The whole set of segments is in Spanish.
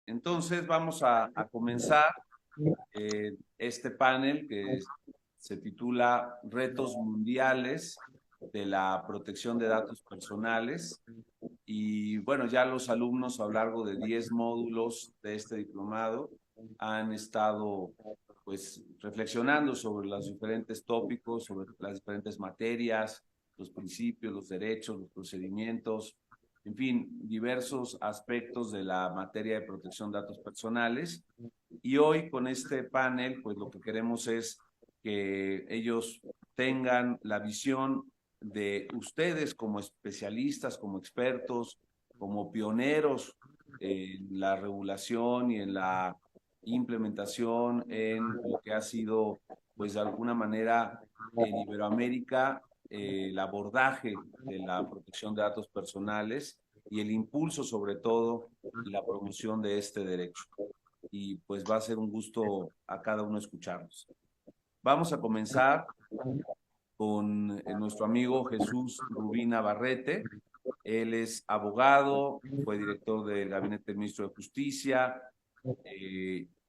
Entonces vamos a comenzar este panel que se titula Retos Mundiales de la Protección de Datos Personales. Y bueno, ya los alumnos a lo largo de 10 módulos de este diplomado han estado pues reflexionando sobre los diferentes tópicos, sobre las diferentes materias, los principios, los derechos, los procedimientos, en fin, diversos aspectos de la materia de protección de datos personales. Y hoy con este panel, pues lo que queremos es que ellos tengan la visión de ustedes como especialistas, como expertos, como pioneros en la regulación y en la implementación en lo que ha sido, pues de alguna manera, en Iberoamérica, el abordaje de la protección de datos personales y el impulso, sobre todo, y la promoción de este derecho. Y pues va a ser un gusto a cada uno escucharnos. Vamos a comenzar con nuestro amigo Jesús Rubín Navarrete. Él es abogado, fue director del Gabinete del Ministro de Justicia,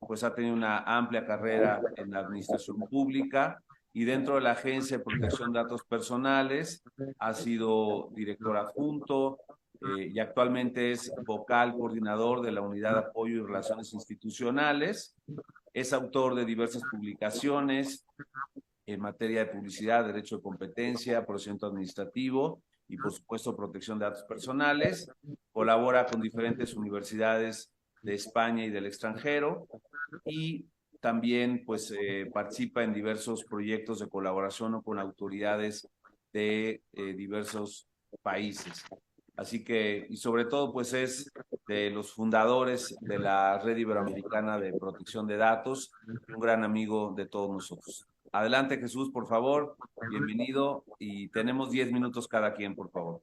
pues ha tenido una amplia carrera en la administración pública y dentro de la Agencia de Protección de Datos Personales ha sido director adjunto y actualmente es vocal coordinador de la Unidad de Apoyo y Relaciones Institucionales. Es autor de diversas publicaciones en materia de publicidad, derecho de competencia, procedimiento administrativo y, por supuesto, protección de datos personales. Colabora con diferentes universidades de España y del extranjero y también pues participa en diversos proyectos de colaboración o con autoridades de diversos países. Así que, y sobre todo, pues es de los fundadores de la Red Iberoamericana de Protección de Datos, un gran amigo de todos nosotros. Adelante, Jesús, por favor. Bienvenido y tenemos 10 minutos cada quien, por favor.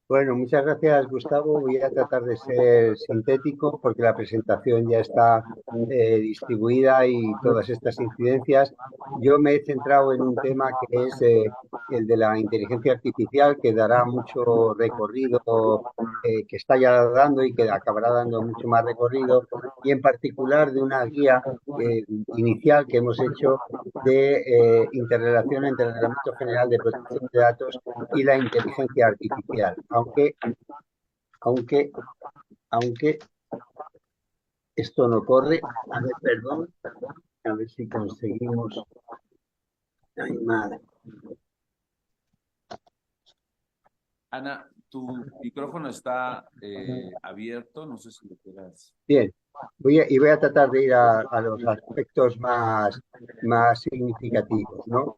Bueno, muchas gracias, Gustavo. Voy a tratar de ser sintético porque la presentación ya está distribuida y todas estas incidencias. Yo me he centrado en un tema que es el de la inteligencia artificial, que dará mucho recorrido, que está ya dando y que acabará dando mucho más recorrido, y en particular de una guía inicial que hemos hecho de interrelación entre el Reglamento General de Protección de Datos y la inteligencia artificial, aunque esto no corre. A ver, perdón, a ver si conseguimos. Ay, madre. Ana, tu micrófono está abierto, no sé si lo quieras. Bien, voy a tratar de ir a los aspectos más significativos, ¿no?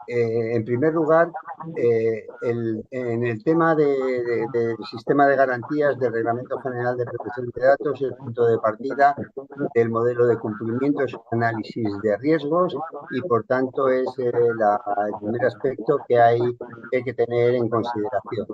En primer lugar, en el tema del sistema de garantías del Reglamento General de Protección de Datos, el punto de partida del modelo de cumplimiento es un análisis de riesgos y, por tanto, es el primer aspecto que hay que tener en consideración.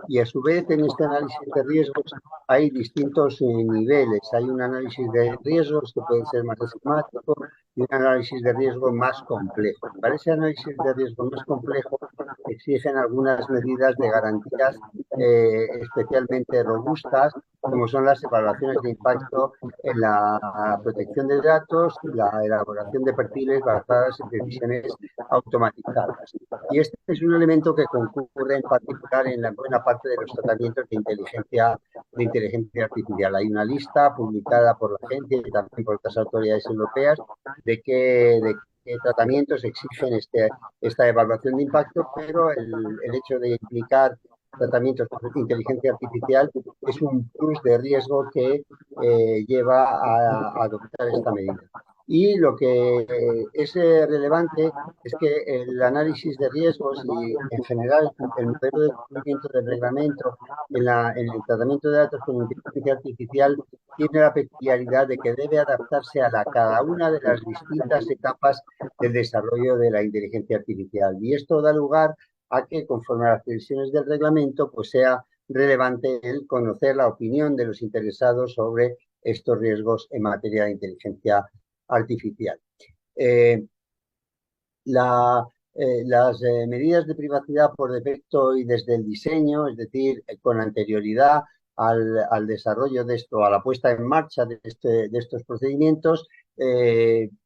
Y, a su vez, en este análisis de riesgos hay distintos niveles. Hay un análisis de riesgos que puede ser más esquemático y un análisis de riesgo más complejo. Para ese análisis de riesgo más complejo exigen algunas medidas de garantías especialmente robustas, como son las evaluaciones de impacto en la protección de datos, la elaboración de perfiles basadas en decisiones automatizadas. Y este es un elemento que concurre en particular en la buena parte de los tratamientos de inteligencia artificial. Hay una lista publicada por la agencia y también por otras autoridades europeas de qué tratamientos exigen esta evaluación de impacto, pero el hecho de implicar tratamientos de inteligencia artificial es un plus de riesgo que lleva a adoptar esta medida. Y lo que es relevante es que el análisis de riesgos y, en general, el modelo de cumplimiento del reglamento en el tratamiento de datos con inteligencia artificial tiene la peculiaridad de que debe adaptarse a cada una de las distintas etapas del desarrollo de la inteligencia artificial. Y esto da lugar a que, conforme a las previsiones del reglamento, pues sea relevante el conocer la opinión de los interesados sobre estos riesgos en materia de inteligencia artificial. Las medidas de privacidad por defecto y desde el diseño, es decir, con anterioridad, al desarrollo de esto, a la puesta en marcha de estos procedimientos,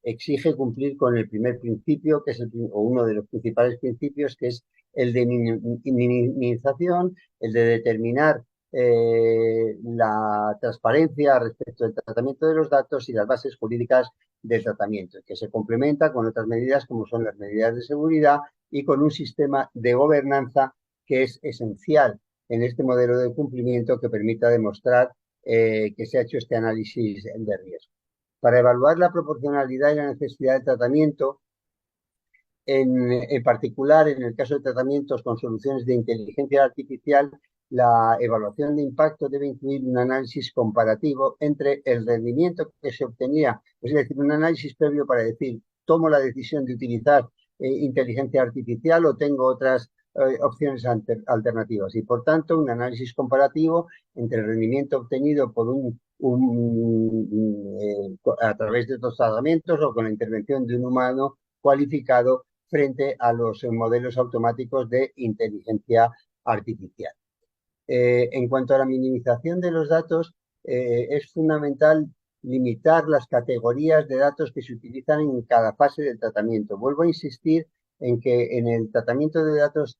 exige cumplir con el primer principio, que es o uno de los principales principios, que es el de minimización, el de determinar la transparencia respecto del tratamiento de los datos y las bases jurídicas del tratamiento, que se complementa con otras medidas como son las medidas de seguridad y con un sistema de gobernanza que es esencial en este modelo de cumplimiento que permita demostrar que se ha hecho este análisis de riesgo. Para evaluar la proporcionalidad y la necesidad de tratamiento, en particular, en el caso de tratamientos con soluciones de inteligencia artificial, la evaluación de impacto debe incluir un análisis comparativo entre el rendimiento que se obtenía, es decir, un análisis previo para decir, tomo la decisión de utilizar inteligencia artificial o tengo otras opciones alternativas. Y, por tanto, un análisis comparativo entre el rendimiento obtenido por a través de estos tratamientos o con la intervención de un humano cualificado frente a los modelos automáticos de inteligencia artificial. En cuanto a la minimización de los datos, es fundamental limitar las categorías de datos que se utilizan en cada fase del tratamiento. Vuelvo a insistir en que en el tratamiento de datos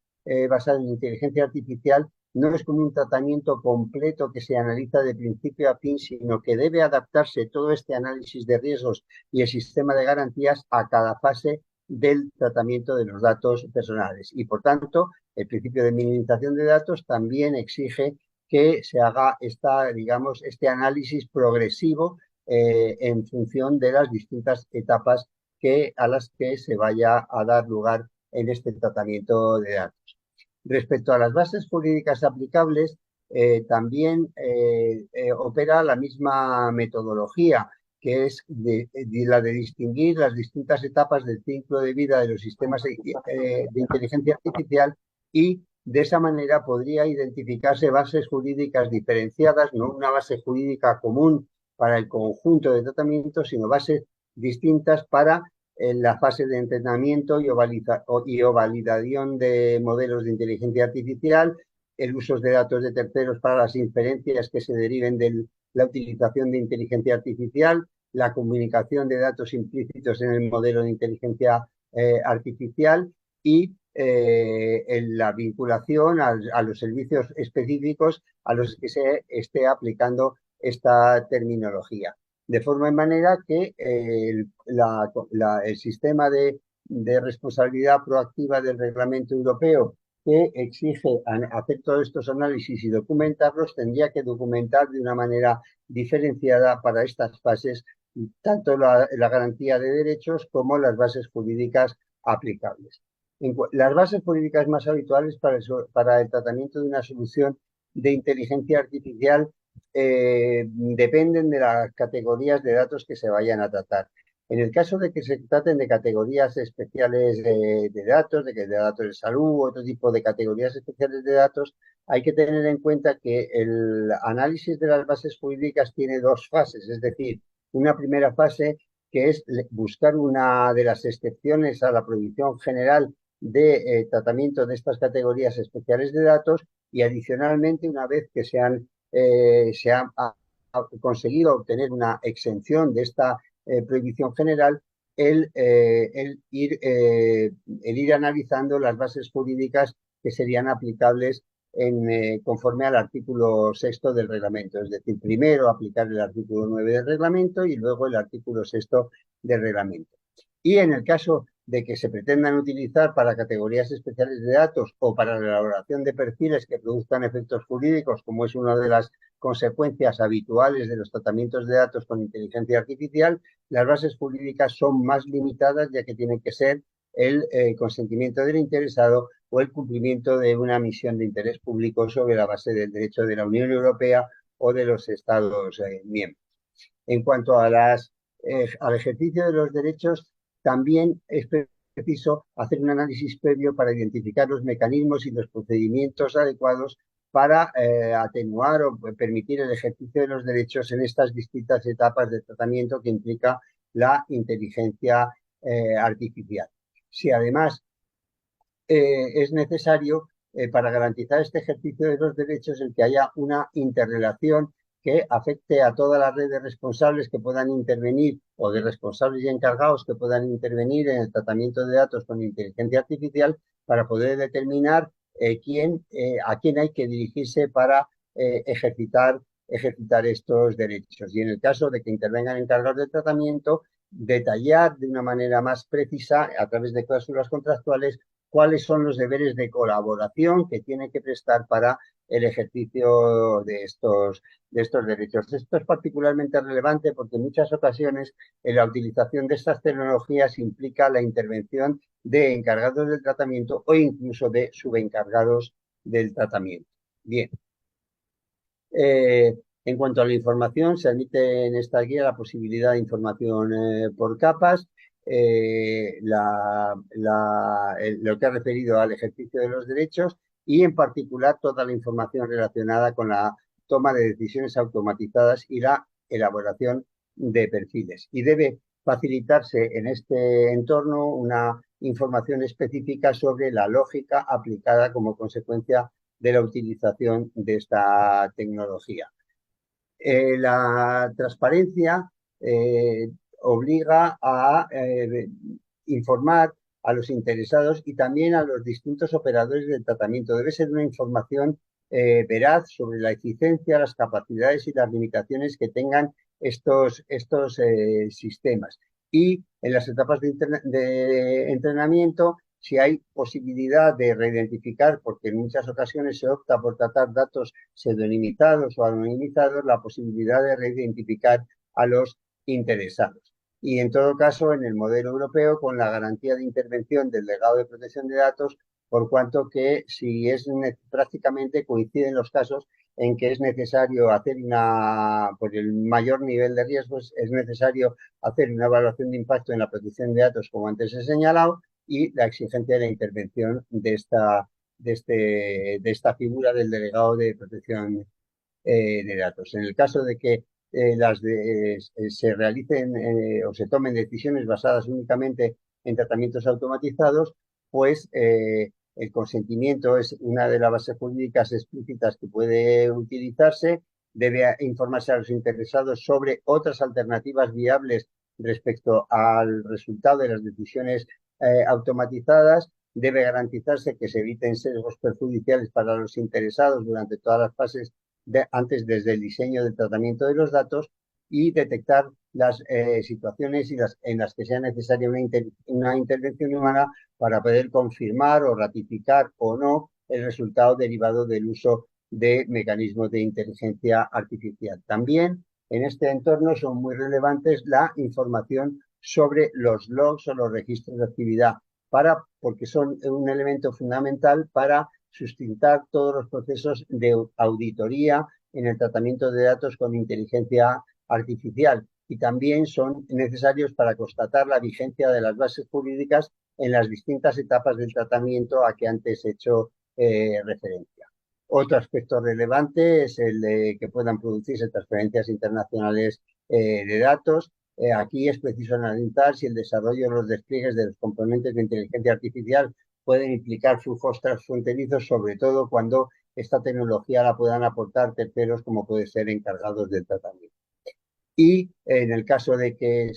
basado en inteligencia artificial no es como un tratamiento completo que se analiza de principio a fin, sino que debe adaptarse todo este análisis de riesgos y el sistema de garantías a cada fase del tratamiento de los datos personales. Y, por tanto, el principio de minimización de datos también exige que se haga este análisis progresivo en función de las distintas etapas a las que se vaya a dar lugar en este tratamiento de datos. Respecto a las bases jurídicas aplicables, también opera la misma metodología, que es la de distinguir las distintas etapas del ciclo de vida de los sistemas de inteligencia artificial, y de esa manera podría identificarse bases jurídicas diferenciadas, no una base jurídica común para el conjunto de tratamientos, sino bases distintas para en la fase de entrenamiento y o validación de modelos de inteligencia artificial, el uso de datos de terceros para las inferencias que se deriven de la utilización de inteligencia artificial, la comunicación de datos implícitos en el modelo de inteligencia artificial y en la vinculación a los servicios específicos a los que se esté aplicando esta terminología. De forma y manera que el sistema de responsabilidad proactiva del Reglamento Europeo, que exige hacer todos estos análisis y documentarlos, tendría que documentar de una manera diferenciada para estas fases tanto la garantía de derechos como las bases jurídicas aplicables. Las bases jurídicas más habituales para el tratamiento de una solución de inteligencia artificial dependen de las categorías de datos que se vayan a tratar. En el caso de que se traten de categorías especiales de datos, de datos de salud u otro tipo de categorías especiales de datos, hay que tener en cuenta que el análisis de las bases jurídicas tiene dos fases, es decir, una primera fase que es buscar una de las excepciones a la prohibición general de tratamiento de estas categorías especiales de datos, y adicionalmente, una vez que se ha conseguido obtener una exención de esta prohibición general, el ir analizando las bases jurídicas que serían aplicables conforme al artículo 6 del reglamento. Es decir, primero aplicar el artículo 9 del reglamento y luego el artículo 6 del reglamento. Y en el caso de que se pretendan utilizar para categorías especiales de datos o para la elaboración de perfiles que produzcan efectos jurídicos, como es una de las consecuencias habituales de los tratamientos de datos con inteligencia artificial, las bases jurídicas son más limitadas, ya que tienen que ser el consentimiento del interesado o el cumplimiento de una misión de interés público sobre la base del derecho de la Unión Europea o de los Estados miembros. En cuanto al ejercicio de los derechos, también es preciso hacer un análisis previo para identificar los mecanismos y los procedimientos adecuados para atenuar o permitir el ejercicio de los derechos en estas distintas etapas de tratamiento que implica la inteligencia artificial. Si además es necesario, para garantizar este ejercicio de los derechos el que haya una interrelación que afecte a toda la red de responsables que puedan intervenir o de responsables y encargados que puedan intervenir en el tratamiento de datos con inteligencia artificial para poder determinar a quién hay que dirigirse para ejercitar estos derechos. Y en el caso de que intervengan encargados de tratamiento, detallar de una manera más precisa, a través de cláusulas contractuales, cuáles son los deberes de colaboración que tiene que prestar para el ejercicio de estos derechos. Esto es particularmente relevante porque en muchas ocasiones la utilización de estas tecnologías implica la intervención de encargados del tratamiento o incluso de subencargados del tratamiento. Bien. En cuanto a la información, se admite en esta guía la posibilidad de información por capas, lo que ha referido al ejercicio de los derechos y en particular toda la información relacionada con la toma de decisiones automatizadas y la elaboración de perfiles. Y debe facilitarse en este entorno una información específica sobre la lógica aplicada como consecuencia de la utilización de esta tecnología. La transparencia obliga a informar a los interesados y también a los distintos operadores del tratamiento. Debe ser una información veraz sobre la eficiencia, las capacidades y las limitaciones que tengan estos sistemas. Y en las etapas de entrenamiento, si hay posibilidad de reidentificar, porque en muchas ocasiones se opta por tratar datos pseudonimizados o anonimizados, la posibilidad de reidentificar a los interesados. Y en todo caso, en el modelo europeo, con la garantía de intervención del legado de protección de datos, por cuanto que si prácticamente coinciden los casos en que es necesario hacer por el mayor nivel de riesgos, es necesario hacer una evaluación de impacto en la protección de datos, como antes he señalado, y la exigencia de la intervención de esta figura del delegado de protección de datos. En el caso de que se realicen o se tomen decisiones basadas únicamente en tratamientos automatizados, pues el consentimiento es una de las bases jurídicas explícitas que puede utilizarse. Debe informarse a los interesados sobre otras alternativas viables respecto al resultado de las decisiones automatizadas. Debe garantizarse que se eviten sesgos perjudiciales para los interesados durante todas las fases antes desde el diseño del tratamiento de los datos y detectar las situaciones en las que sea necesaria una intervención humana para poder confirmar o ratificar o no el resultado derivado del uso de mecanismos de inteligencia artificial. También en este entorno son muy relevantes la información sobre los logs o los registros de actividad, porque son un elemento fundamental para sustentar todos los procesos de auditoría en el tratamiento de datos con inteligencia artificial y también son necesarios para constatar la vigencia de las bases jurídicas en las distintas etapas del tratamiento a que antes he hecho referencia. Otro aspecto relevante es el de que puedan producirse transferencias internacionales de datos. Aquí es preciso analizar si el desarrollo de los despliegues de los componentes de inteligencia artificial pueden implicar flujos transfronterizos, sobre todo cuando esta tecnología la puedan aportar terceros como puede ser encargados del tratamiento. Y en el caso de que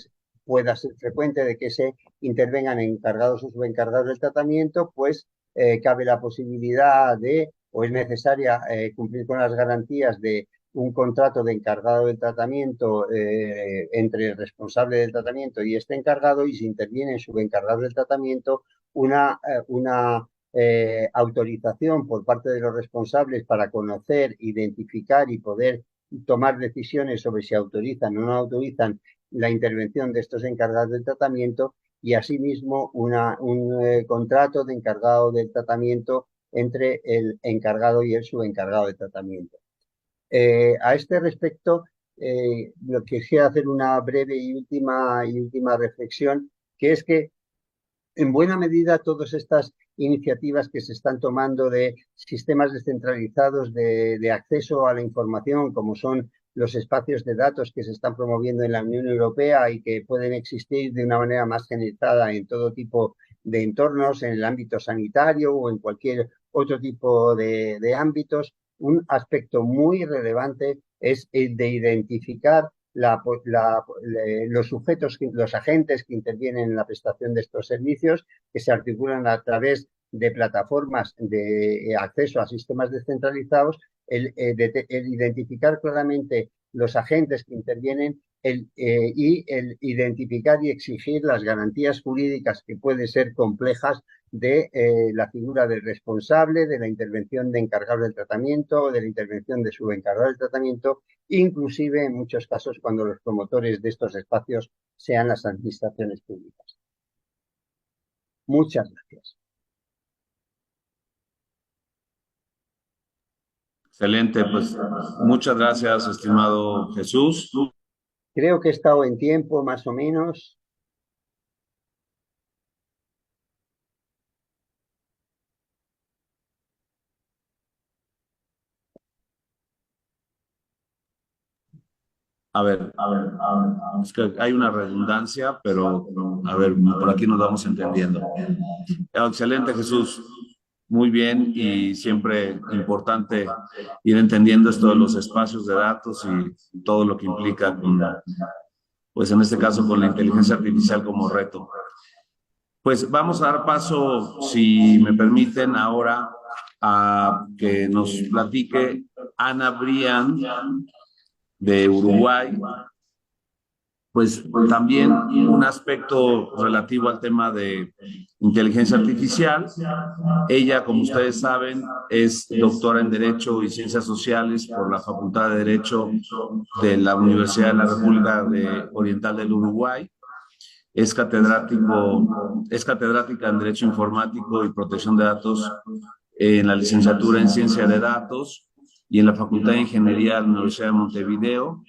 pueda ser frecuente de que se intervengan encargados o subencargados del tratamiento, pues cabe la posibilidad o es necesaria cumplir con las garantías de un contrato de encargado del tratamiento entre el responsable del tratamiento y este encargado, y si intervienen subencargados del tratamiento, una autorización por parte de los responsables para conocer, identificar y poder tomar decisiones sobre si autorizan o no autorizan la intervención de estos encargados del tratamiento, y asimismo un contrato de encargado del tratamiento entre el encargado y el subencargado de tratamiento. A este respecto, lo que quisiera hacer una breve y última reflexión, que es que en buena medida todas estas iniciativas que se están tomando de sistemas descentralizados de acceso a la información, como son los espacios de datos que se están promoviendo en la Unión Europea y que pueden existir de una manera más generalizada en todo tipo de entornos, en el ámbito sanitario o en cualquier otro tipo de ámbitos. Un aspecto muy relevante es el de identificar los sujetos, los agentes que intervienen en la prestación de estos servicios, que se articulan a través de plataformas de acceso a sistemas descentralizados, el identificar claramente los agentes que intervienen y el identificar y exigir las garantías jurídicas que pueden ser complejas de la figura del responsable, de la intervención de encargado del tratamiento, de la intervención de subencargado del tratamiento, inclusive en muchos casos cuando los promotores de estos espacios sean las administraciones públicas. Muchas gracias. Excelente, pues muchas gracias, estimado Jesús. Creo que he estado en tiempo, más o menos. Es que hay una redundancia, pero a ver, por aquí nos vamos entendiendo. Excelente, Jesús. Muy bien, y siempre importante ir entendiendo esto de los espacios de datos y todo lo que implica con, pues en este caso, con la inteligencia artificial como reto. Pues vamos a dar paso, si me permiten, ahora a que nos platique Ana Brian de Uruguay, pues también un aspecto relativo al tema de inteligencia artificial. Ella, como ustedes saben, es doctora en Derecho y Ciencias Sociales por la Facultad de Derecho de la Universidad de la República Oriental del Uruguay. Es catedrática en Derecho Informático y Protección de Datos en la licenciatura en Ciencia de Datos y en la Facultad de Ingeniería de la Universidad de Montevideo,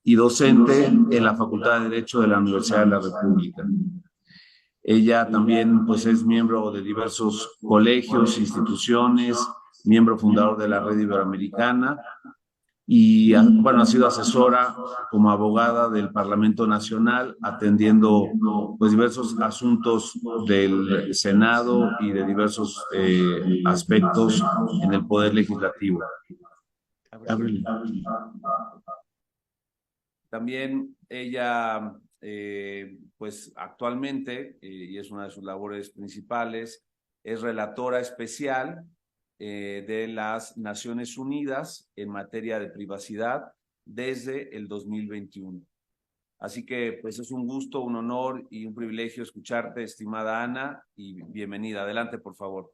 y docente en la Facultad de Derecho de la Universidad de la República. Ella también pues, es miembro de diversos colegios, instituciones, miembro fundador de la Red Iberoamericana y bueno, ha sido asesora como abogada del Parlamento Nacional, atendiendo pues, diversos asuntos del Senado y de diversos aspectos en el Poder Legislativo. También ella, pues actualmente, y es una de sus labores principales, es relatora especial de las Naciones Unidas en materia de privacidad desde el 2021. Así que pues es un gusto, un honor y un privilegio escucharte, estimada Ana, y bienvenida. Adelante, por favor.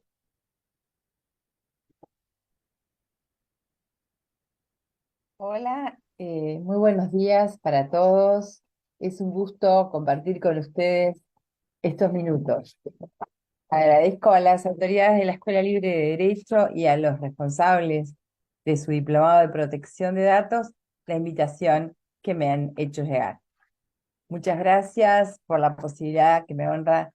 Hola, muy buenos días para todos. Es un gusto compartir con ustedes estos minutos. Agradezco a las autoridades de la Escuela Libre de Derecho y a los responsables de su diplomado de protección de datos la invitación que me han hecho llegar. Muchas gracias por la posibilidad que me honra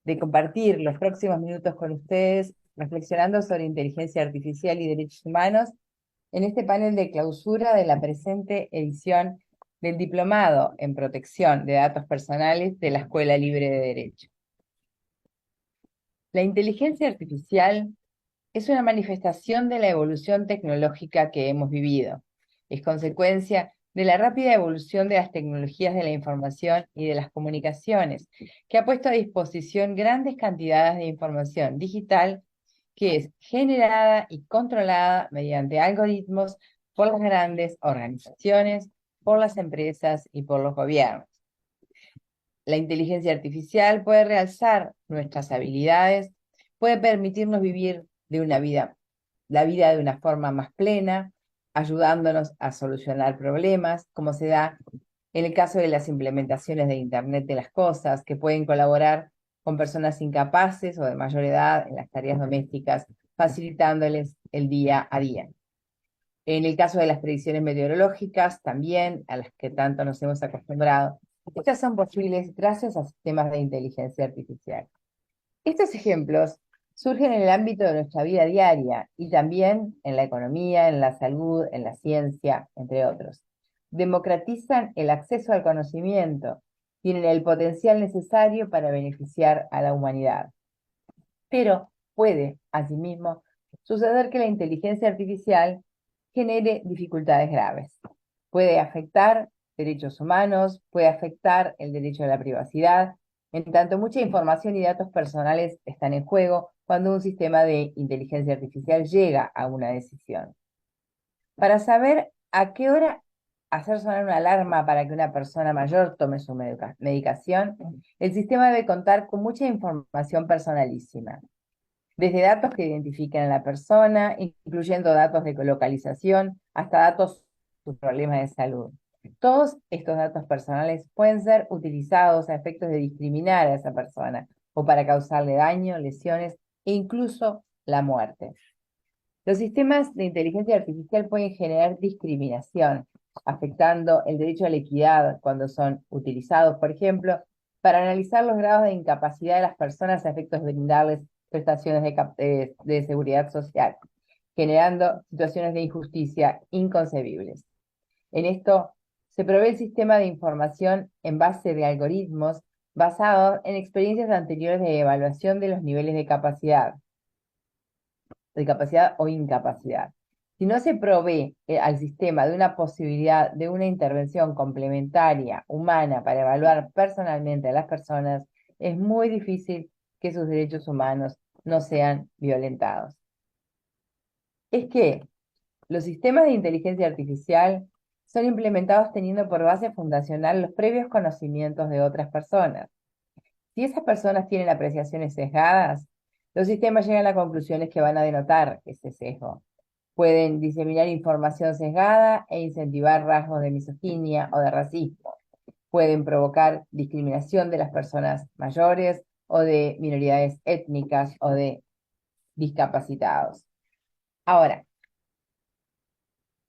de compartir los próximos minutos con ustedes, reflexionando sobre inteligencia artificial y derechos humanos en este panel de clausura de la presente edición del Diplomado en Protección de Datos Personales de la Escuela Libre de Derecho. La inteligencia artificial es una manifestación de la evolución tecnológica que hemos vivido. Es consecuencia de la rápida evolución de las tecnologías de la información y de las comunicaciones, que ha puesto a disposición grandes cantidades de información digital que es generada y controlada mediante algoritmos por las grandes organizaciones, por las empresas y por los gobiernos. La inteligencia artificial puede realzar nuestras habilidades, puede permitirnos vivir la vida de una forma más plena, ayudándonos a solucionar problemas, como se da en el caso de las implementaciones de Internet de las cosas, que pueden colaborar con personas incapaces o de mayor edad en las tareas domésticas, facilitándoles el día a día. En el caso de las predicciones meteorológicas, también, a las que tanto nos hemos acostumbrado, estas son posibles gracias a sistemas de inteligencia artificial. Estos ejemplos surgen en el ámbito de nuestra vida diaria y también en la economía, en la salud, en la ciencia, entre otros. Democratizan el acceso al conocimiento, tienen el potencial necesario para beneficiar a la humanidad. Pero puede, asimismo, suceder que la inteligencia artificial genere dificultades graves. Puede afectar derechos humanos, puede afectar el derecho a la privacidad, en tanto mucha información y datos personales están en juego cuando un sistema de inteligencia artificial llega a una decisión. Para saber a qué hora hacer sonar una alarma para que una persona mayor tome su medicación, el sistema debe contar con mucha información personalísima, desde datos que identifiquen a la persona, incluyendo datos de localización, hasta datos de sus problemas de salud. Todos estos datos personales pueden ser utilizados a efectos de discriminar a esa persona o para causarle daño, lesiones e incluso la muerte. Los sistemas de inteligencia artificial pueden generar discriminación, afectando el derecho a la equidad cuando son utilizados, por ejemplo, para analizar los grados de incapacidad de las personas a efectos de brindarles prestaciones de seguridad social, generando situaciones de injusticia inconcebibles. En esto, se provee el sistema de información en base de algoritmos basados en experiencias anteriores de evaluación de los niveles de capacidad o incapacidad. Si no se provee al sistema de una posibilidad de una intervención complementaria humana para evaluar personalmente a las personas, es muy difícil que sus derechos humanos no sean violentados. Es que los sistemas de inteligencia artificial son implementados teniendo por base fundacional los previos conocimientos de otras personas. Si esas personas tienen apreciaciones sesgadas, los sistemas llegan a conclusiones que van a denotar ese sesgo. Pueden diseminar información sesgada e incentivar rasgos de misoginia o de racismo. Pueden provocar discriminación de las personas mayores o de minoridades étnicas o de discapacitados. Ahora,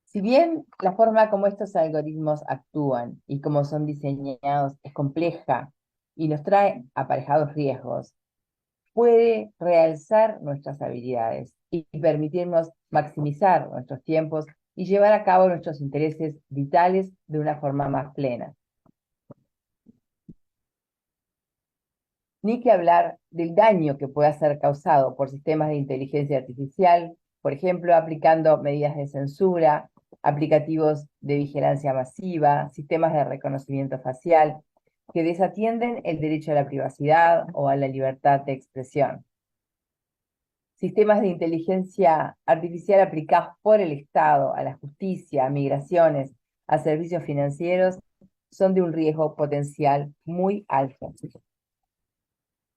si bien la forma como estos algoritmos actúan y cómo son diseñados es compleja y nos trae aparejados riesgos, puede realzar nuestras habilidades y permitirnos maximizar nuestros tiempos y llevar a cabo nuestros intereses vitales de una forma más plena. Ni que hablar del daño que puede ser causado por sistemas de inteligencia artificial, por ejemplo, aplicando medidas de censura, aplicativos de vigilancia masiva, sistemas de reconocimiento facial, que desatienden el derecho a la privacidad o a la libertad de expresión. Sistemas de inteligencia artificial aplicados por el Estado a la justicia, a migraciones, a servicios financieros, son de un riesgo potencial muy alto.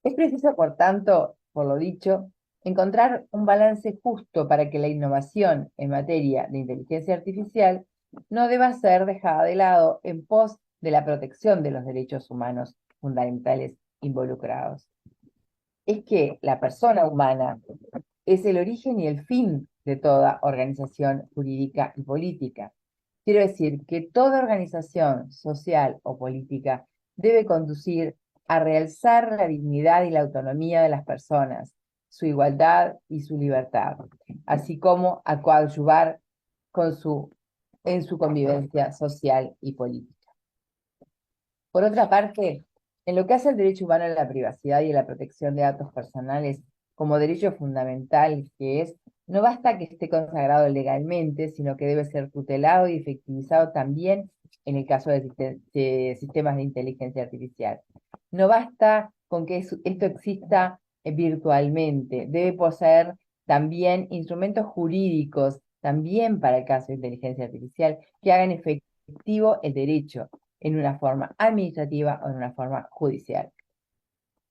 Es preciso, por tanto, por lo dicho, encontrar un balance justo para que la innovación en materia de inteligencia artificial no deba ser dejada de lado en pos de la protección de los derechos humanos fundamentales involucrados. Es que la persona humana es el origen y el fin de toda organización jurídica y política. Quiero decir que toda organización social o política debe conducir a realzar la dignidad y la autonomía de las personas, su igualdad y su libertad, así como a coadyuvar en su convivencia social y política. Por otra parte, en lo que hace al derecho humano a la privacidad y a la protección de datos personales como derecho fundamental que es, no basta que esté consagrado legalmente, sino que debe ser tutelado y efectivizado también en el caso de sistemas de inteligencia artificial. No basta con que esto exista virtualmente, debe poseer también instrumentos jurídicos, también para el caso de inteligencia artificial, que hagan efectivo el derecho en una forma administrativa o en una forma judicial.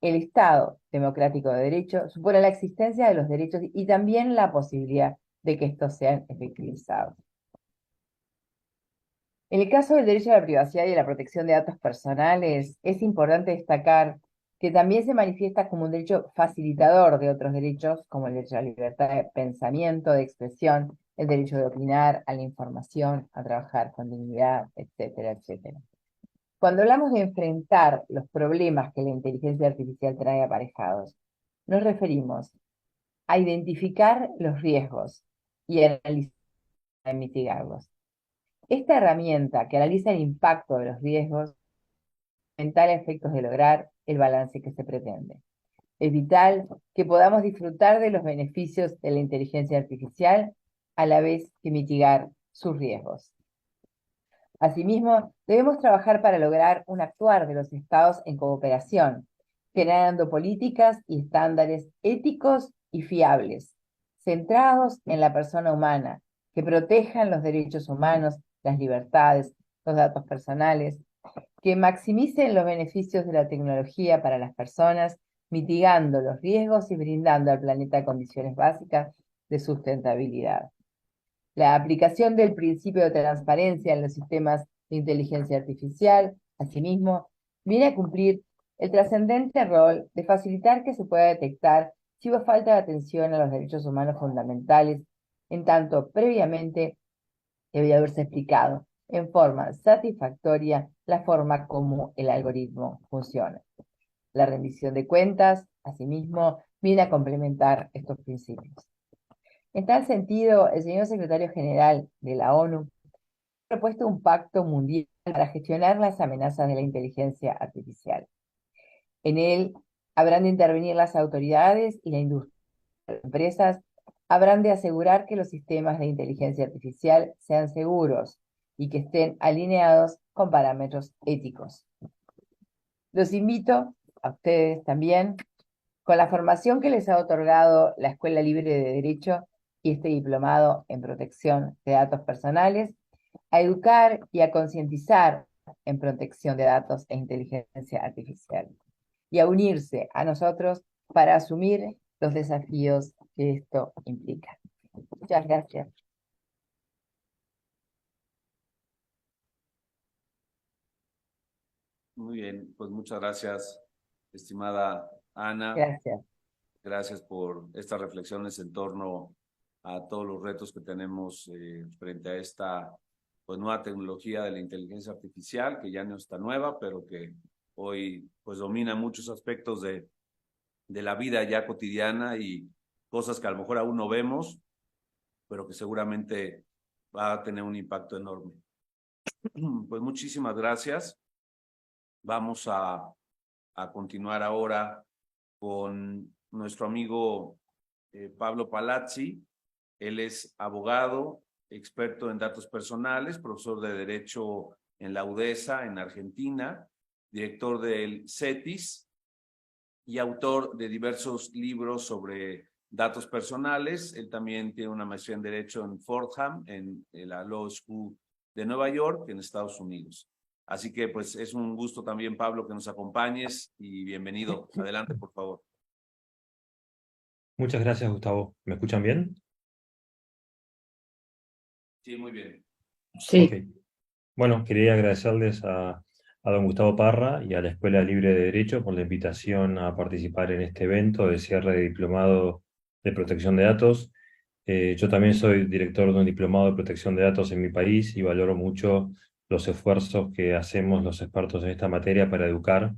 El Estado democrático de derecho supone la existencia de los derechos y también la posibilidad de que estos sean efectivizados. En el caso del derecho a la privacidad y a la protección de datos personales, es importante destacar que también se manifiesta como un derecho facilitador de otros derechos, como el derecho a la libertad de pensamiento, de expresión, el derecho de opinar, a la información, a trabajar con dignidad, etcétera, etcétera. Cuando hablamos de enfrentar los problemas que la inteligencia artificial trae aparejados, nos referimos a identificar los riesgos y analizar y mitigarlos. Esta herramienta que analiza el impacto de los riesgos es fundamental a efectos de lograr el balance que se pretende. Es vital que podamos disfrutar de los beneficios de la inteligencia artificial a la vez que mitigar sus riesgos. Asimismo, debemos trabajar para lograr un actuar de los Estados en cooperación, generando políticas y estándares éticos y fiables, centrados en la persona humana, que protejan los derechos humanos, las libertades, los datos personales, que maximicen los beneficios de la tecnología para las personas, mitigando los riesgos y brindando al planeta condiciones básicas de sustentabilidad. La aplicación del principio de transparencia en los sistemas de inteligencia artificial, asimismo, viene a cumplir el trascendente rol de facilitar que se pueda detectar si hubo falta de atención a los derechos humanos fundamentales, en tanto previamente debía haberse explicado en forma satisfactoria la forma como el algoritmo funciona. La rendición de cuentas, asimismo, viene a complementar estos principios. En tal sentido, el señor secretario general de la ONU ha propuesto un pacto mundial para gestionar las amenazas de la inteligencia artificial. En él habrán de intervenir las autoridades y la industria. Las empresas habrán de asegurar que los sistemas de inteligencia artificial sean seguros y que estén alineados con parámetros éticos. Los invito a ustedes también, con la formación que les ha otorgado la Escuela Libre de Derecho y este diplomado en protección de datos personales, a educar y a concientizar en protección de datos e inteligencia artificial, y a unirse a nosotros para asumir los desafíos que esto implica. Muchas gracias. Muy bien, pues muchas gracias, estimada Ana. Gracias. Gracias por estas reflexiones en torno a todos los retos que tenemos frente a esta pues, nueva tecnología de la inteligencia artificial, que ya no está nueva, pero que hoy pues domina muchos aspectos de la vida ya cotidiana y cosas que a lo mejor aún no vemos, pero que seguramente va a tener un impacto enorme. Pues muchísimas gracias. Vamos a continuar ahora con nuestro amigo Pablo Palazzi. Él es abogado, experto en datos personales, profesor de Derecho en la UDESA, en Argentina, director del CETIS y autor de diversos libros sobre datos personales. Él también tiene una maestría en Derecho en Fordham, en la Law School de Nueva York, en Estados Unidos. Así que pues es un gusto también, Pablo, que nos acompañes y bienvenido. Adelante, por favor. Muchas gracias, Gustavo. ¿Me escuchan bien? Sí, muy bien. Sí. Okay. Bueno, quería agradecerles a don Gustavo Parra y a la Escuela Libre de Derecho por la invitación a participar en este evento de cierre de diplomado de protección de datos. Yo también soy director de un diplomado de protección de datos en mi país y valoro mucho los esfuerzos que hacemos los expertos en esta materia para educar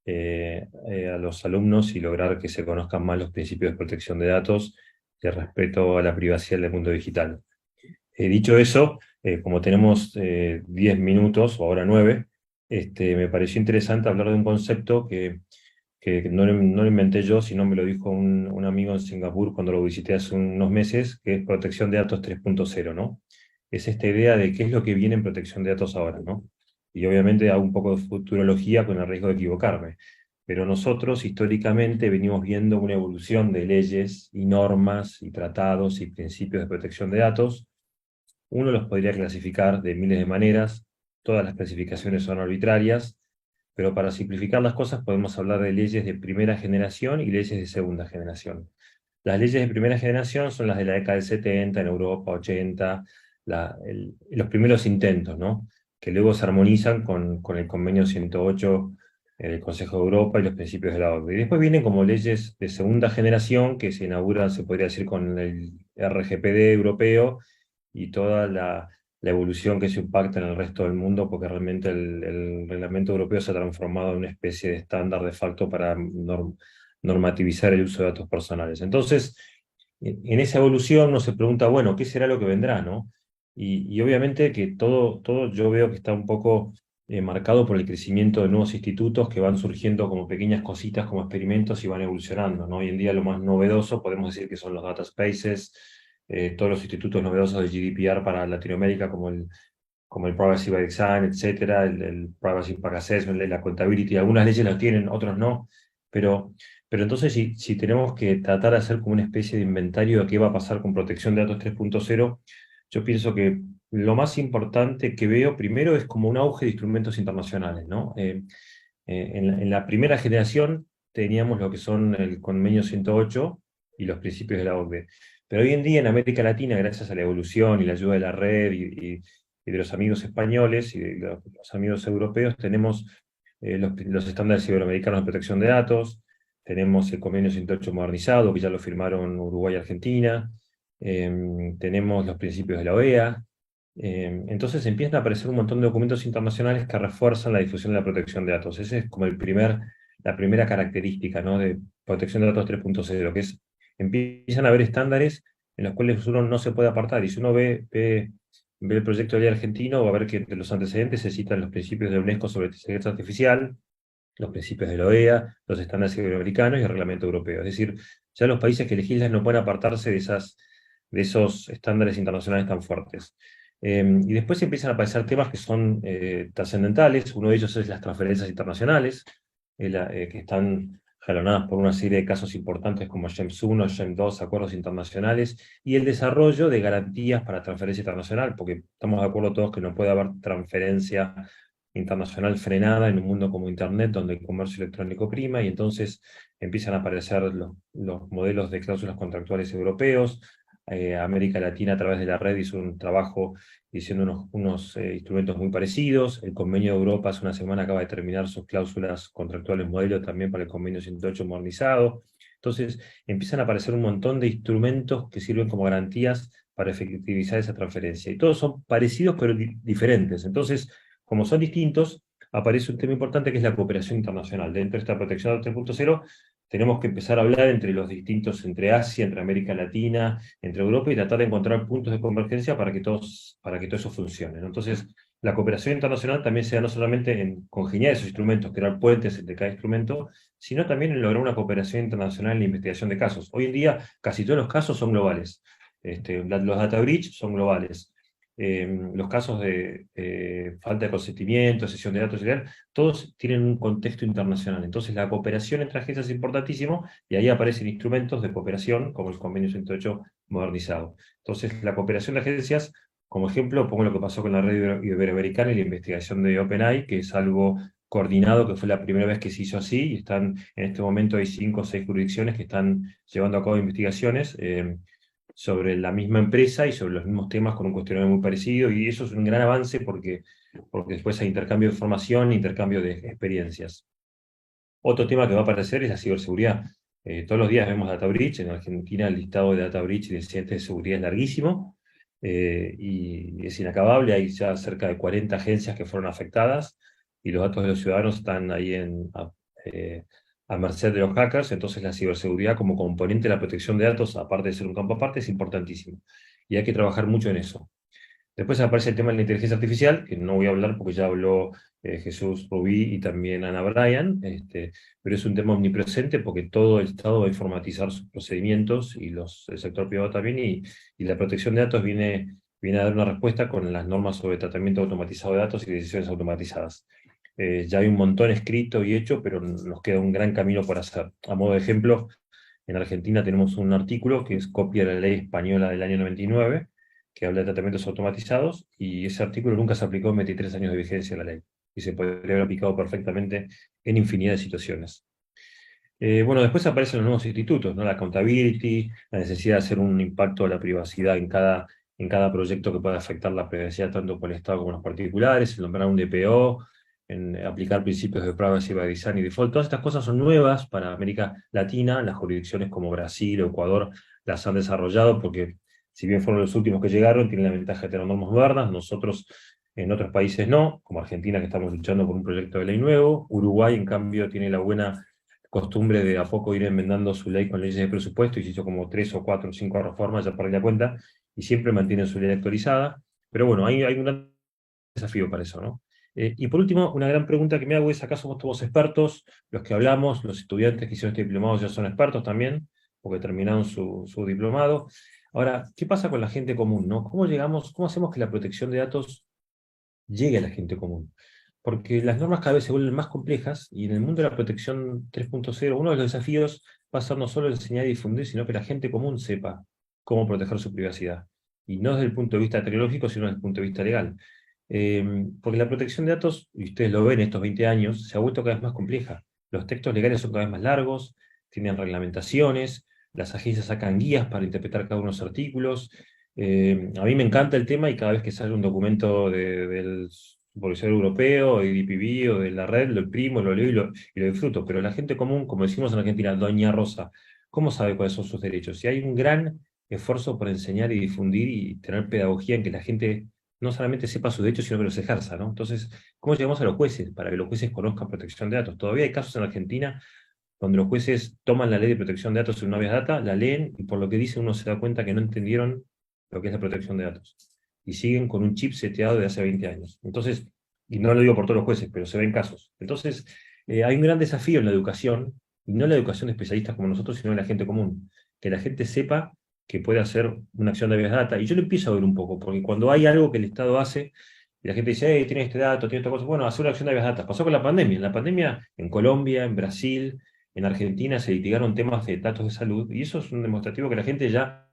a los alumnos y lograr que se conozcan más los principios de protección de datos y el respeto a la privacidad del mundo digital. Dicho eso, como tenemos 10 minutos, o ahora 9, me pareció interesante hablar de un concepto que no lo inventé yo, sino me lo dijo un amigo en Singapur cuando lo visité hace unos meses, que es protección de datos 3.0, ¿no? Es esta idea de qué es lo que viene en protección de datos ahora, ¿no? Y obviamente hago un poco de futurología con el riesgo de equivocarme. Pero nosotros históricamente venimos viendo una evolución de leyes y normas y tratados y principios de protección de datos. Uno los podría clasificar de miles de maneras, todas las clasificaciones son arbitrarias, pero para simplificar las cosas podemos hablar de leyes de primera generación y leyes de segunda generación. Las leyes de primera generación son las de la década del 70, en Europa, 80, los primeros intentos, ¿no? Que luego se armonizan con el convenio 108 del Consejo de Europa y los principios de la OCDE. Y después vienen como leyes de segunda generación que se inauguran, se podría decir, con el RGPD europeo y toda la evolución que se impacta en el resto del mundo, porque realmente el reglamento europeo se ha transformado en una especie de estándar de facto para normativizar el uso de datos personales. Entonces, en esa evolución uno se pregunta, bueno, ¿qué será lo que vendrá, no? Y obviamente que todo yo veo que está un poco marcado por el crecimiento de nuevos institutos que van surgiendo como pequeñas cositas, como experimentos y van evolucionando, ¿no? Hoy en día lo más novedoso podemos decir que son los data spaces, todos los institutos novedosos de GDPR para Latinoamérica, como el Privacy by Design, etcétera, el Privacy Impact Assessment, la Accountability. Algunas leyes las tienen, otros no, pero entonces si tenemos que tratar de hacer como una especie de inventario de qué va a pasar con protección de datos 3.0, yo pienso que lo más importante que veo primero es como un auge de instrumentos internacionales, ¿no? En la primera generación teníamos lo que son el Convenio 108 y los principios de la OCDE. Pero hoy en día en América Latina, gracias a la evolución y la ayuda de la red y de los amigos españoles y de los amigos europeos, tenemos los estándares iberoamericanos de protección de datos, tenemos el Convenio 108 modernizado, que ya lo firmaron Uruguay y Argentina, tenemos los principios de la OEA. Entonces empiezan a aparecer un montón de documentos internacionales que refuerzan la difusión de la protección de datos. Esa es como la primera característica, ¿no?, de protección de datos 3.0, que es, empiezan a haber estándares en los cuales uno no se puede apartar. Y si uno ve el proyecto de ley argentino, va a ver que entre los antecedentes se citan los principios de UNESCO sobre inteligencia artificial, los principios de la OEA, los estándares iberoamericanos y el reglamento europeo. Es decir, ya los países que legislan no pueden apartarse de esos estándares internacionales tan fuertes. Y después empiezan a aparecer temas que son trascendentales. Uno de ellos es las transferencias internacionales, que están jalonadas por una serie de casos importantes como GEMS 1, GEMS 2, acuerdos internacionales, y el desarrollo de garantías para transferencia internacional, porque estamos de acuerdo todos que no puede haber transferencia internacional frenada en un mundo como Internet, donde el comercio electrónico prima, y entonces empiezan a aparecer los modelos de cláusulas contractuales europeos. América Latina, a través de la red, hizo un trabajo diciendo unos instrumentos muy parecidos. El Convenio de Europa hace una semana acaba de terminar sus cláusulas contractuales modelo también para el Convenio 108 modernizado. Entonces empiezan a aparecer un montón de instrumentos que sirven como garantías para efectivizar esa transferencia. Y todos son parecidos pero diferentes. Entonces, como son distintos, aparece un tema importante que es la cooperación internacional. Dentro de esta protección 3.0 tenemos que empezar a hablar entre los distintos, entre Asia, entre América Latina, entre Europa, y tratar de encontrar puntos de convergencia para que todo eso funcione, ¿no? Entonces, la cooperación internacional también se da no solamente en congeniar esos instrumentos, crear puentes entre cada instrumento, sino también en lograr una cooperación internacional en la investigación de casos. Hoy en día, casi todos los casos son globales. Los data breach son globales. Los casos de falta de consentimiento, cesión de datos, todos tienen un contexto internacional. Entonces la cooperación entre agencias es importantísimo, y ahí aparecen instrumentos de cooperación como el Convenio 108 modernizado. Entonces la cooperación de agencias, como ejemplo, pongo lo que pasó con la red iberoamericana y la investigación de OpenAI, que es algo coordinado, que fue la primera vez que se hizo así, y en este momento hay 5 o 6 jurisdicciones que están llevando a cabo investigaciones sobre la misma empresa y sobre los mismos temas con un cuestionario muy parecido, y eso es un gran avance porque después hay intercambio de información, intercambio de experiencias. Otro tema que va a aparecer es la ciberseguridad. Todos los días vemos data breach. En Argentina el listado de data breach y de incidentes de seguridad es larguísimo, y es inacabable. Hay ya cerca de 40 agencias que fueron afectadas, y los datos de los ciudadanos están ahí a merced de los hackers. Entonces la ciberseguridad como componente de la protección de datos, aparte de ser un campo aparte, es importantísimo. Y hay que trabajar mucho en eso. Después aparece el tema de la inteligencia artificial, que no voy a hablar porque ya habló Jesús Rubí y también Ana Bryan, pero es un tema omnipresente porque todo el Estado va a informatizar sus procedimientos, y el sector privado también, y la protección de datos viene a dar una respuesta con las normas sobre tratamiento automatizado de datos y decisiones automatizadas. Ya hay un montón escrito y hecho, pero nos queda un gran camino por hacer. A modo de ejemplo, en Argentina tenemos un artículo que es copia de la ley española del año 99, que habla de tratamientos automatizados, y ese artículo nunca se aplicó en 23 años de vigencia de la ley, y se podría haber aplicado perfectamente en infinidad de situaciones. Bueno, después aparecen los nuevos institutos, ¿no? La accountability, la necesidad de hacer un impacto a la privacidad en cada proyecto que pueda afectar la privacidad tanto por el Estado como los particulares, el nombrar un DPO, en aplicar principios de privacy by design y default. Todas estas cosas son nuevas para América Latina. Las jurisdicciones como Brasil o Ecuador las han desarrollado porque, si bien fueron los últimos que llegaron, tienen la ventaja de tener normas modernas. Nosotros en otros países no, como Argentina, que estamos luchando por un proyecto de ley nuevo. Uruguay, en cambio, tiene la buena costumbre de a poco ir enmendando su ley con leyes de presupuesto, y se hizo como 3 o 4 o 5 reformas, ya perdí la cuenta, y siempre mantienen su ley actualizada. Pero bueno, hay un gran desafío para eso, ¿no? Y por último, una gran pregunta que me hago es, ¿acaso somos todos expertos? Los que hablamos, los estudiantes que hicieron este diplomado ya son expertos también, porque terminaron su diplomado. Ahora, ¿qué pasa con la gente común, no? ¿Cómo hacemos que la protección de datos llegue a la gente común? Porque las normas cada vez se vuelven más complejas, y en el mundo de la protección 3.0, uno de los desafíos va a ser no solo enseñar y difundir, sino que la gente común sepa cómo proteger su privacidad. Y no desde el punto de vista tecnológico, sino desde el punto de vista legal. Porque la protección de datos, y ustedes lo ven estos 20 años, se ha vuelto cada vez más compleja. Los textos legales son cada vez más largos, tienen reglamentaciones, las agencias sacan guías para interpretar cada uno de los artículos. A mí me encanta el tema, y cada vez que sale un documento del Supervisor Europeo, de IDPB o de la red, lo imprimo, lo leo y lo disfruto. Pero la gente común, como decimos en Argentina, Doña Rosa, ¿cómo sabe cuáles son sus derechos? Y hay un gran esfuerzo por enseñar y difundir y tener pedagogía en que la gente no solamente sepa sus derechos, sino que los ejerza, ¿no? Entonces, ¿cómo llegamos a los jueces? Para que los jueces conozcan protección de datos. Todavía hay casos en Argentina donde los jueces toman la ley de protección de datos en una habeas data, la leen, y por lo que dice uno se da cuenta que no entendieron lo que es la protección de datos. Y siguen con un chip seteado de hace 20 años. Entonces, y no lo digo por todos los jueces, pero se ven casos. Entonces, hay un gran desafío en la educación, y no la educación de especialistas como nosotros, sino de la gente común. Que la gente sepa que puede hacer una acción de habeas data. Y yo lo empiezo a ver un poco, porque cuando hay algo que el Estado hace, y la gente dice, hey, tiene este dato, tiene esta cosa, bueno, hacer una acción de habeas data. Pasó con la pandemia. En la pandemia, en Colombia, en Brasil, en Argentina, se litigaron temas de datos de salud, y eso es un demostrativo que la gente ya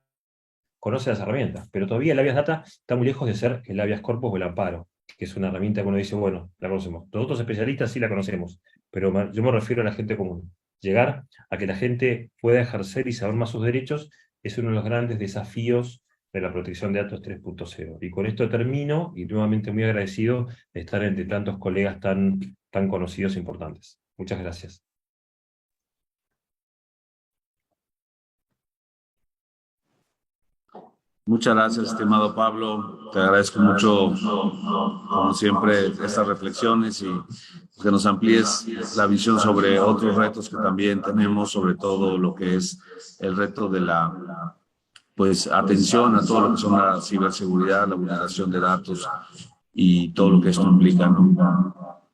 conoce las herramientas. Pero todavía el habeas data está muy lejos de ser el habeas corpus o el amparo, que es una herramienta que uno dice, bueno, la conocemos. Los otros especialistas sí la conocemos, pero yo me refiero a la gente común. Llegar a que la gente pueda ejercer y saber más sus derechos es uno de los grandes desafíos de la protección de datos 3.0. Y con esto termino, y nuevamente muy agradecido de estar entre tantos colegas tan conocidos e importantes. Muchas gracias. Muchas gracias, estimado Pablo. Te agradezco mucho, como siempre, estas reflexiones y que nos amplíes la visión sobre otros retos que también tenemos, sobre todo lo que es el reto de la atención a todo lo que son la ciberseguridad, la vulneración de datos y todo lo que esto implica, ¿no?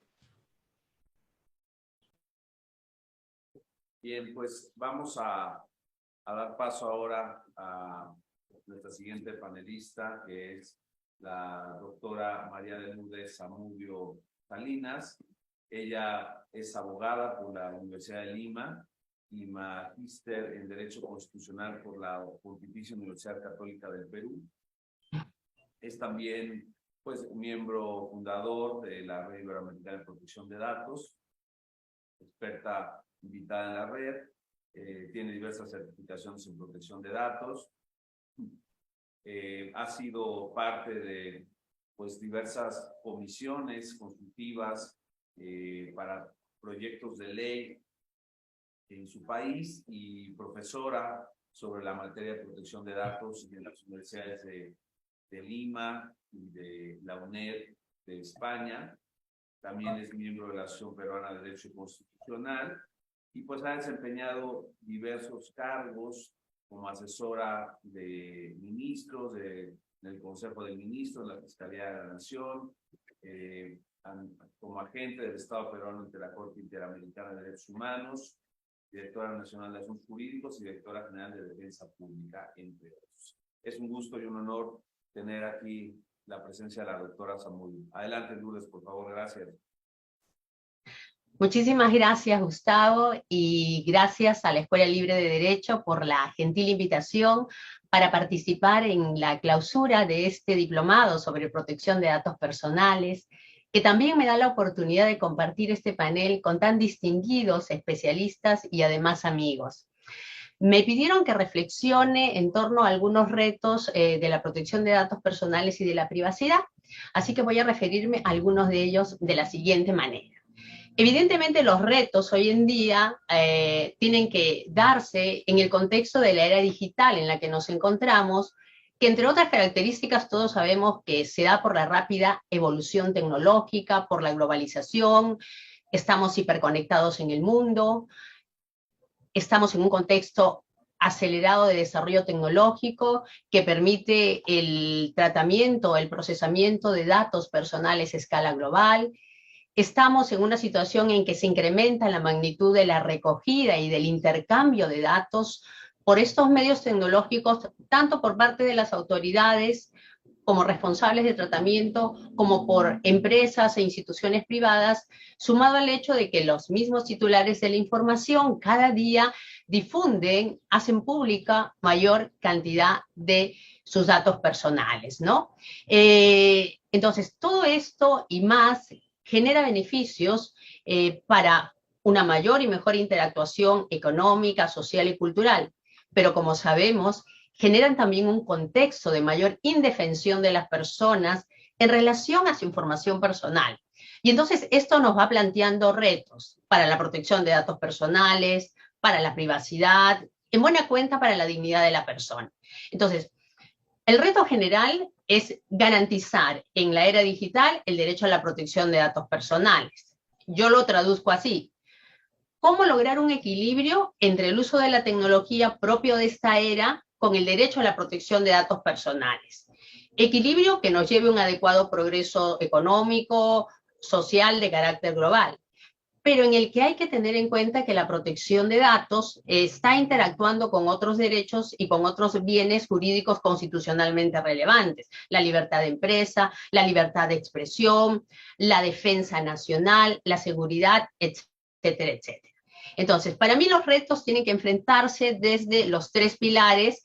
Bien, pues vamos a dar paso ahora a nuestra siguiente panelista, que es la doctora María de Lourdes Zamudio Salinas. Ella es abogada por la Universidad de Lima y magíster en Derecho Constitucional por la Pontificia Universidad Católica del Perú. Es también, pues, miembro fundador de la Red Iberoamericana de Protección de Datos, experta invitada en la red, tiene diversas certificaciones en protección de datos. Ha sido parte de, pues, diversas comisiones consultivas para proyectos de ley en su país, y profesora sobre la materia de protección de datos en las universidades de Lima y de la UNED de España. También es miembro de la Asociación Peruana de Derecho Constitucional, y pues ha desempeñado diversos cargos como asesora de ministros, del Consejo de Ministros, de la Fiscalía de la Nación, como agente del Estado peruano ante la Corte Interamericana de Derechos Humanos, directora nacional de Asuntos Jurídicos y directora general de Defensa Pública, entre otros. Es un gusto y un honor tener aquí la presencia de la doctora Zamudio. Adelante, Lourdes, por favor. Gracias. Muchísimas gracias, Gustavo, y gracias a la Escuela Libre de Derecho por la gentil invitación para participar en la clausura de este diplomado sobre protección de datos personales, que también me da la oportunidad de compartir este panel con tan distinguidos especialistas y además amigos. Me pidieron que reflexione en torno a algunos retos de la protección de datos personales y de la privacidad, así que voy a referirme a algunos de ellos de la siguiente manera. Evidentemente los retos hoy en día tienen que darse en el contexto de la era digital en la que nos encontramos, que entre otras características todos sabemos que se da por la rápida evolución tecnológica, por la globalización, estamos hiperconectados en el mundo, estamos en un contexto acelerado de desarrollo tecnológico que permite el tratamiento, el procesamiento de datos personales a escala global. Estamos en una situación en que se incrementa la magnitud de la recogida y del intercambio de datos por estos medios tecnológicos, tanto por parte de las autoridades como responsables de tratamiento, como por empresas e instituciones privadas, sumado al hecho de que los mismos titulares de la información cada día difunden, hacen pública mayor cantidad de sus datos personales, ¿no? Entonces, todo esto y más genera beneficios para una mayor y mejor interactuación económica, social y cultural, pero como sabemos, generan también un contexto de mayor indefensión de las personas en relación a su información personal. Y entonces esto nos va planteando retos para la protección de datos personales, para la privacidad, en buena cuenta para la dignidad de la persona. Entonces, el reto general es garantizar en la era digital el derecho a la protección de datos personales. Yo lo traduzco así. ¿Cómo lograr un equilibrio entre el uso de la tecnología propio de esta era con el derecho a la protección de datos personales? Equilibrio que nos lleve a un adecuado progreso económico, social de carácter global, pero en el que hay que tener en cuenta que la protección de datos está interactuando con otros derechos y con otros bienes jurídicos constitucionalmente relevantes. La libertad de empresa, la libertad de expresión, la defensa nacional, la seguridad, etcétera, etcétera. Entonces, para mí los retos tienen que enfrentarse desde los tres pilares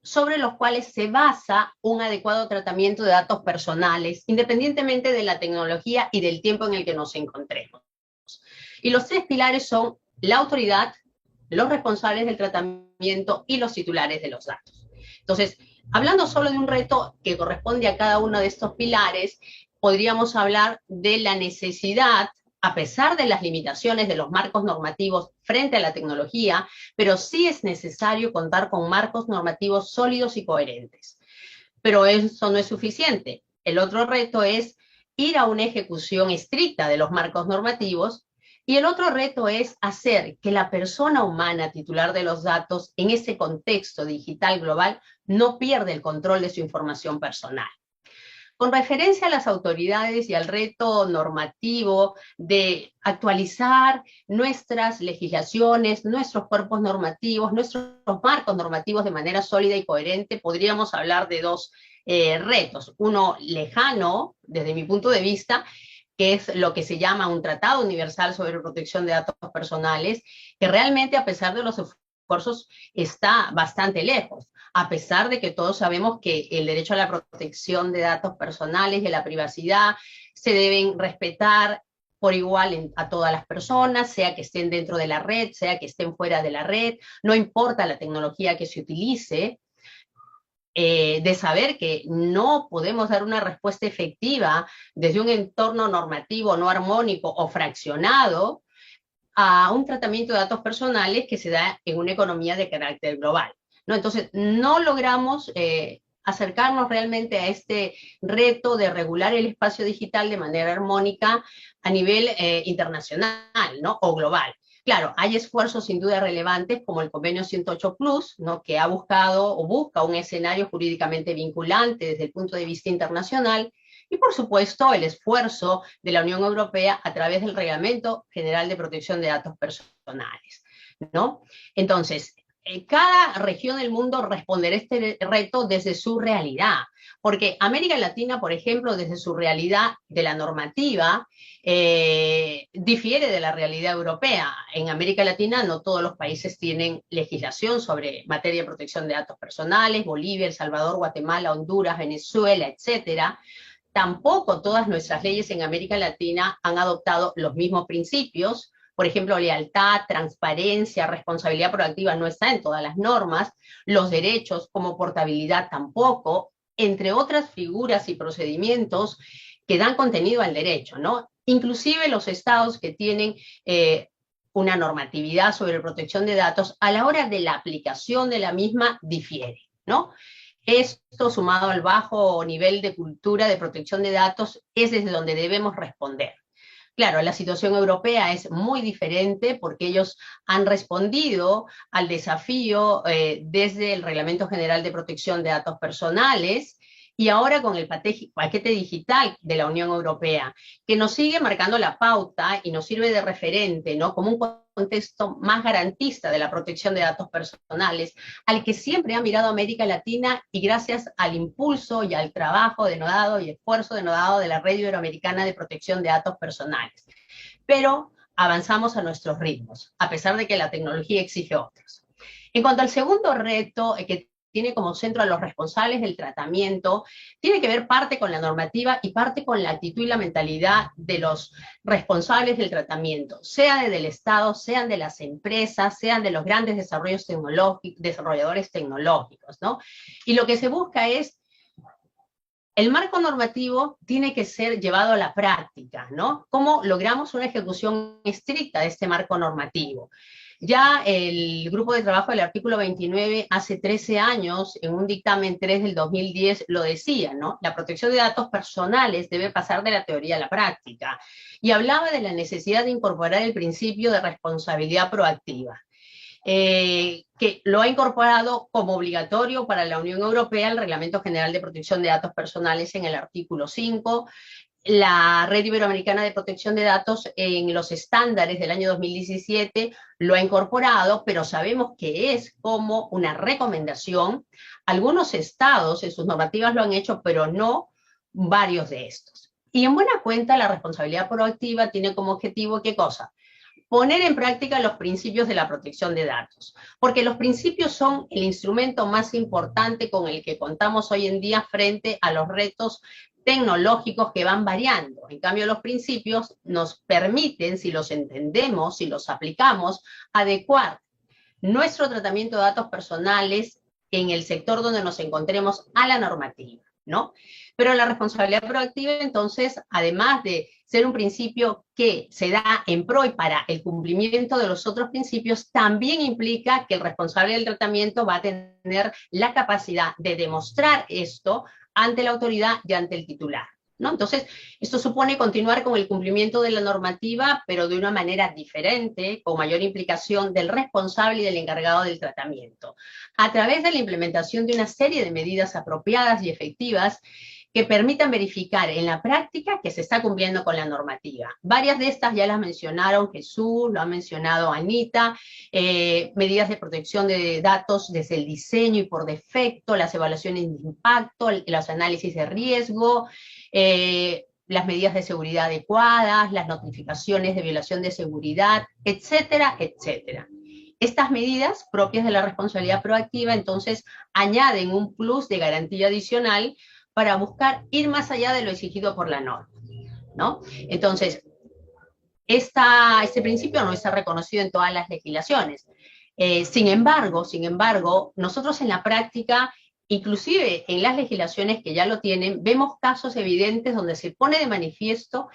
sobre los cuales se basa un adecuado tratamiento de datos personales, independientemente de la tecnología y del tiempo en el que nos encontremos. Y los tres pilares son la autoridad, los responsables del tratamiento y los titulares de los datos. Entonces, hablando solo de un reto que corresponde a cada uno de estos pilares, podríamos hablar de la necesidad, a pesar de las limitaciones de los marcos normativos frente a la tecnología, pero sí es necesario contar con marcos normativos sólidos y coherentes. Pero eso no es suficiente. El otro reto es ir a una ejecución estricta de los marcos normativos, y el otro reto es hacer que la persona humana titular de los datos en ese contexto digital global no pierda el control de su información personal. Con referencia a las autoridades y al reto normativo de actualizar nuestras legislaciones, nuestros cuerpos normativos, nuestros marcos normativos de manera sólida y coherente, podríamos hablar de dos retos. Uno lejano, desde mi punto de vista, que es lo que se llama un Tratado Universal sobre Protección de Datos Personales, que realmente, a pesar de los esfuerzos, está bastante lejos, a pesar de que todos sabemos que el derecho a la protección de datos personales y a la privacidad se deben respetar por igual a todas las personas, sea que estén dentro de la red, sea que estén fuera de la red, no importa la tecnología que se utilice, de saber que no podemos dar una respuesta efectiva desde un entorno normativo no armónico o fraccionado a un tratamiento de datos personales que se da en una economía de carácter global, ¿no? Entonces, no logramos acercarnos realmente a este reto de regular el espacio digital de manera armónica a nivel internacional, ¿no? O global. Claro, hay esfuerzos sin duda relevantes como el Convenio 108 Plus, ¿no? Que ha buscado o busca un escenario jurídicamente vinculante desde el punto de vista internacional, y por supuesto el esfuerzo de la Unión Europea a través del Reglamento General de Protección de Datos Personales, ¿no? Entonces, cada región del mundo responderá a este reto desde su realidad, porque América Latina, por ejemplo, desde su realidad de la normativa, difiere de la realidad europea. En América Latina no todos los países tienen legislación sobre materia de protección de datos personales. Bolivia, El Salvador, Guatemala, Honduras, Venezuela, etcétera. Tampoco todas nuestras leyes en América Latina han adoptado los mismos principios. Por ejemplo, lealtad, transparencia, responsabilidad proactiva no está en todas las normas. Los derechos como portabilidad tampoco, entre otras figuras y procedimientos que dan contenido al derecho, ¿no? Inclusive los estados que tienen una normatividad sobre protección de datos, a la hora de la aplicación de la misma difiere, ¿no? Esto, sumado al bajo nivel de cultura de protección de datos, es desde donde debemos responder. Claro, la situación europea es muy diferente porque ellos han respondido al desafío desde el Reglamento General de Protección de Datos Personales y ahora con el paquete digital de la Unión Europea, que nos sigue marcando la pauta y nos sirve de referente, ¿no? Como un contexto más garantista de la protección de datos personales, al que siempre ha mirado América Latina y gracias al impulso y al trabajo denodado y esfuerzo denodado de la Red Iberoamericana de Protección de Datos Personales. Pero avanzamos a nuestros ritmos, a pesar de que la tecnología exige otros. En cuanto al segundo reto, que tiene como centro a los responsables del tratamiento, tiene que ver parte con la normativa y parte con la actitud y la mentalidad de los responsables del tratamiento, sea desde el Estado, sean de las empresas, sean de los grandes desarrolladores tecnológicos, ¿no? Y lo que se busca es el marco normativo tiene que ser llevado a la práctica, ¿no? ¿Cómo logramos una ejecución estricta de este marco normativo? Ya el grupo de trabajo del artículo 29 hace 13 años, en un dictamen 3 del 2010, lo decía, ¿no? La protección de datos personales debe pasar de la teoría a la práctica. Y hablaba de la necesidad de incorporar el principio de responsabilidad proactiva. Que lo ha incorporado como obligatorio para la Unión Europea el Reglamento General de Protección de Datos Personales en el artículo 5, la Red Iberoamericana de Protección de Datos en los estándares del año 2017 lo ha incorporado, pero sabemos que es como una recomendación. Algunos estados en sus normativas lo han hecho, pero no varios de estos. Y en buena cuenta, la responsabilidad proactiva tiene como objetivo, ¿qué cosa? Poner en práctica los principios de la protección de datos, porque los principios son el instrumento más importante con el que contamos hoy en día frente a los retos tecnológicos que van variando. En cambio, los principios nos permiten, si los entendemos, si los aplicamos, adecuar nuestro tratamiento de datos personales en el sector donde nos encontremos a la normativa, ¿no? Pero la responsabilidad proactiva, entonces, además de ser un principio que se da en pro y para el cumplimiento de los otros principios, también implica que el responsable del tratamiento va a tener la capacidad de demostrar esto ante la autoridad y ante el titular, ¿no? Entonces, esto supone continuar con el cumplimiento de la normativa, pero de una manera diferente, con mayor implicación del responsable y del encargado del tratamiento, a través de la implementación de una serie de medidas apropiadas y efectivas que permitan verificar en la práctica que se está cumpliendo con la normativa. Varias de estas ya las mencionaron Jesús, lo ha mencionado Anita, medidas de protección de datos desde el diseño y por defecto, las evaluaciones de impacto, los análisis de riesgo, las medidas de seguridad adecuadas, las notificaciones de violación de seguridad, etcétera, etcétera. Estas medidas propias de la responsabilidad proactiva, entonces, añaden un plus de garantía adicional para buscar ir más allá de lo exigido por la norma, ¿no? Entonces, este principio no está reconocido en todas las legislaciones. Sin embargo, nosotros en la práctica, inclusive en las legislaciones que ya lo tienen, vemos casos evidentes donde se pone de manifiesto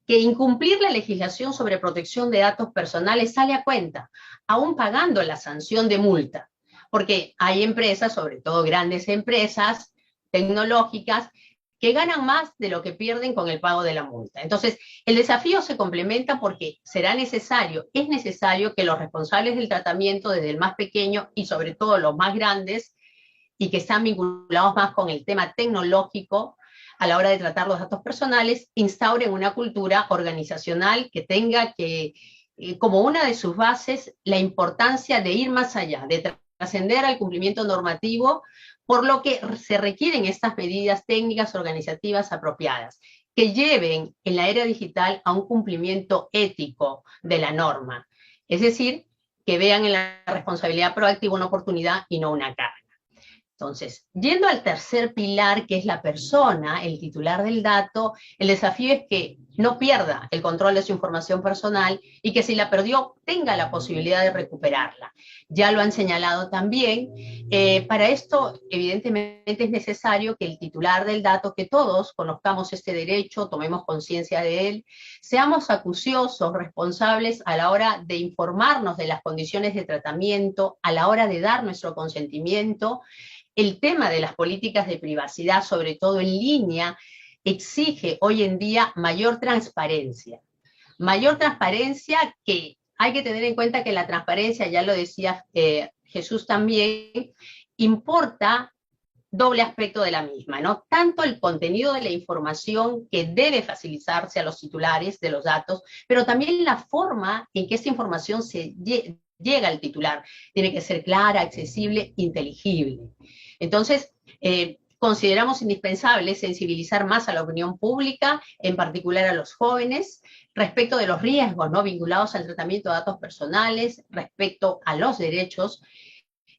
que incumplir la legislación sobre protección de datos personales sale a cuenta, aún pagando la sanción de multa, porque hay empresas, sobre todo grandes empresas tecnológicas, que ganan más de lo que pierden con el pago de la multa. Entonces, el desafío se complementa porque es necesario que los responsables del tratamiento, desde el más pequeño y sobre todo los más grandes, y que están vinculados más con el tema tecnológico, a la hora de tratar los datos personales, instauren una cultura organizacional que tenga como una de sus bases la importancia de ir más allá, de trascender al cumplimiento normativo, por lo que se requieren estas medidas técnicas organizativas apropiadas, que lleven en la era digital a un cumplimiento ético de la norma. Es decir, que vean en la responsabilidad proactiva una oportunidad y no una carga. Entonces, yendo al tercer pilar, que es la persona, el titular del dato, el desafío es que no pierda el control de su información personal y que si la perdió, tenga la posibilidad de recuperarla. Ya lo han señalado también. Para esto, evidentemente, es necesario que el titular del dato, que todos conozcamos este derecho, tomemos conciencia de él, seamos acuciosos, responsables a la hora de informarnos de las condiciones de tratamiento, a la hora de dar nuestro consentimiento. El tema de las políticas de privacidad, sobre todo en línea, exige hoy en día mayor transparencia. Mayor transparencia, que hay que tener en cuenta que la transparencia, ya lo decía Jesús también, importa doble aspecto de la misma, ¿no? Tanto el contenido de la información que debe facilitarse a los titulares de los datos, pero también la forma en que esta información llega al titular. Tiene que ser clara, accesible, inteligible. Entonces, consideramos indispensable sensibilizar más a la opinión pública, en particular a los jóvenes, respecto de los riesgos, ¿no?, vinculados al tratamiento de datos personales, respecto a los derechos.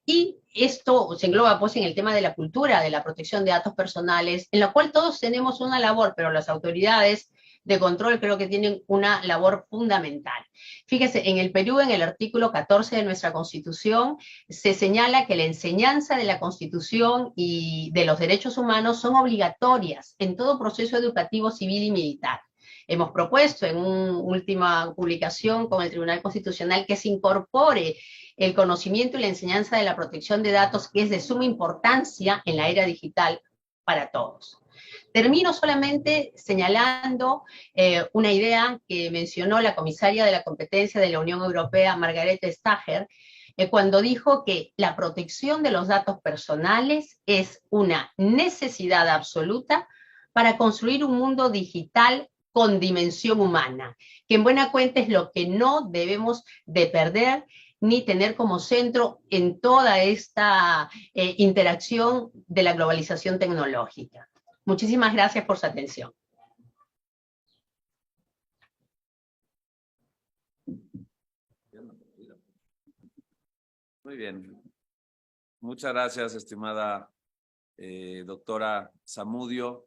Y esto se engloba pues en el tema de la cultura, de la protección de datos personales, en la cual todos tenemos una labor, pero las autoridades de control creo que tienen una labor fundamental. Fíjese, en el Perú, en el artículo 14 de nuestra Constitución, se señala que la enseñanza de la Constitución y de los derechos humanos son obligatorias en todo proceso educativo civil y militar. Hemos propuesto en una última publicación con el Tribunal Constitucional que se incorpore el conocimiento y la enseñanza de la protección de datos, que es de suma importancia en la era digital para todos. Termino solamente señalando una idea que mencionó la comisaria de la competencia de la Unión Europea, Margrethe Vestager, cuando dijo que la protección de los datos personales es una necesidad absoluta para construir un mundo digital con dimensión humana, que en buena cuenta es lo que no debemos de perder ni tener como centro en toda esta interacción de la globalización tecnológica. Muchísimas gracias por su atención. Muy bien. Muchas gracias, estimada doctora Zamudio.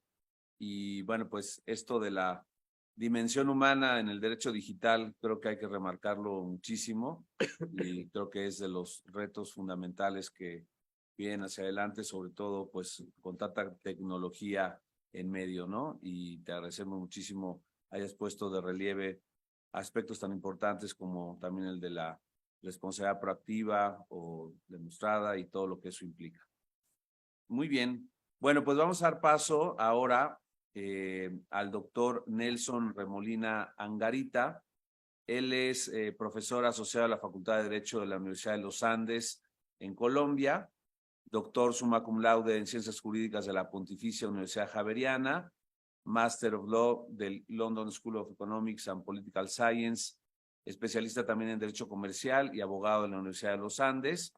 Y bueno, pues esto de la dimensión humana en el derecho digital creo que hay que remarcarlo muchísimo y creo que es de los retos fundamentales que vienen hacia adelante, sobre todo pues con tanta tecnología en medio, ¿no? Y te agradecemos muchísimo hayas puesto de relieve aspectos tan importantes como también el de la responsabilidad proactiva o demostrada y todo lo que eso implica. Muy bien. Bueno, pues vamos a dar paso ahora al doctor Nelson Remolina Angarita. Él es profesor asociado a la Facultad de Derecho de la Universidad de los Andes en Colombia, doctor summa cum laude en Ciencias Jurídicas de la Pontificia Universidad Javeriana, Master of Law del London School of Economics and Political Science, especialista también en Derecho Comercial y abogado de la Universidad de los Andes,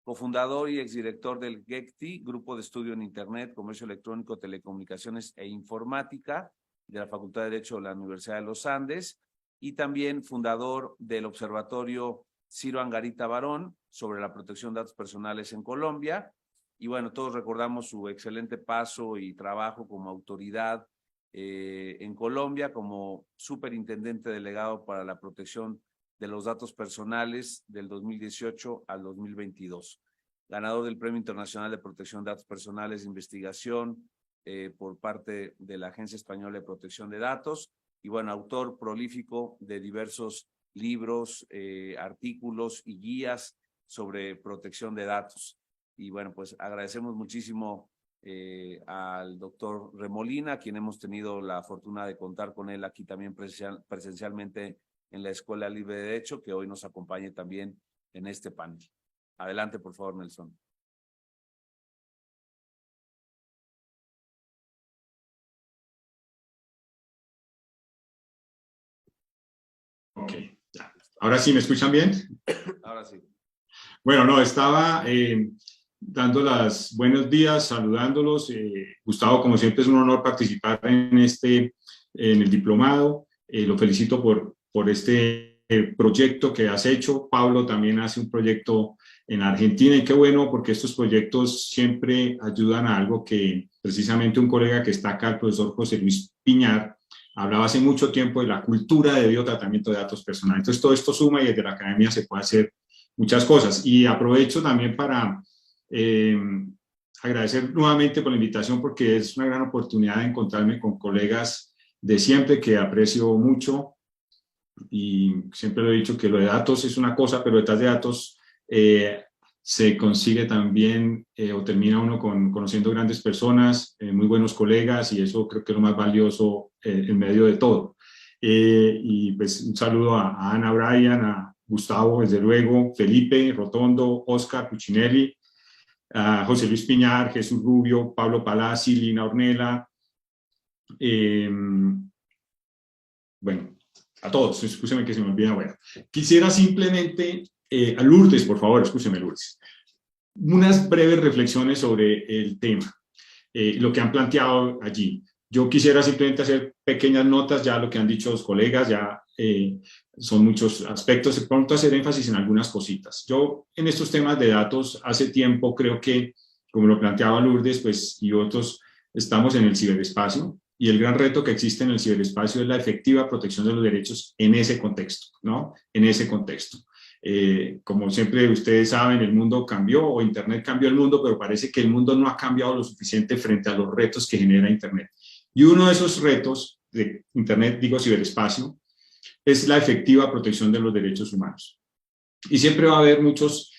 cofundador y exdirector del GECTI, Grupo de Estudio en Internet, Comercio Electrónico, Telecomunicaciones e Informática, de la Facultad de Derecho de la Universidad de los Andes, y también fundador del Observatorio Ciro Angarita Barón sobre la protección de datos personales en Colombia. Y bueno, todos recordamos su excelente paso y trabajo como autoridad en Colombia, como superintendente delegado para la protección de los datos personales del 2018 al 2022. Ganador del Premio Internacional de Protección de Datos Personales de Investigación por parte de la Agencia Española de Protección de Datos y bueno, autor prolífico de diversos libros, artículos y guías sobre protección de datos. Y bueno, pues agradecemos muchísimo al doctor Remolina, a quien hemos tenido la fortuna de contar con él aquí también presencialmente en la Escuela Libre de Derecho, que hoy nos acompañe también en este panel. Adelante, por favor, Nelson. Ok, ya. ¿Ahora sí me escuchan bien? Ahora sí. Bueno, no, estaba dando los buenos días, saludándolos. Gustavo, como siempre, es un honor participar en el diplomado. Lo felicito por este proyecto que has hecho. Pablo también hace un proyecto en Argentina y qué bueno, porque estos proyectos siempre ayudan a algo que precisamente un colega que está acá, el profesor José Luis Piñar, hablaba hace mucho tiempo de la cultura de debido tratamiento de datos personales. Entonces todo esto suma y desde la academia se puede hacer muchas cosas. Y aprovecho también para agradecer nuevamente por la invitación, porque es una gran oportunidad de encontrarme con colegas de siempre que aprecio mucho. Y siempre lo he dicho que lo de datos es una cosa, pero detrás de datos se consigue también o termina uno conociendo grandes personas, muy buenos colegas, y eso creo que es lo más valioso en medio de todo. Y pues un saludo a Ana Bryan, a Gustavo, desde luego, Felipe Rotondo, Oscar Puccinelli, a José Luis Piñar, Jesús Rubio, Pablo Palazzi, Lina Ornella, bueno, a todos, escúcheme que se me olvida. Bueno, quisiera simplemente, a Lourdes, por favor, escúcheme, Lourdes, unas breves reflexiones sobre el tema, lo que han planteado allí. Yo quisiera simplemente hacer pequeñas notas, ya lo que han dicho los colegas, ya son muchos aspectos, de pronto hacer énfasis en algunas cositas. Yo en estos temas de datos hace tiempo creo que, como lo planteaba Lourdes, pues, y otros, estamos en el ciberespacio, y el gran reto que existe en el ciberespacio es la efectiva protección de los derechos en ese contexto, ¿no? En ese contexto. Como siempre ustedes saben, el mundo cambió, o Internet cambió el mundo, pero parece que el mundo no ha cambiado lo suficiente frente a los retos que genera Internet. Y uno de esos retos de Internet, digo ciberespacio, es la efectiva protección de los derechos humanos. Y siempre va a haber muchos,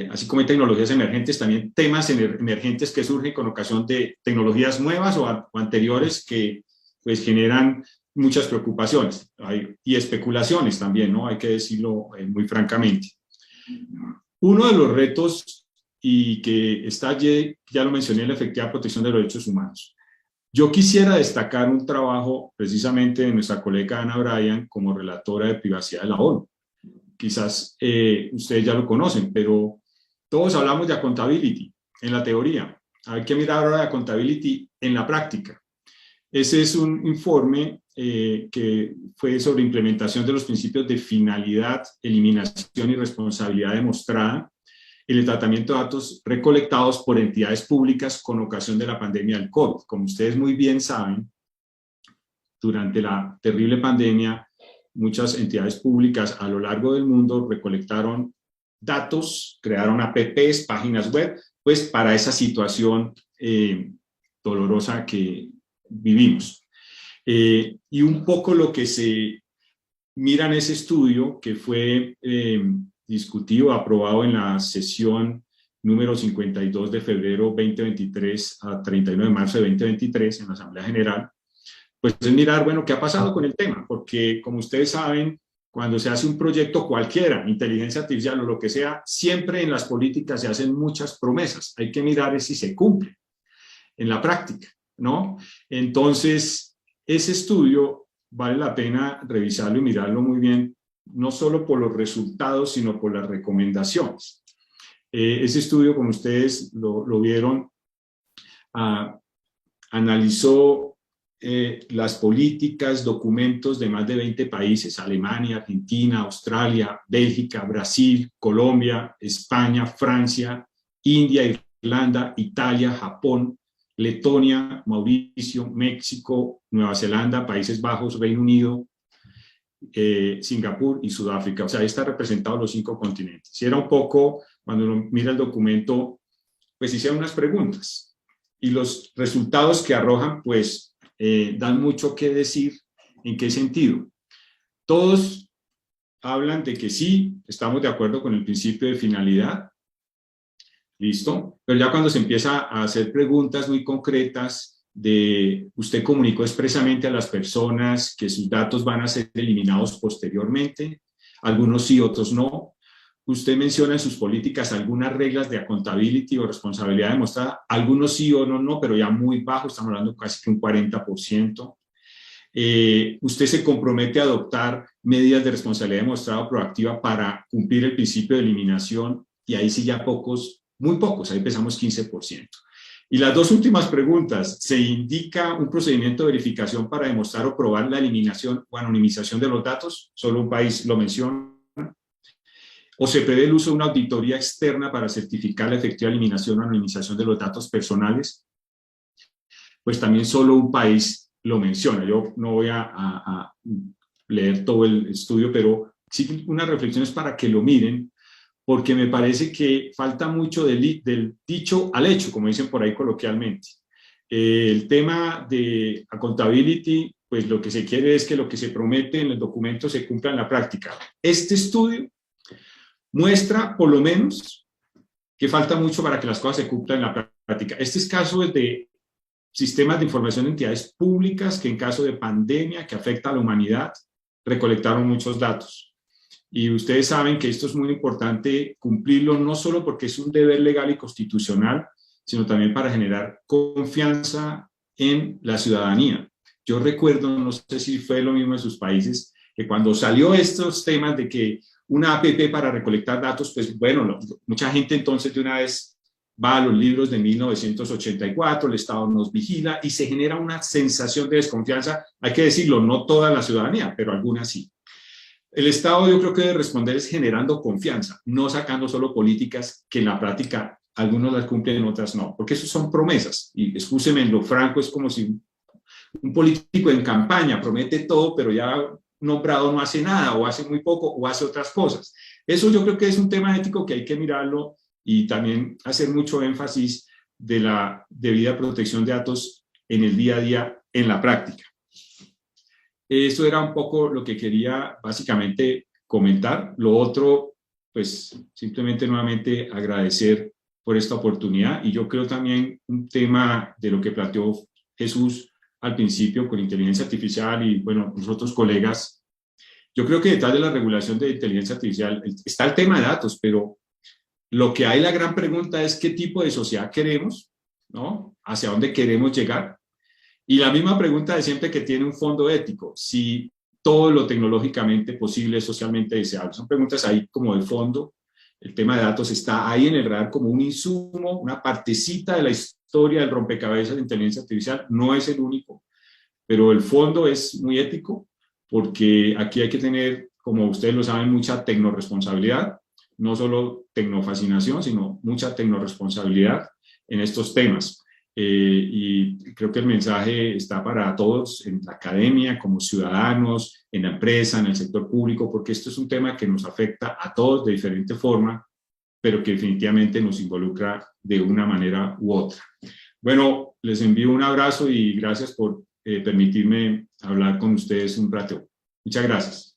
así como hay tecnologías emergentes, también temas emergentes que surgen con ocasión de tecnologías nuevas o anteriores que pues generan muchas preocupaciones y especulaciones también, ¿no? Hay que decirlo muy francamente. Uno de los retos, y que está allí, ya lo mencioné, la efectiva protección de los derechos humanos. Yo quisiera destacar un trabajo precisamente de nuestra colega Ana Bryan como relatora de privacidad de la ONU. Quizás ustedes ya lo conocen, pero todos hablamos de accountability en la teoría. Hay que mirar ahora de accountability en la práctica. Ese es un informe que fue sobre implementación de los principios de finalidad, eliminación y responsabilidad demostrada en el tratamiento de datos recolectados por entidades públicas con ocasión de la pandemia del COVID. Como ustedes muy bien saben, durante la terrible pandemia, muchas entidades públicas a lo largo del mundo recolectaron datos, crearon apps, páginas web, pues para esa situación dolorosa que vivimos. Y un poco lo que se mira en ese estudio, que fue discutido, aprobado en la sesión número 52 de febrero 2023 a 39 de marzo de 2023 en la Asamblea General, pues es mirar, bueno, qué ha pasado con el tema, porque como ustedes saben, cuando se hace un proyecto cualquiera, inteligencia artificial o lo que sea, siempre en las políticas se hacen muchas promesas, hay que mirar si se cumple en la práctica, ¿no? Entonces, ese estudio vale la pena revisarlo y mirarlo muy bien, no solo por los resultados, sino por las recomendaciones. Ese estudio, como ustedes lo vieron, analizó las políticas, documentos de más de 20 países, Alemania, Argentina, Australia, Bélgica, Brasil, Colombia, España, Francia, India, Irlanda, Italia, Japón, Letonia, Mauricio, México, Nueva Zelanda, Países Bajos, Reino Unido, Singapur y Sudáfrica. O sea, ahí están representados los 5 continentes. Y era un poco, cuando uno mira el documento, pues hicieron unas preguntas. Y los resultados que arrojan, pues, dan mucho que decir. ¿En qué sentido? Todos hablan de que sí, estamos de acuerdo con el principio de finalidad. ¿Listo? Pero ya cuando se empieza a hacer preguntas muy concretas de usted comunicó expresamente a las personas que sus datos van a ser eliminados posteriormente, algunos sí, otros no. Usted menciona en sus políticas algunas reglas de accountability o responsabilidad demostrada, algunos sí o no, pero ya muy bajo, estamos hablando casi que un 40%. Usted se compromete a adoptar medidas de responsabilidad demostrada o proactiva para cumplir el principio de eliminación, y ahí sí ya muy pocos, ahí empezamos 15%. Y las 2 últimas preguntas, ¿se indica un procedimiento de verificación para demostrar o probar la eliminación o anonimización de los datos? Solo un país lo menciona. ¿O se prevé el uso de una auditoría externa para certificar la efectiva eliminación o anonimización de los datos personales? Pues también solo un país lo menciona. Yo no voy a leer todo el estudio, pero sí unas reflexiones para que lo miren, porque me parece que falta mucho del dicho al hecho, como dicen por ahí coloquialmente. El tema de accountability, pues lo que se quiere es que lo que se promete en el documento se cumpla en la práctica. Este estudio muestra, por lo menos, que falta mucho para que las cosas se cumplan en la práctica. Este es caso de sistemas de información de entidades públicas que en caso de pandemia que afecta a la humanidad, recolectaron muchos datos. Y ustedes saben que esto es muy importante cumplirlo, no solo porque es un deber legal y constitucional, sino también para generar confianza en la ciudadanía. Yo recuerdo, no sé si fue lo mismo en sus países, que cuando salió estos temas de que una APP para recolectar datos, pues bueno, mucha gente entonces de una vez va a los libros de 1984, el Estado nos vigila y se genera una sensación de desconfianza, hay que decirlo, no toda la ciudadanía, pero algunas sí. El Estado yo creo que debe responder es generando confianza, no sacando solo políticas que en la práctica algunos las cumplen, otras no, porque eso son promesas, y excúseme, en lo franco es como si un político en campaña promete todo, pero ya nombrado no hace nada, o hace muy poco, o hace otras cosas. Eso yo creo que es un tema ético que hay que mirarlo y también hacer mucho énfasis de la debida protección de datos en el día a día, en la práctica. Eso era un poco lo que quería básicamente comentar. Lo otro, pues simplemente nuevamente agradecer por esta oportunidad, y yo creo también un tema de lo que planteó Jesús al principio con inteligencia artificial y bueno, nosotros colegas, yo creo que detrás de la regulación de inteligencia artificial está el tema de datos, pero lo que hay, la gran pregunta es qué tipo de sociedad queremos, ¿no? ¿Hacia dónde queremos llegar? Y la misma pregunta de siempre que tiene un fondo ético, si todo lo tecnológicamente posible es socialmente deseable. Son preguntas ahí como de fondo. El tema de datos está ahí en el radar como un insumo, una partecita de la historia del rompecabezas de inteligencia artificial. No es el único, pero el fondo es muy ético, porque aquí hay que tener, como ustedes lo saben, mucha tecnoresponsabilidad, no solo tecnofascinación, sino mucha tecnoresponsabilidad en estos temas. Y creo que el mensaje está para todos, en la academia, como ciudadanos, en la empresa, en el sector público, porque esto es un tema que nos afecta a todos de diferente forma, pero que definitivamente nos involucra de una manera u otra. Bueno, les envío un abrazo y gracias por permitirme hablar con ustedes un rato. Muchas gracias.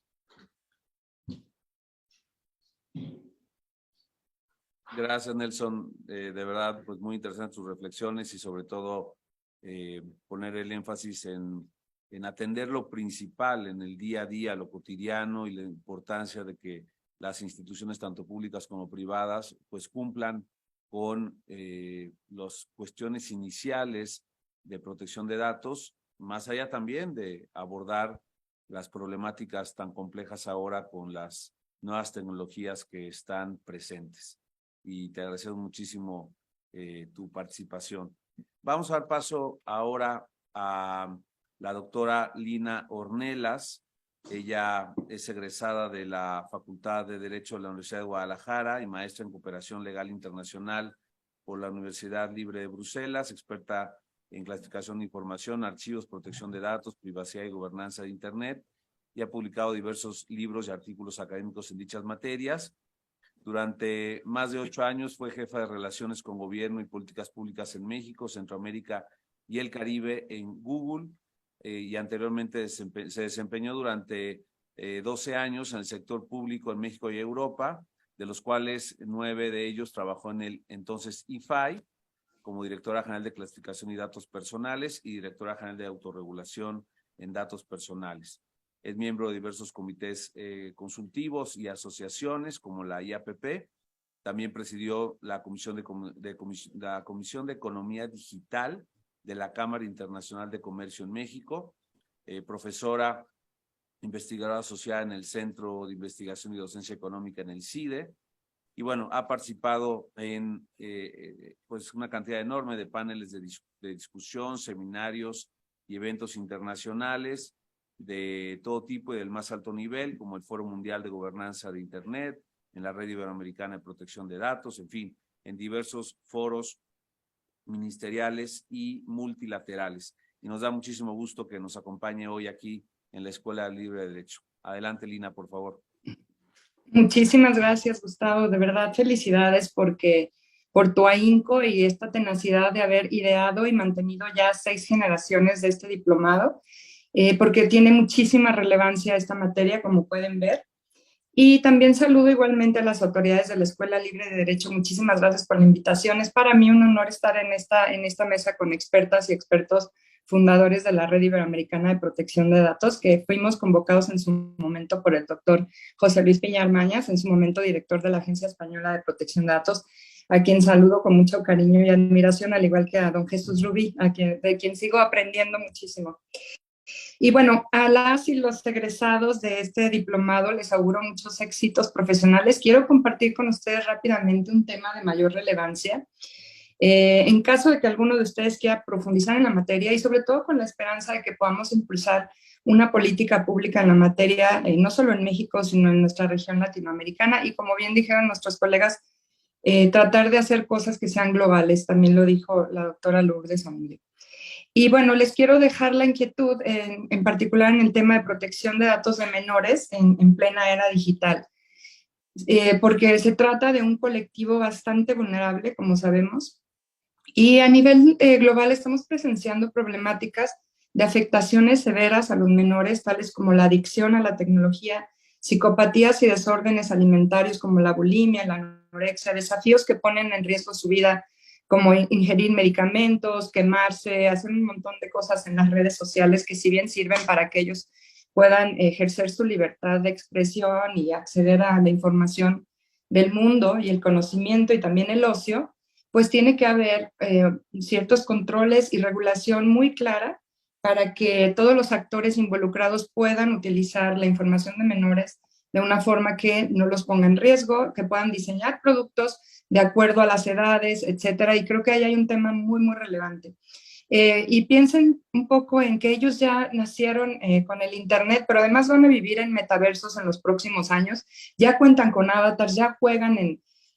Gracias, Nelson. De verdad, pues muy interesantes sus reflexiones y sobre todo poner el énfasis en atender lo principal en el día a día, lo cotidiano, y la importancia de que las instituciones, tanto públicas como privadas, pues cumplan con las cuestiones iniciales de protección de datos, más allá también de abordar las problemáticas tan complejas ahora con las nuevas tecnologías que están presentes. Y te agradecemos muchísimo tu participación. Vamos a dar paso ahora a la doctora Lina Ornelas. Ella es egresada de la Facultad de Derecho de la Universidad de Guadalajara y maestra en Cooperación Legal Internacional por la Universidad Libre de Bruselas, experta en clasificación de información, archivos, protección de datos, privacidad y gobernanza de Internet, y ha publicado diversos libros y artículos académicos en dichas materias. Durante más de 8 años fue jefa de Relaciones con Gobierno y Políticas Públicas en México, Centroamérica y el Caribe en Google, y anteriormente se desempeñó durante 12 años en el sector público en México y Europa, de los cuales 9 de ellos trabajó en el entonces IFAI, como directora general de clasificación y datos personales y directora general de autorregulación en datos personales. Es miembro de diversos comités consultivos y asociaciones como la IAPP. También presidió la Comisión de Economía Digital de la Cámara Internacional de Comercio en México, profesora investigadora asociada en el Centro de Investigación y Docencia Económica en el CIDE. Y bueno, ha participado en pues una cantidad enorme de paneles de discusión, seminarios y eventos internacionales de todo tipo y del más alto nivel, como el Foro Mundial de Gobernanza de Internet, en la Red Iberoamericana de Protección de Datos, en fin, en diversos foros ministeriales y multilaterales. Y nos da muchísimo gusto que nos acompañe hoy aquí en la Escuela Libre de Derecho. Adelante, Lina, por favor. Muchísimas gracias, Gustavo. De verdad, felicidades por tu ahínco y esta tenacidad de haber ideado y mantenido ya 6 generaciones de este diplomado, porque tiene muchísima relevancia esta materia, como pueden ver. Y también saludo igualmente a las autoridades de la Escuela Libre de Derecho. Muchísimas gracias por la invitación. Es para mí un honor estar en esta mesa con expertas y expertos fundadores de la Red Iberoamericana de Protección de Datos, que fuimos convocados en su momento por el doctor José Luis Piñar Mañas, en su momento director de la Agencia Española de Protección de Datos, a quien saludo con mucho cariño y admiración, al igual que a don Jesús Rubí, de quien sigo aprendiendo muchísimo. Y bueno, a las y los egresados de este diplomado les auguro muchos éxitos profesionales. Quiero compartir con ustedes rápidamente un tema de mayor relevancia. En caso de que alguno de ustedes quiera profundizar en la materia y sobre todo con la esperanza de que podamos impulsar una política pública en la materia, no solo en México, sino en nuestra región latinoamericana y como bien dijeron nuestros colegas, tratar de hacer cosas que sean globales, también lo dijo la doctora Lourdes Amudio. Y bueno, les quiero dejar la inquietud en particular en el tema de protección de datos de menores en plena era digital, porque se trata de un colectivo bastante vulnerable, como sabemos, y a nivel global estamos presenciando problemáticas de afectaciones severas a los menores, tales como la adicción a la tecnología, psicopatías y desórdenes alimentarios como la bulimia, la anorexia, desafíos que ponen en riesgo su vida, como ingerir medicamentos, quemarse, hacer un montón de cosas en las redes sociales que si bien sirven para que ellos puedan ejercer su libertad de expresión y acceder a la información del mundo y el conocimiento y también el ocio, pues tiene que haber ciertos controles y regulación muy clara para que todos los actores involucrados puedan utilizar la información de menores de una forma que no los ponga en riesgo, que puedan diseñar productos de acuerdo a las edades, etcétera. Y creo que ahí hay un tema muy, muy relevante. Y piensen un poco en que ellos ya nacieron con el Internet, pero además van a vivir en metaversos en los próximos años, ya cuentan con avatars, ya juegan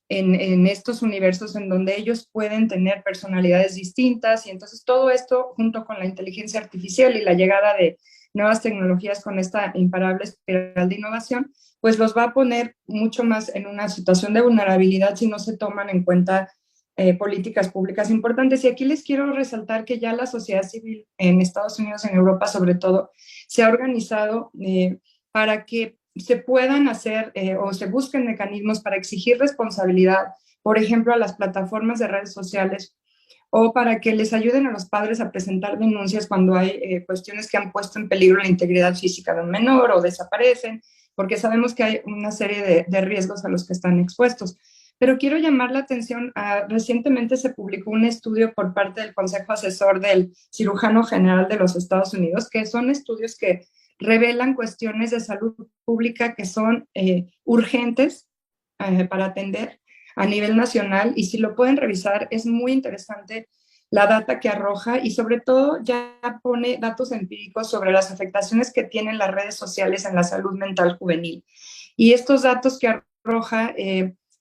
en estos universos en donde ellos pueden tener personalidades distintas y entonces todo esto junto con la inteligencia artificial y la llegada de nuevas tecnologías con esta imparable espiral de innovación, pues los va a poner mucho más en una situación de vulnerabilidad si no se toman en cuenta políticas públicas importantes. Y aquí les quiero resaltar que ya la sociedad civil en Estados Unidos, en Europa sobre todo, se ha organizado para que se puedan hacer o se busquen mecanismos para exigir responsabilidad, por ejemplo, a las plataformas de redes sociales o para que les ayuden a los padres a presentar denuncias cuando hay cuestiones que han puesto en peligro la integridad física de un menor o desaparecen, porque sabemos que hay una serie de riesgos a los que están expuestos. Pero quiero llamar la atención, recientemente se publicó un estudio por parte del Consejo Asesor del Cirujano General de los Estados Unidos, que son estudios que revelan cuestiones de salud pública que son urgentes para atender a nivel nacional, y si lo pueden revisar es muy interesante la data que arroja y sobre todo ya pone datos empíricos sobre las afectaciones que tienen las redes sociales en la salud mental juvenil. Y estos datos que arroja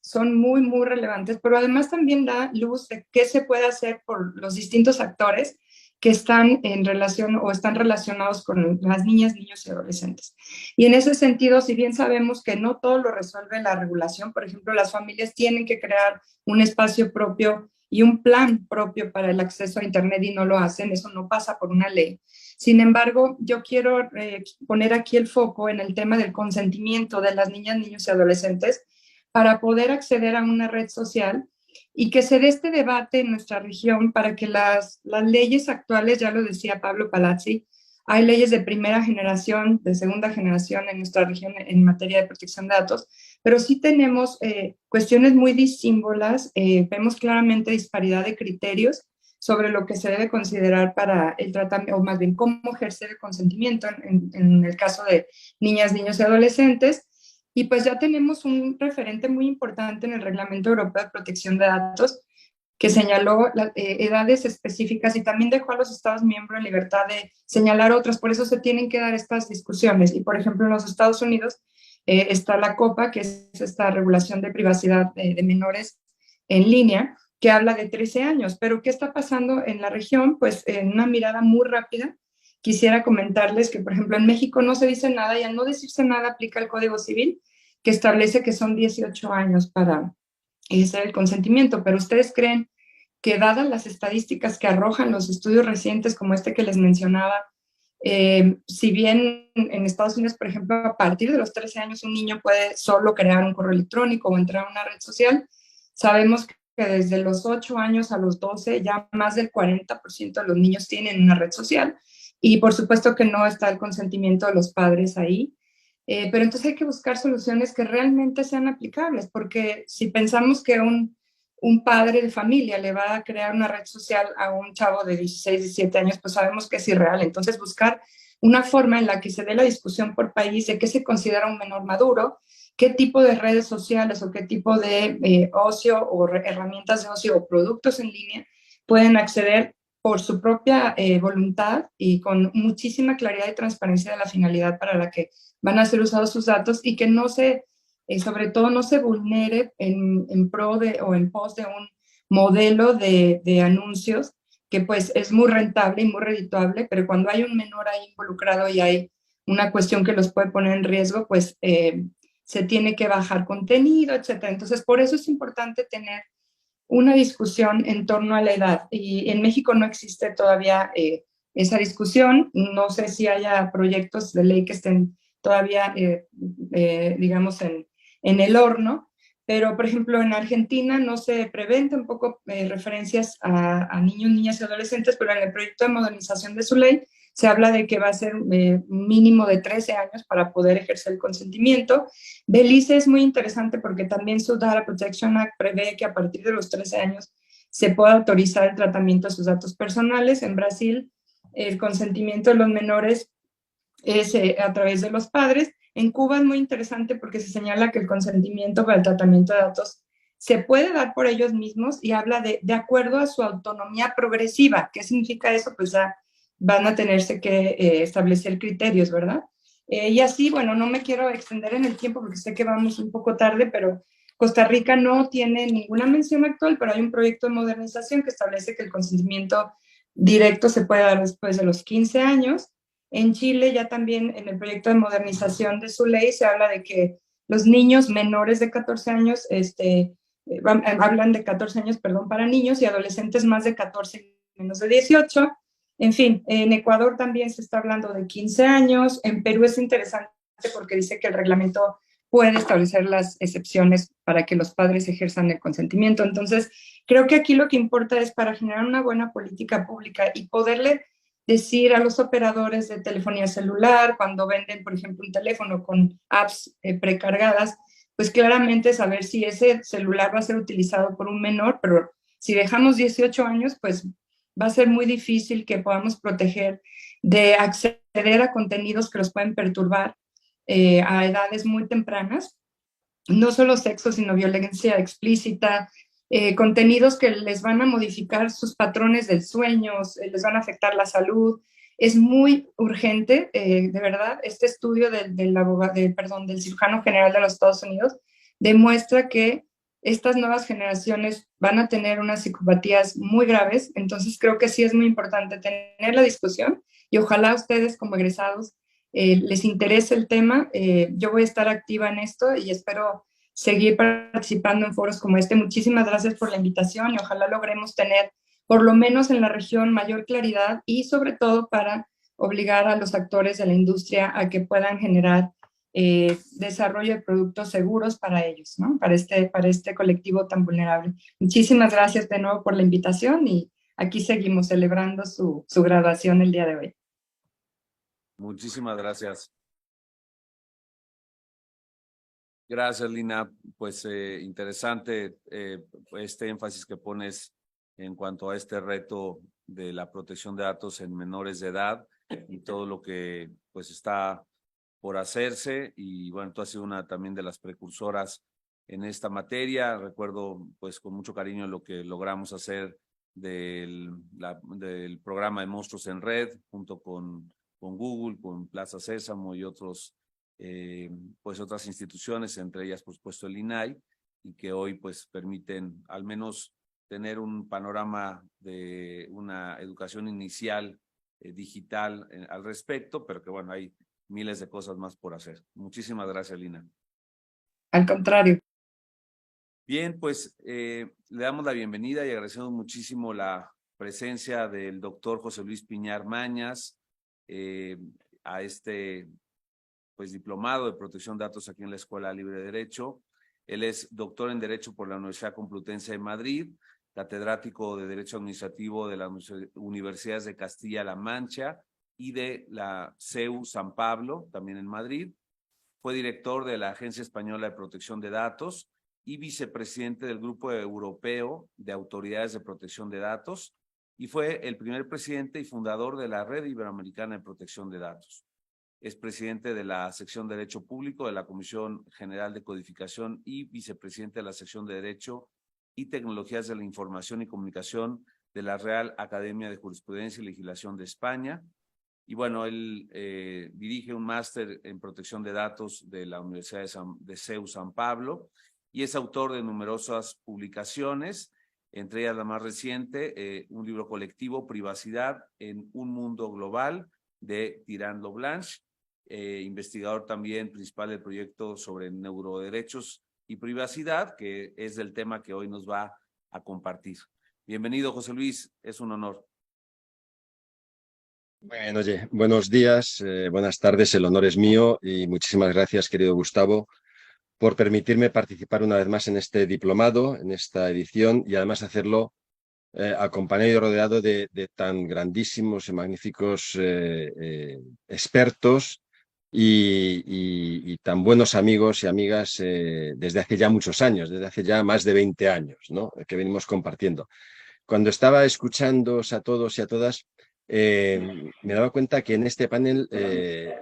son muy, muy relevantes, pero además también da luz de qué se puede hacer por los distintos actores que están en relación o están relacionados con las niñas, niños y adolescentes. Y en ese sentido, si bien sabemos que no todo lo resuelve la regulación, por ejemplo, las familias tienen que crear un espacio propio y un plan propio para el acceso a Internet y no lo hacen, eso no pasa por una ley. Sin embargo, yo quiero poner aquí el foco en el tema del consentimiento de las niñas, niños y adolescentes para poder acceder a una red social y que se dé este debate en nuestra región para que las leyes actuales, ya lo decía Pablo Palazzi, hay leyes de primera generación, de segunda generación en nuestra región en materia de protección de datos, pero sí tenemos cuestiones muy disímbolas, vemos claramente disparidad de criterios sobre lo que se debe considerar para el tratamiento, o más bien cómo ejercer el consentimiento en el caso de niñas, niños y adolescentes. Y pues ya tenemos un referente muy importante en el Reglamento Europeo de Protección de Datos que señaló edades específicas y también dejó a los Estados miembros en libertad de señalar otras. Por eso se tienen que dar estas discusiones. Y por ejemplo, en los Estados Unidos está la COPA, que es esta regulación de privacidad de menores en línea, que habla de 13 años. Pero ¿qué está pasando en la región? Pues en una mirada muy rápida, quisiera comentarles que, por ejemplo, en México no se dice nada y al no decirse nada aplica el Código Civil, que establece que son 18 años para ejercer el consentimiento. Pero ¿ustedes creen que dadas las estadísticas que arrojan los estudios recientes como este que les mencionaba, Si bien en Estados Unidos, por ejemplo, a partir de los 13 años un niño puede solo crear un correo electrónico o entrar a una red social, sabemos que desde los 8 años a los 12 ya más del 40% de los niños tienen una red social y por supuesto que no está el consentimiento de los padres ahí. Pero entonces hay que buscar soluciones que realmente sean aplicables, porque si pensamos que un padre de familia le va a crear una red social a un chavo de 16, 17 años, pues sabemos que es irreal. Entonces buscar una forma en la que se dé la discusión por país de qué se considera un menor maduro, qué tipo de redes sociales o qué tipo de ocio o herramientas de ocio o productos en línea pueden acceder por su propia voluntad y con muchísima claridad y transparencia de la finalidad para la que van a ser usados sus datos y que no se, sobre todo no se vulnere en pro de o en pos de un modelo de anuncios que pues es muy rentable y muy redituable, pero cuando hay un menor ahí involucrado y hay una cuestión que los puede poner en riesgo, pues se tiene que bajar contenido, etcétera. Entonces, por eso es importante tener una discusión en torno a la edad. Y en México no existe todavía esa discusión. No sé si haya proyectos de ley que estén todavía, digamos, en el horno. Pero, por ejemplo, en Argentina no se prevén tampoco referencias a niños, niñas y adolescentes, pero en el proyecto de modernización de su ley se habla de que va a ser un mínimo de 13 años para poder ejercer el consentimiento. Belice es muy interesante porque también su Data Protection Act prevé que a partir de los 13 años se pueda autorizar el tratamiento de sus datos personales. En Brasil, el consentimiento de los menores es a través de los padres. En Cuba es muy interesante porque se señala que el consentimiento para el tratamiento de datos se puede dar por ellos mismos y habla de acuerdo a su autonomía progresiva. ¿Qué significa eso? Pues ya van a tenerse que establecer criterios, ¿verdad? Y así, bueno, no me quiero extender en el tiempo porque sé que vamos un poco tarde, pero Costa Rica no tiene ninguna mención actual, pero hay un proyecto de modernización que establece que el consentimiento directo se puede dar después de los 15 años. En Chile ya también en el proyecto de modernización de su ley se habla de que los niños menores de 14 años, hablan de 14 años, perdón, para niños y adolescentes más de 14 menos de 18. En fin, en Ecuador también se está hablando de 15 años. En Perú es interesante porque dice que el reglamento puede establecer las excepciones para que los padres ejerzan el consentimiento. Entonces, creo que aquí lo que importa es para generar una buena política pública y poderle decir a los operadores de telefonía celular, cuando venden, por ejemplo, un teléfono con apps precargadas, pues claramente saber si ese celular va a ser utilizado por un menor, pero si dejamos 18 años, pues va a ser muy difícil que podamos proteger de acceder a contenidos que los pueden perturbar a edades muy tempranas, no solo sexo, sino violencia explícita, contenidos que les van a modificar sus patrones del sueño, les van a afectar la salud. Es muy urgente, de verdad, este estudio del cirujano general de los Estados Unidos demuestra que estas nuevas generaciones van a tener unas psicopatías muy graves, entonces creo que sí es muy importante tener la discusión y ojalá ustedes como egresados les interese el tema. Yo voy a estar activa en esto y espero seguir participando en foros como este. Muchísimas gracias por la invitación y ojalá logremos tener, por lo menos en la región, mayor claridad y sobre todo para obligar a los actores de la industria a que puedan generar desarrollo de productos seguros para ellos, ¿no? Para este colectivo tan vulnerable. Muchísimas gracias de nuevo por la invitación y aquí seguimos celebrando su graduación el día de hoy. Muchísimas gracias. Gracias, Lina. Pues interesante este énfasis que pones en cuanto a este reto de la protección de datos en menores de edad y todo lo que pues está por hacerse. Y bueno, tú has sido una también de las precursoras en esta materia. Recuerdo pues con mucho cariño lo que logramos hacer del programa de Monstruos en Red junto con Google, con Plaza Sésamo y pues otras instituciones, entre ellas por supuesto el INAI, y que hoy pues permiten al menos tener un panorama de una educación inicial digital al respecto, pero que bueno, hay miles de cosas más por hacer. Muchísimas gracias, Lina. Al contrario. Bien, pues le damos la bienvenida y agradecemos muchísimo la presencia del doctor José Luis Piñar Mañas, a este diplomado de protección de datos aquí en la Escuela Libre de Derecho. Él es doctor en Derecho por la Universidad Complutense de Madrid, catedrático de Derecho Administrativo de las Universidades de Castilla-La Mancha y de la CEU San Pablo, también en Madrid. Fue director de la Agencia Española de Protección de Datos y vicepresidente del Grupo Europeo de Autoridades de Protección de Datos, y fue el primer presidente y fundador de la Red Iberoamericana de Protección de Datos. Es presidente de la sección de Derecho Público de la Comisión General de Codificación y vicepresidente de la sección de Derecho y Tecnologías de la Información y Comunicación de la Real Academia de Jurisprudencia y Legislación de España. Y bueno, él dirige un máster en protección de datos de la Universidad de CEU San Pablo y es autor de numerosas publicaciones, entre ellas la más reciente, un libro colectivo, Privacidad en un Mundo Global, de Tirant Loblanche, investigador también principal del proyecto sobre neuroderechos y privacidad, que es el tema que hoy nos va a compartir. Bienvenido, José Luis, es un honor. Bueno, oye, buenos días, buenas tardes, el honor es mío y muchísimas gracias, querido Gustavo, por permitirme participar una vez más en este diplomado, en esta edición, y además hacerlo acompañado y rodeado de tan grandísimos y magníficos expertos y tan buenos amigos y amigas desde hace ya muchos años, desde hace ya más de 20 años, ¿no?, que venimos compartiendo. Cuando estaba escuchándoos a todos y a todas, me daba cuenta que en este panel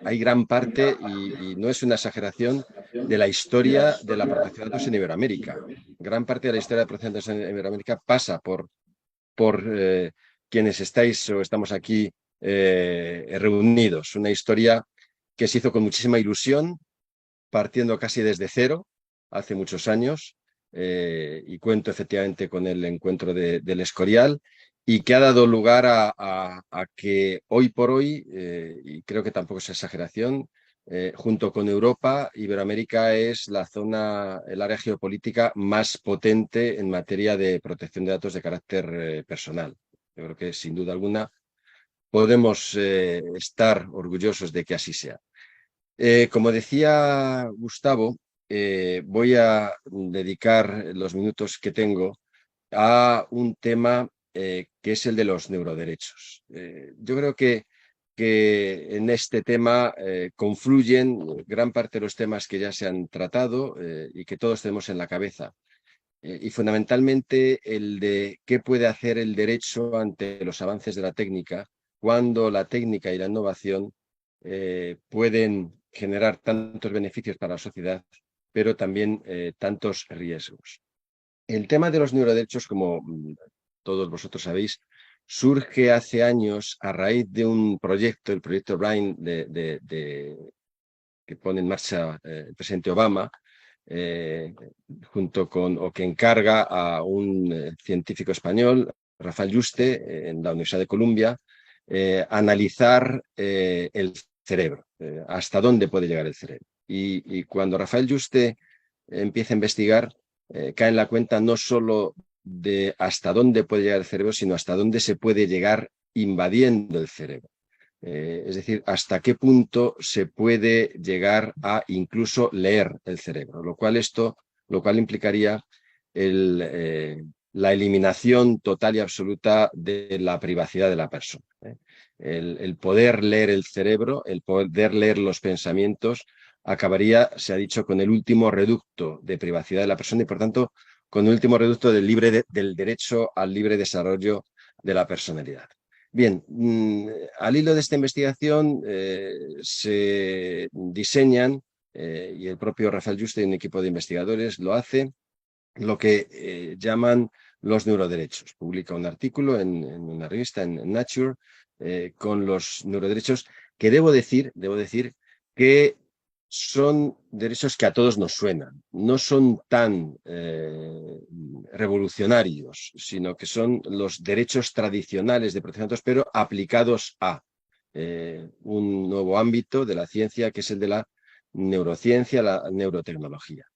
hay gran parte, y no es una exageración, de la historia de la protección de datos en Iberoamérica. Gran parte de la historia de la protección de datos en Iberoamérica pasa por quienes estáis o estamos aquí reunidos. Una historia que se hizo con muchísima ilusión, partiendo casi desde cero, hace muchos años, y cuento efectivamente con el encuentro del Escorial, y que ha dado lugar a que hoy por hoy, y creo que tampoco es exageración, junto con Europa, Iberoamérica es la zona, el área geopolítica más potente en materia de protección de datos de carácter personal. Yo creo que sin duda alguna podemos estar orgullosos de que así sea. Como decía Gustavo, voy a dedicar los minutos que tengo a un tema que es el de los neuroderechos. Yo creo que en este tema confluyen gran parte de los temas que ya se han tratado y que todos tenemos en la cabeza. Y fundamentalmente el de qué puede hacer el derecho ante los avances de la técnica, cuando la técnica y la innovación pueden generar tantos beneficios para la sociedad, pero también tantos riesgos. El tema de los neuroderechos, como todos vosotros sabéis, surge hace años a raíz de un proyecto, el proyecto Brain, que pone en marcha el presidente Obama, junto con, o que encarga a un científico español, Rafael Yuste, en la Universidad de Columbia, analizar el cerebro, hasta dónde puede llegar el cerebro. Y cuando Rafael Yuste empieza a investigar, cae en la cuenta no solo de hasta dónde puede llegar el cerebro, sino hasta dónde se puede llegar invadiendo el cerebro. Es decir, hasta qué punto se puede llegar a incluso leer el cerebro, lo cual implicaría la eliminación total y absoluta de la privacidad de la persona. El poder leer el cerebro, el poder leer los pensamientos, acabaría, se ha dicho, con el último reducto de privacidad de la persona y, por tanto, con el último reducto del derecho al libre desarrollo de la personalidad. Bien, al hilo de esta investigación se diseñan, y el propio Rafael Yuste y un equipo de investigadores lo hace, lo que llaman los neuroderechos. Publica un artículo en una revista, en Nature, con los neuroderechos, que debo decir que son derechos que a todos nos suenan. No son tan revolucionarios, sino que son los derechos tradicionales de protección de datos, pero aplicados a un nuevo ámbito de la ciencia, que es el de la neurociencia, la neurotecnología.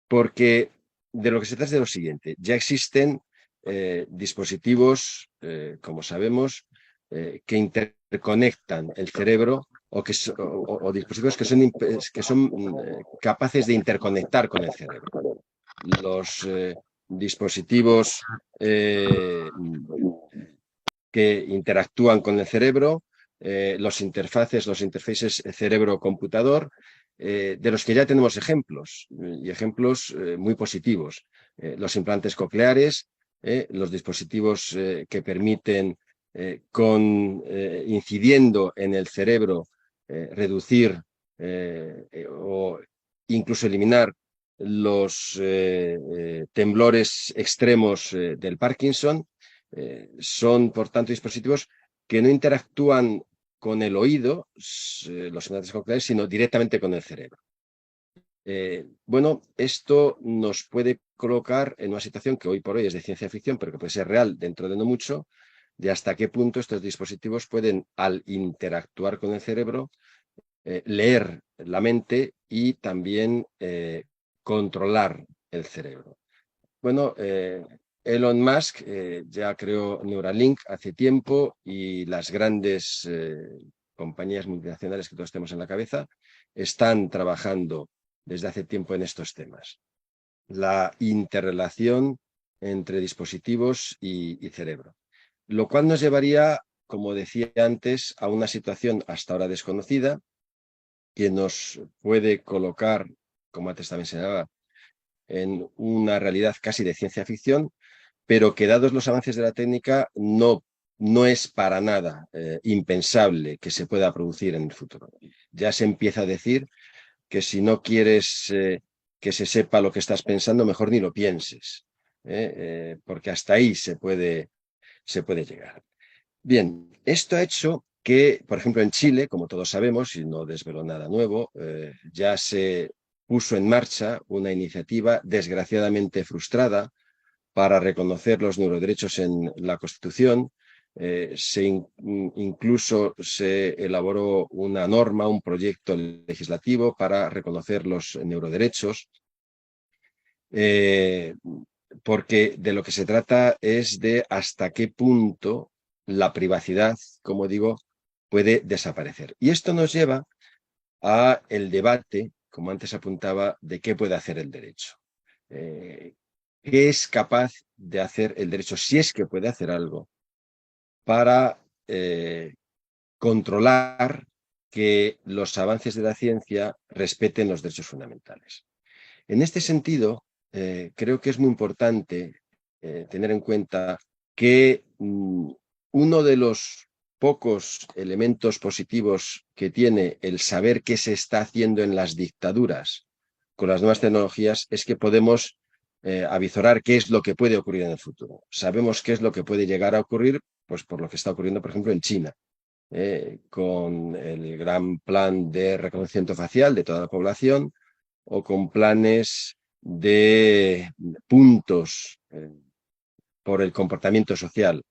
Porque de lo que se trata es de lo siguiente: ya existen dispositivos, como sabemos, que interconectan el cerebro o dispositivos que son capaces de interconectar con el cerebro. Los dispositivos que interactúan con el cerebro, los interfaces cerebro-computador, de los que ya tenemos ejemplos, y ejemplos muy positivos. Los implantes cocleares, los dispositivos que permiten, incidiendo en el cerebro, reducir o incluso eliminar los temblores extremos del Parkinson. Son, por tanto, dispositivos que no interactúan con el oído, los implantes cocleares, sino directamente con el cerebro. Bueno, esto nos puede colocar en una situación que hoy por hoy es de ciencia ficción, pero que puede ser real dentro de no mucho, de hasta qué punto estos dispositivos pueden, al interactuar con el cerebro, leer la mente y también controlar el cerebro. Bueno, Elon Musk ya creó Neuralink hace tiempo y las grandes compañías multinacionales que todos tenemos en la cabeza están trabajando desde hace tiempo en estos temas. La interrelación entre dispositivos y cerebro. Lo cual nos llevaría, como decía antes, a una situación hasta ahora desconocida que nos puede colocar, como antes también señalaba, en una realidad casi de ciencia ficción, pero que dados los avances de la técnica no es para nada impensable que se pueda producir en el futuro. Ya se empieza a decir que si no quieres que se sepa lo que estás pensando, mejor ni lo pienses, porque hasta ahí se puede llegar. Bien, esto ha hecho que, por ejemplo, en Chile, como todos sabemos, y no desvelo nada nuevo, ya se puso en marcha una iniciativa desgraciadamente frustrada para reconocer los neuroderechos en la Constitución. Incluso se elaboró una norma, un proyecto legislativo para reconocer los neuroderechos, porque de lo que se trata es de hasta qué punto la privacidad, como digo, puede desaparecer. Y esto nos lleva a el debate, como antes apuntaba, de qué puede hacer el derecho. ¿Qué es capaz de hacer el derecho, si es que puede hacer algo, para controlar que los avances de la ciencia respeten los derechos fundamentales? En este sentido, creo que es muy importante tener en cuenta que uno de los pocos elementos positivos que tiene el saber qué se está haciendo en las dictaduras con las nuevas tecnologías es que podemos avizorar qué es lo que puede ocurrir en el futuro. Sabemos qué es lo que puede llegar a ocurrir, pues por lo que está ocurriendo, por ejemplo, en China, con el gran plan de reconocimiento facial de toda la población, o con planes de puntos por el comportamiento social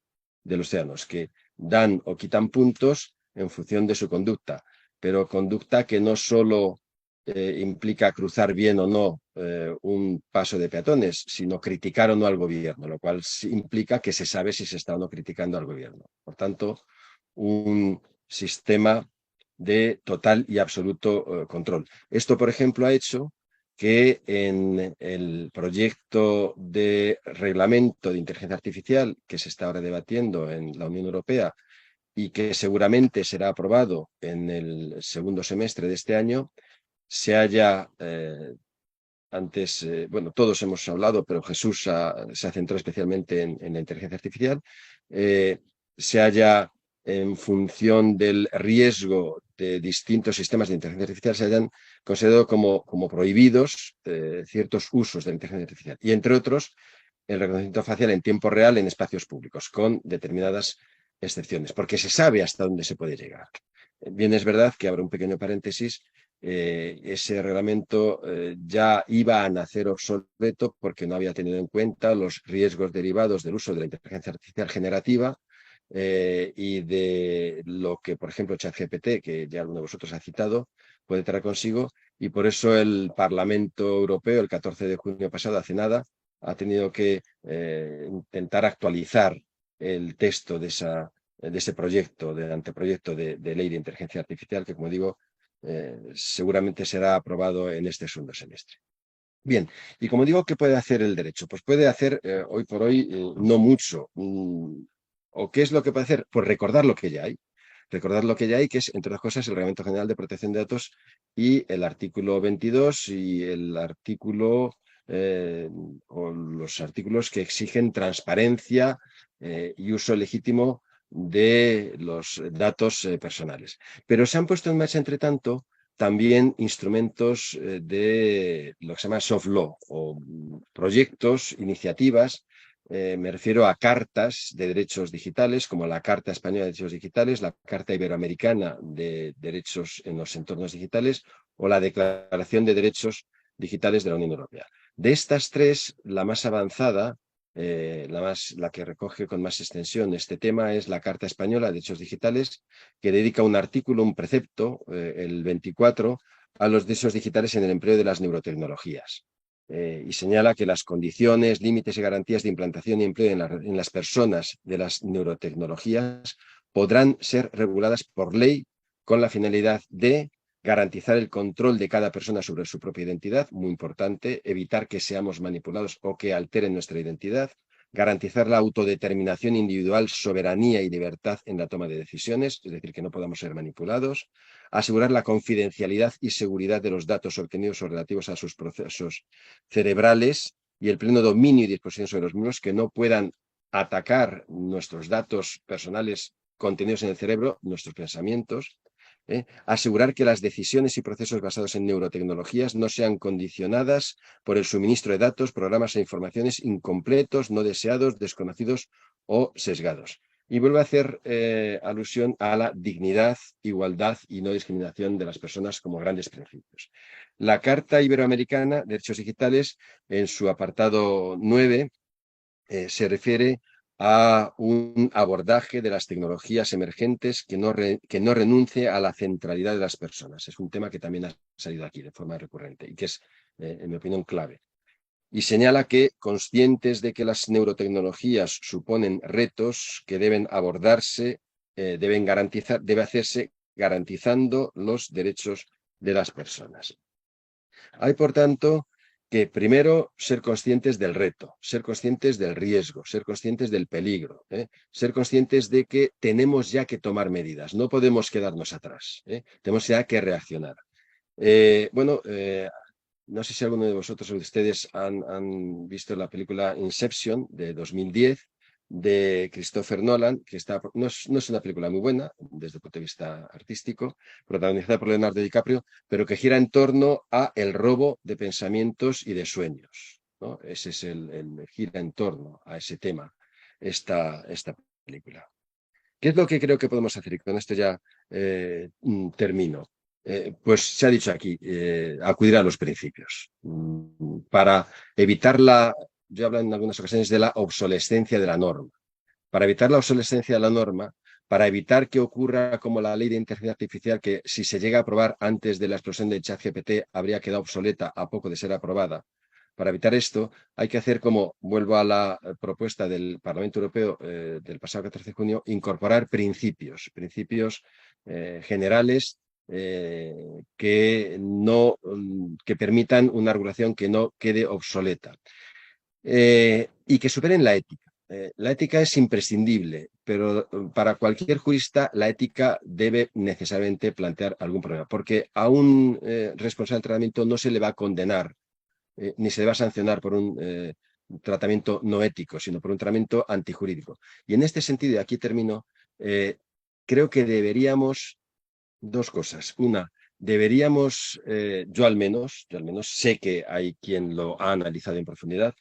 de los ciudadanos, que dan o quitan puntos en función de su conducta, pero conducta que no solo implica cruzar bien o no un paso de peatones, sino criticar o no al gobierno, lo cual implica que se sabe si se está o no criticando al gobierno. Por tanto, un sistema de total y absoluto control. Esto, por ejemplo, ha hecho que en el proyecto de reglamento de inteligencia artificial que se está ahora debatiendo en la Unión Europea y que seguramente será aprobado en el segundo semestre de este año, se haya, bueno, todos hemos hablado, pero Jesús se ha centrado especialmente en la inteligencia artificial, se haya, en función del riesgo de distintos sistemas de inteligencia artificial, se hayan considerado como prohibidos ciertos usos de la inteligencia artificial. Y, entre otros, el reconocimiento facial en tiempo real en espacios públicos, con determinadas excepciones, porque se sabe hasta dónde se puede llegar. Bien, es verdad que, abro un pequeño paréntesis, ese reglamento ya iba a nacer obsoleto porque no había tenido en cuenta los riesgos derivados del uso de la inteligencia artificial generativa, y de lo que, por ejemplo, ChatGPT, que ya alguno de vosotros ha citado, puede traer consigo, y por eso el Parlamento Europeo, el 14 de junio pasado, hace nada, ha tenido que intentar actualizar el texto de esa de ese proyecto, de anteproyecto de ley de inteligencia artificial, que, como digo, seguramente será aprobado en este segundo semestre. Bien, y como digo, ¿qué puede hacer el derecho? Pues puede hacer, hoy por hoy, no mucho. ¿O qué es lo que puede hacer? Pues recordar lo que ya hay. Recordar lo que ya hay, que es, entre otras cosas, el Reglamento General de Protección de Datos y el artículo 22 y el artículo, o los artículos que exigen transparencia y uso legítimo de los datos personales. Pero se han puesto en marcha, entre tanto, también instrumentos de lo que se llama soft law o proyectos, iniciativas. Me refiero a cartas de derechos digitales, como la Carta Española de Derechos Digitales, la Carta Iberoamericana de Derechos en los Entornos Digitales o la Declaración de Derechos Digitales de la Unión Europea. De estas tres, la más avanzada, la que recoge con más extensión este tema, es la Carta Española de Derechos Digitales, que dedica un artículo, un precepto, el 24, a los derechos digitales en el empleo de las neurotecnologías. Y señala que las condiciones, límites y garantías de implantación y empleo en las personas de las neurotecnologías podrán ser reguladas por ley con la finalidad de garantizar el control de cada persona sobre su propia identidad, muy importante, evitar que seamos manipulados o que alteren nuestra identidad, garantizar la autodeterminación individual, soberanía y libertad en la toma de decisiones, es decir, que no podamos ser manipulados, asegurar la confidencialidad y seguridad de los datos obtenidos o relativos a sus procesos cerebrales y el pleno dominio y disposición sobre los mismos, que no puedan atacar nuestros datos personales contenidos en el cerebro, nuestros pensamientos. Asegurar que las decisiones y procesos basados en neurotecnologías no sean condicionadas por el suministro de datos, programas e informaciones incompletos, no deseados, desconocidos o sesgados. Y vuelve a hacer alusión a la dignidad, igualdad y no discriminación de las personas como grandes principios. La Carta Iberoamericana de Derechos Digitales, en su apartado 9, se refiere a un abordaje de las tecnologías emergentes que no renuncie a la centralidad de las personas. Es un tema que también ha salido aquí de forma recurrente y que es, en mi opinión, clave. Y señala que, conscientes de que las neurotecnologías suponen retos que deben abordarse, debe hacerse garantizando los derechos de las personas. Hay, por tanto, que primero ser conscientes del reto, ser conscientes del riesgo, ser conscientes del peligro, ser conscientes de que tenemos ya que tomar medidas, no podemos quedarnos atrás, tenemos ya que reaccionar. No sé si alguno de vosotros o de ustedes han visto la película Inception de 2010 de Christopher Nolan, que no es una película muy buena desde el punto de vista artístico, protagonizada por Leonardo DiCaprio, pero que gira en torno a el robo de pensamientos y de sueños, ¿no? Ese es gira en torno a ese tema esta película. ¿Qué es lo que creo que podemos hacer? Y con esto ya termino. Pues se ha dicho aquí, acudir a los principios para evitar yo hablo en algunas ocasiones de la obsolescencia de la norma. Para evitar la obsolescencia de la norma, para evitar que ocurra como la ley de inteligencia artificial, que si se llega a aprobar antes de la explosión de ChatGPT habría quedado obsoleta a poco de ser aprobada. Para evitar esto, hay que hacer, como vuelvo a la propuesta del Parlamento Europeo del pasado 14 de junio, incorporar principios generales que permitan una regulación que no quede obsoleta y que superen la ética. La ética es imprescindible, pero para cualquier jurista la ética debe necesariamente plantear algún problema, porque a un responsable de tratamiento no se le va a condenar ni se le va a sancionar por un tratamiento no ético, sino por un tratamiento antijurídico. Y en este sentido, y aquí termino, creo que deberíamos dos cosas. Una, deberíamos, yo al menos sé que hay quien lo ha analizado en profundidad,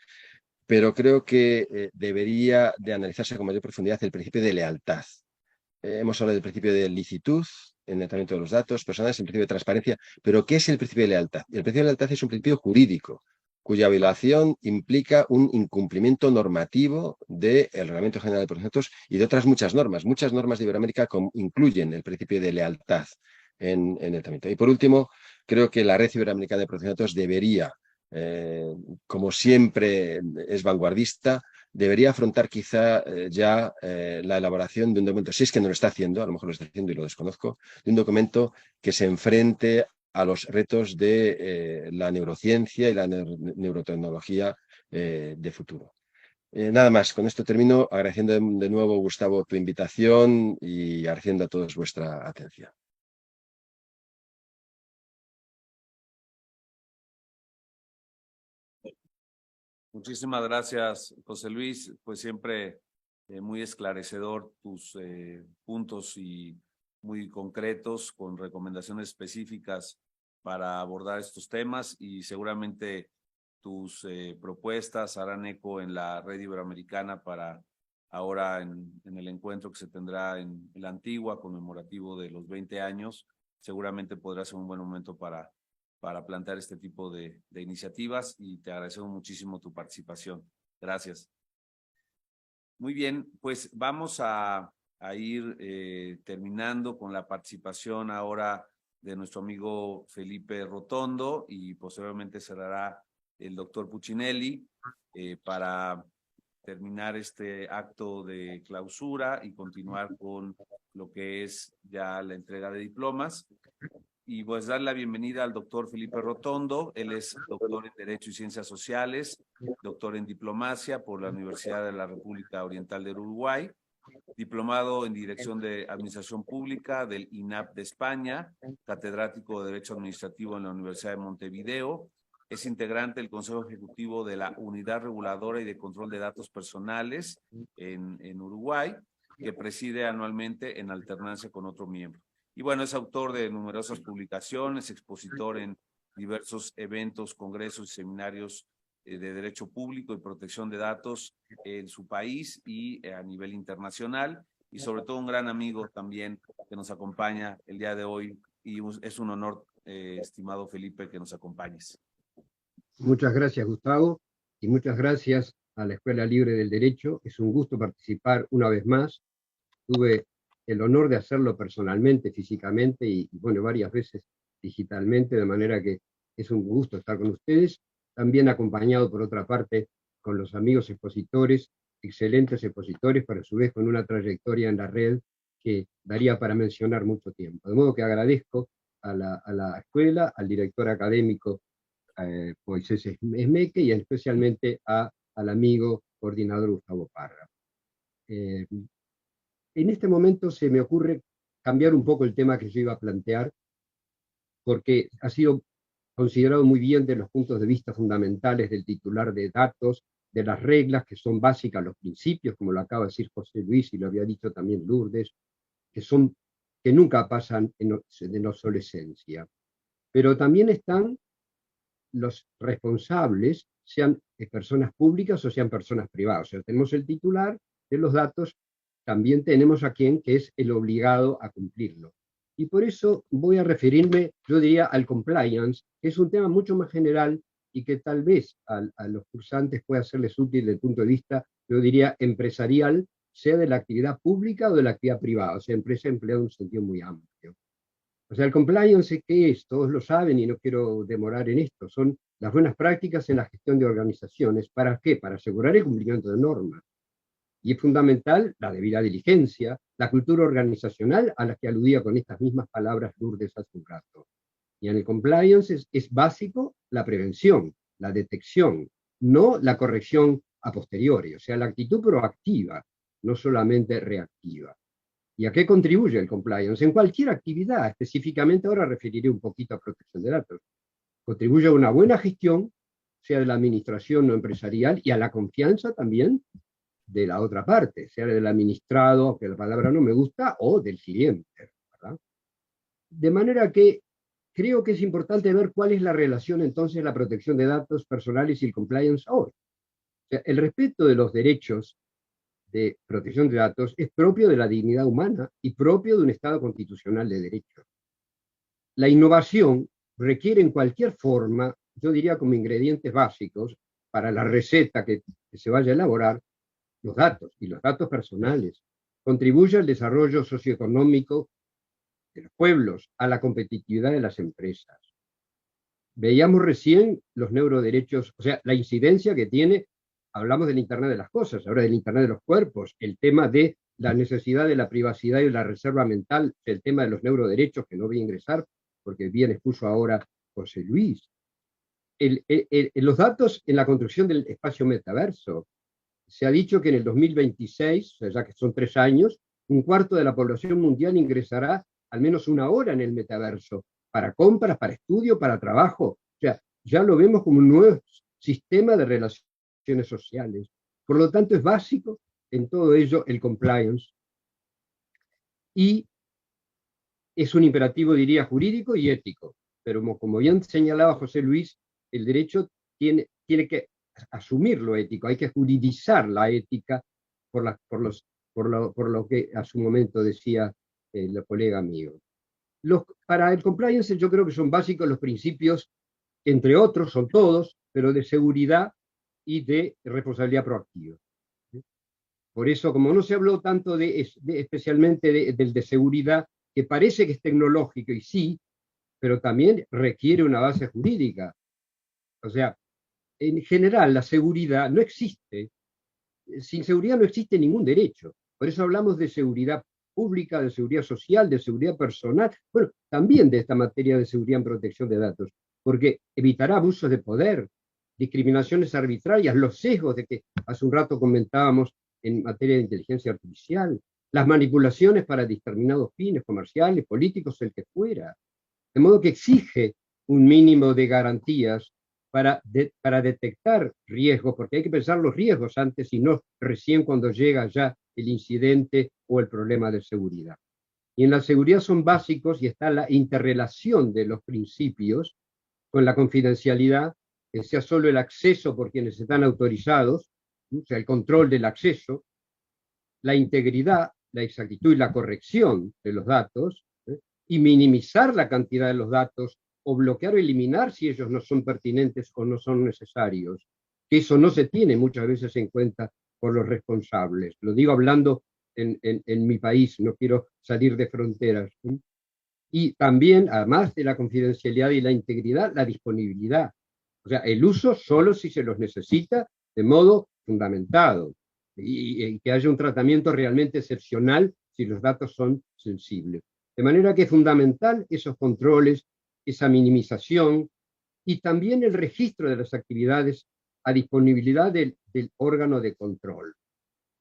pero creo que debería de analizarse con mayor profundidad el principio de lealtad. Hemos hablado del principio de licitud en el tratamiento de los datos personales, el principio de transparencia, pero ¿qué es el principio de lealtad? El principio de lealtad es un principio jurídico cuya violación implica un incumplimiento normativo del Reglamento General de Protección de Datos y de otras muchas normas. Muchas normas de Iberoamérica incluyen el principio de lealtad en el tratamiento. Y por último, creo que la Red Iberoamericana de Protección de Datos debería, como siempre es vanguardista, debería afrontar quizá ya la elaboración de un documento, si es que no lo está haciendo, a lo mejor lo está haciendo y lo desconozco, de un documento que se enfrente a los retos de la neurociencia y la neurotecnología de futuro. Nada más, con esto termino agradeciendo de nuevo, Gustavo, tu invitación y agradeciendo a todos vuestra atención. Muchísimas gracias, José Luis. Pues siempre muy esclarecedor tus puntos y muy concretos con recomendaciones específicas para abordar estos temas, y seguramente tus propuestas harán eco en la Red Iberoamericana para ahora en el encuentro que se tendrá en la Antigua, conmemorativo de los 20 años. Seguramente podrá ser un buen momento para plantear este tipo de iniciativas, y te agradecemos muchísimo tu participación. Gracias. Muy bien, pues vamos a ir terminando con la participación ahora de nuestro amigo Felipe Rotondo, y posteriormente cerrará el doctor Puccinelli para terminar este acto de clausura y continuar con lo que es ya la entrega de diplomas. Y pues dar la bienvenida al doctor Felipe Rotondo. Él es doctor en Derecho y Ciencias Sociales, doctor en Diplomacia por la Universidad de la República Oriental del Uruguay, diplomado en Dirección de Administración Pública del INAP de España, catedrático de Derecho Administrativo en la Universidad de Montevideo. Es integrante del Consejo Ejecutivo de la Unidad Reguladora y de Control de Datos Personales en Uruguay, que preside anualmente en alternancia con otro miembro. Y bueno, es autor de numerosas publicaciones, expositor en diversos eventos, congresos y seminarios de derecho público y protección de datos en su país y a nivel internacional, y sobre todo un gran amigo también que nos acompaña el día de hoy, y es un honor, estimado Felipe, que nos acompañes. Muchas gracias, Gustavo, y muchas gracias a la Escuela Libre del Derecho. Es un gusto participar una vez más. Tuve el honor de hacerlo personalmente, físicamente, y bueno, varias veces digitalmente, de manera que es un gusto estar con ustedes, también acompañado por otra parte con los amigos expositores, excelentes expositores, pero a su vez con una trayectoria en la red que daría para mencionar mucho tiempo. De modo que agradezco a la escuela, al director académico Moisés Esmeque, y especialmente al amigo coordinador Gustavo Parra. En este momento se me ocurre cambiar un poco el tema que yo iba a plantear, porque ha sido considerado muy bien de los puntos de vista fundamentales del titular de datos, de las reglas que son básicas, los principios, como lo acaba de decir José Luis y lo había dicho también Lourdes, que nunca pasan en obsolescencia. Pero también están los responsables, sean personas públicas o sean personas privadas. O sea, tenemos el titular de los datos, también tenemos a quien que es el obligado a cumplirlo. Y por eso voy a referirme, yo diría, al compliance, que es un tema mucho más general y que tal vez a los cursantes pueda serles útil desde el punto de vista, yo diría, empresarial, sea de la actividad pública o de la actividad privada, o sea, empresa empleada en un sentido muy amplio. O sea, el compliance, ¿qué es? Todos lo saben y no quiero demorar en esto. Son las buenas prácticas en la gestión de organizaciones. ¿Para qué? Para asegurar el cumplimiento de normas. Y es fundamental la debida diligencia, la cultura organizacional a la que aludía con estas mismas palabras Lourdes hace un rato. Y en el compliance es básico la prevención, la detección, no la corrección a posteriori, o sea, la actitud proactiva, no solamente reactiva. ¿Y a qué contribuye el compliance? En cualquier actividad, específicamente ahora referiré un poquito a protección de datos. Contribuye a una buena gestión, sea de la administración o empresarial, y a la confianza también de la otra parte, sea del administrado, que la palabra no me gusta, o del cliente, ¿verdad? De manera que creo que es importante ver cuál es la relación entonces de la protección de datos personales y el compliance hoy. O sea, el respeto de los derechos de protección de datos es propio de la dignidad humana y propio de un Estado constitucional de derecho. La innovación requiere en cualquier forma, yo diría como ingredientes básicos, para la receta que se vaya a elaborar, los datos y los datos personales. Contribuye al desarrollo socioeconómico de los pueblos, a la competitividad de las empresas. Veíamos recién los neuroderechos, o sea, la incidencia que tiene hablamos del Internet de las cosas, ahora del Internet de los cuerpos, el tema de la necesidad de la privacidad y la reserva mental, el tema de los neuroderechos, que no voy a ingresar, porque bien expuso ahora José Luis. Los datos en la construcción del espacio metaverso. Se ha dicho que en el 2026, o sea, ya que son 3 años, 1/4 de la población mundial ingresará al menos 1 hora en el metaverso, para compras, para estudio, para trabajo. O sea, ya lo vemos como un nuevo sistema de relaciones sociales. Por lo tanto, es básico en todo ello el compliance. Y es un imperativo, diría, jurídico y ético. Pero como bien señalaba José Luis, el derecho tiene que asumir lo ético, hay que juridizar la ética por lo que a su momento decía el colega mío. Para el compliance yo creo que son básicos los principios, entre otros, son todos, pero de seguridad y de responsabilidad proactiva. Por eso, como no se habló tanto especialmente del de seguridad, que parece que es tecnológico, y sí, pero también requiere una base jurídica. O sea, en general la seguridad no existe. Sin seguridad no existe ningún derecho. Por eso hablamos de seguridad pública, de seguridad social, de seguridad personal, bueno, también de esta materia de seguridad en protección de datos, porque evitará abusos de poder, discriminaciones arbitrarias, los sesgos de que hace un rato comentábamos en materia de inteligencia artificial, las manipulaciones para determinados fines comerciales, políticos, el que fuera. De modo que exige un mínimo de garantías para detectar riesgos, porque hay que pensar los riesgos antes y no recién cuando llega ya el incidente o el problema de seguridad. Y en la seguridad son básicos y está la interrelación de los principios con la confidencialidad, que sea solo el acceso por quienes están autorizados, o sea, el control del acceso, la integridad, la exactitud y la corrección de los datos, y minimizar la cantidad de los datos o bloquear o eliminar si ellos no son pertinentes o no son necesarios. Que eso no se tiene muchas veces en cuenta por los responsables. Lo digo hablando en mi país, no quiero salir de fronteras. Y también, además de la confidencialidad y la integridad, la disponibilidad. O sea, el uso solo si se los necesita de modo fundamentado. Y que haya un tratamiento realmente excepcional si los datos son sensibles. De manera que es fundamental esos controles, esa minimización y también el registro de las actividades a disponibilidad del órgano de control.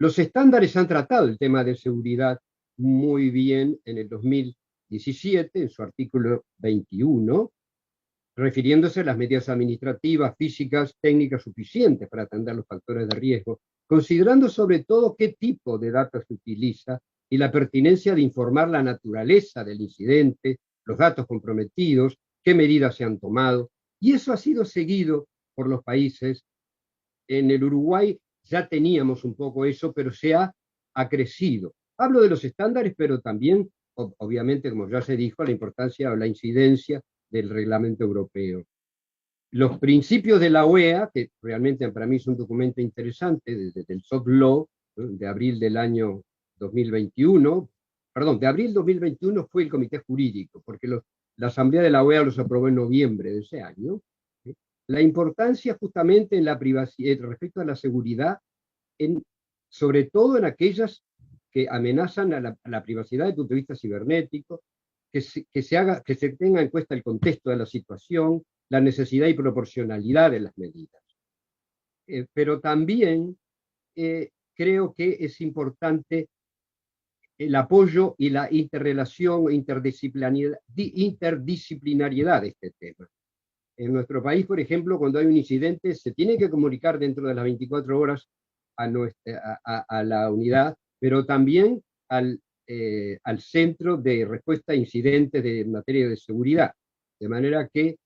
Los estándares han tratado el tema de seguridad muy bien en el 2017, en su artículo 21, refiriéndose a las medidas administrativas, físicas, técnicas suficientes para atender los factores de riesgo, considerando sobre todo qué tipo de datos se utiliza y la pertinencia de informar la naturaleza del incidente, los datos comprometidos, qué medidas se han tomado, y eso ha sido seguido por los países. En el Uruguay ya teníamos un poco eso, pero se ha crecido. Hablo de los estándares, pero también, obviamente, como ya se dijo, la importancia o la incidencia del reglamento europeo. Los principios de la OEA, que realmente para mí es un documento interesante, desde el soft law, de abril del año 2021, perdón, de abril 2021 fue el comité jurídico, porque la Asamblea de la OEA los aprobó en noviembre de ese año. La importancia justamente en la privacidad, respecto a la seguridad, sobre todo en aquellas que amenazan a la privacidad desde el punto de vista cibernético, que se tenga en cuenta el contexto de la situación, la necesidad y proporcionalidad de las medidas. Pero también creo que es importante el apoyo y la interrelación, interdisciplinariedad de este tema. En nuestro país, por ejemplo, cuando hay un incidente, se tiene que comunicar dentro de las 24 horas a la unidad, pero también al Centro de Respuesta a Incidentes en materia de seguridad. De manera que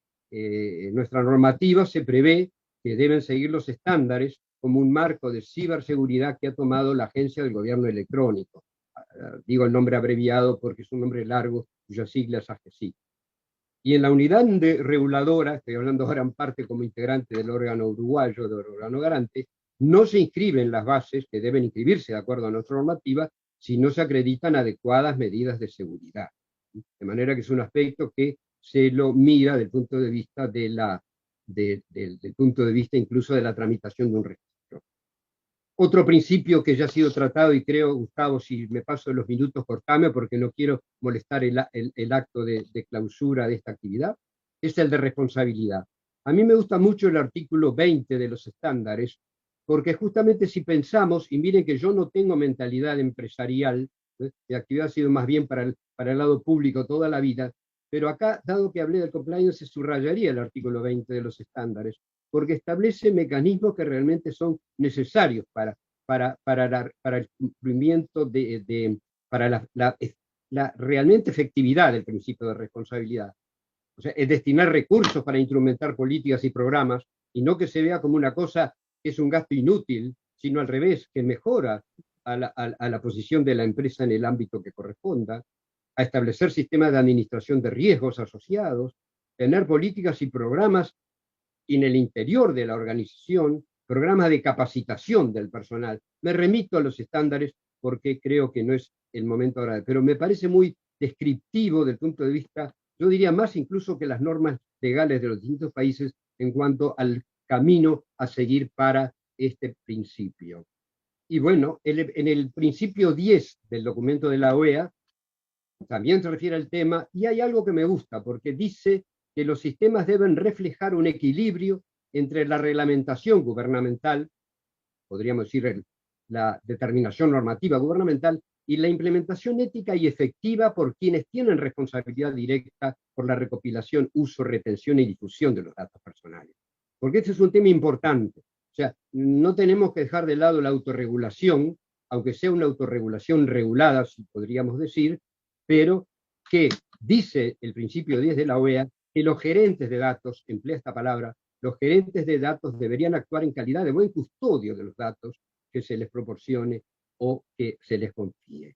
nuestra normativa se prevé que deben seguir los estándares como un marco de ciberseguridad que ha tomado la Agencia del Gobierno Electrónico. Digo el nombre abreviado porque es un nombre largo, cuyas siglas es AGESIC. Y en la unidad reguladora, estoy hablando ahora en parte como integrante del órgano uruguayo, del órgano garante, no se inscriben las bases que deben inscribirse de acuerdo a nuestra normativa si no se acreditan adecuadas medidas de seguridad. De manera que es un aspecto que se lo mira desde el punto de vista del punto de vista incluso de la tramitación de un registro. Otro principio que ya ha sido tratado, y creo, Gustavo, si me paso los minutos, cortame, porque no quiero molestar el acto de clausura de esta actividad, es el de responsabilidad. A mí me gusta mucho el artículo 20 de los estándares, porque justamente si pensamos, y miren que yo no tengo mentalidad empresarial, mi actividad ha sido más bien para el lado público toda la vida, pero acá, dado que hablé del compliance, se subrayaría el artículo 20 de los estándares, porque establece mecanismos que realmente son necesarios para el cumplimiento para la realmente efectividad del principio de responsabilidad. O sea, es destinar recursos para instrumentar políticas y programas, y no que se vea como una cosa que es un gasto inútil, sino al revés, que mejora a la posición de la empresa en el ámbito que corresponda, a establecer sistemas de administración de riesgos asociados, tener políticas y programas en el interior de la organización, programas de capacitación del personal. Me remito a los estándares porque creo que no es el momento ahora, pero me parece muy descriptivo del punto de vista, yo diría más incluso que las normas legales de los distintos países en cuanto al camino a seguir para este principio. Y bueno, en el principio 10 del documento de la OEA también se refiere al tema, y hay algo que me gusta, porque dice que los sistemas deben reflejar un equilibrio entre la reglamentación gubernamental, podríamos decir la determinación normativa gubernamental, y la implementación ética y efectiva por quienes tienen responsabilidad directa por la recopilación, uso, retención y difusión de los datos personales. Porque este es un tema importante. O sea, no tenemos que dejar de lado la autorregulación, aunque sea una autorregulación regulada, si podríamos decir, pero que dice el principio 10 de la OEA que los gerentes de datos, emplea esta palabra, los gerentes de datos deberían actuar en calidad de buen custodio de los datos que se les proporcione o que se les confíe.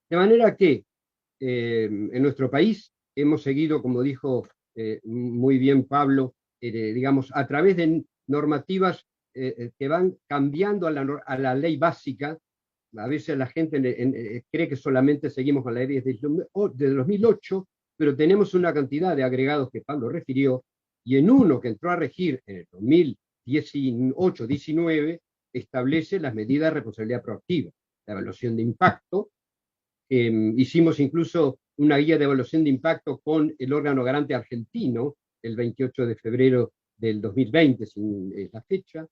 De manera que en nuestro país hemos seguido, como dijo muy bien Pablo, digamos, a través de normativas que van cambiando a la ley básica. A veces la gente cree que solamente seguimos con la ley desde 2008, pero tenemos una cantidad de agregados que Pablo refirió, y en uno que entró a regir en el 2018-19 establece las medidas de responsabilidad proactiva, la evaluación de impacto. Hicimos incluso una guía de evaluación de impacto con el órgano garante argentino el 28 de febrero del 2020, sin la fecha.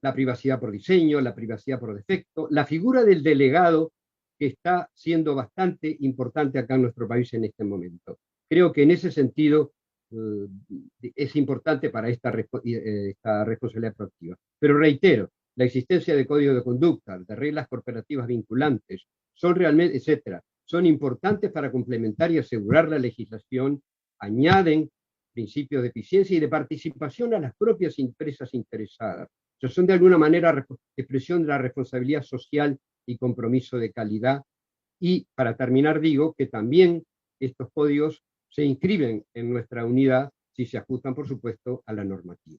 La privacidad por diseño, la privacidad por defecto, la figura del delegado, que está siendo bastante importante acá en nuestro país en este momento. Creo que en ese sentido es importante para esta responsabilidad proactiva. Pero reitero, la existencia de código de conducta, de reglas corporativas vinculantes, son realmente, etcétera, son importantes para complementar y asegurar la legislación, añaden principios de eficiencia y de participación a las propias empresas interesadas. O sea, son de alguna manera expresión de la responsabilidad social y compromiso de calidad. Y para terminar digo que también estos códigos se inscriben en nuestra unidad si se ajustan, por supuesto, a la normativa.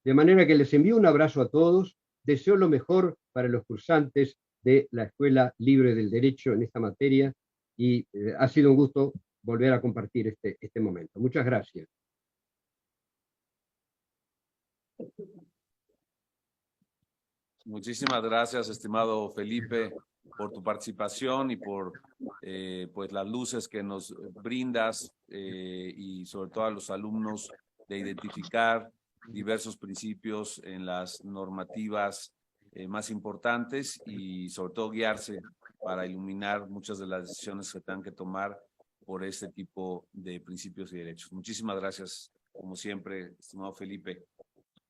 De manera que les envío un abrazo a todos, deseo lo mejor para los cursantes de la Escuela Libre del Derecho en esta materia, y ha sido un gusto volver a compartir este momento. Muchas gracias. Muchísimas gracias, estimado Felipe, por tu participación y por pues las luces que nos brindas y sobre todo a los alumnos de identificar diversos principios en las normativas más importantes y sobre todo guiarse para iluminar muchas de las decisiones que tengan que tomar por este tipo de principios y derechos. Muchísimas gracias, como siempre, estimado Felipe.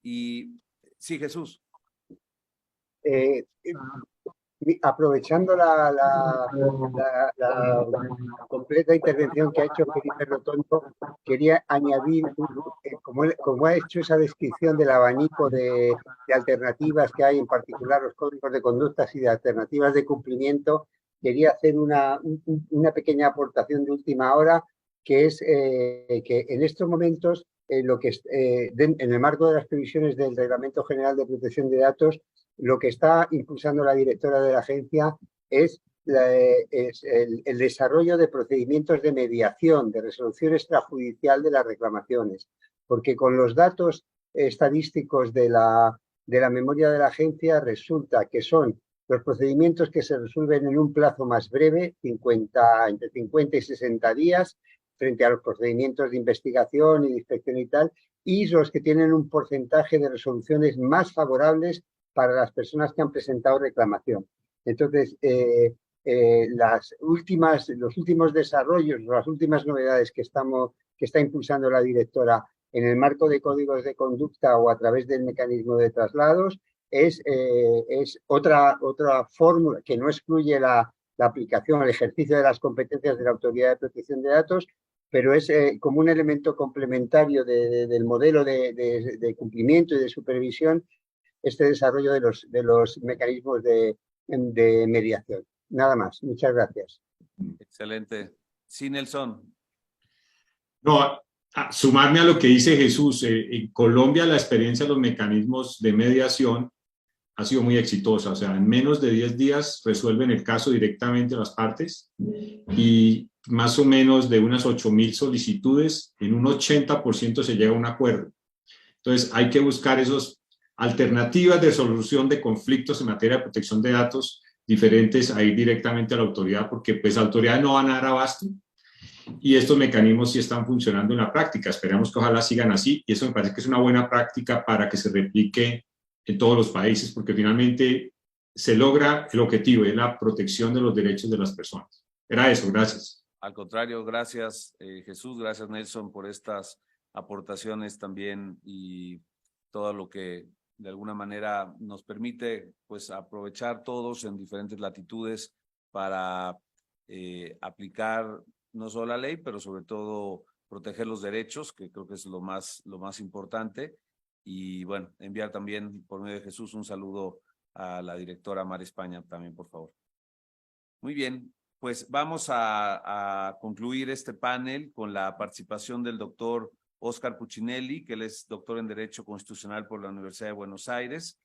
Y sí, Jesús. Aprovechando la completa intervención que ha hecho Felipe Rotondo, quería añadir, como ha hecho esa descripción del abanico de alternativas que hay, en particular los códigos de conductas y de alternativas de cumplimiento, quería hacer una pequeña aportación de última hora, que es que en estos momentos, en el marco de las previsiones del Reglamento General de Protección de Datos, lo que está impulsando la directora de la agencia es el desarrollo de procedimientos de mediación, de resolución extrajudicial de las reclamaciones, porque con los datos estadísticos de la de la memoria de la agencia resulta que son los procedimientos que se resuelven en un plazo más breve, entre 50 y 60 días, frente a los procedimientos de investigación y de inspección y tal, y los que tienen un porcentaje de resoluciones más favorables para las personas que han presentado reclamación. Entonces, los últimos desarrollos, las últimas novedades que está impulsando la directora en el marco de códigos de conducta o a través del mecanismo de traslados es otra fórmula que no excluye la aplicación, el ejercicio de las competencias de la Autoridad de Protección de Datos, pero es como un elemento complementario del modelo de cumplimiento y de supervisión, este desarrollo de los mecanismos de mediación. Nada más. Muchas gracias. Excelente. Sí, Nelson. No, sumarme a lo que dice Jesús. En Colombia la experiencia de los mecanismos de mediación ha sido muy exitosa. O sea, en menos de 10 días resuelven el caso directamente las partes y más o menos de unas 8.000 solicitudes, en un 80% se llega a un acuerdo. Entonces hay que buscar esas alternativas de solución de conflictos en materia de protección de datos diferentes a ir directamente a la autoridad, porque pues las autoridades no van a dar abasto y estos mecanismos sí están funcionando en la práctica. Esperamos que ojalá sigan así y eso me parece que es una buena práctica para que se replique en todos los países, porque finalmente se logra el objetivo, es la protección de los derechos de las personas. Era eso, gracias. Al contrario, gracias Jesús, gracias Nelson por estas aportaciones también y todo lo que de alguna manera nos permite pues aprovechar todos en diferentes latitudes para aplicar no solo la ley, pero sobre todo proteger los derechos, que creo que es lo más importante. Y bueno, enviar también por medio de Jesús un saludo a la directora Mar España también, por favor. Muy bien, pues vamos a concluir este panel con la participación del doctor Óscar Puccinelli, que él es doctor en Derecho Constitucional por la Universidad de Buenos Aires,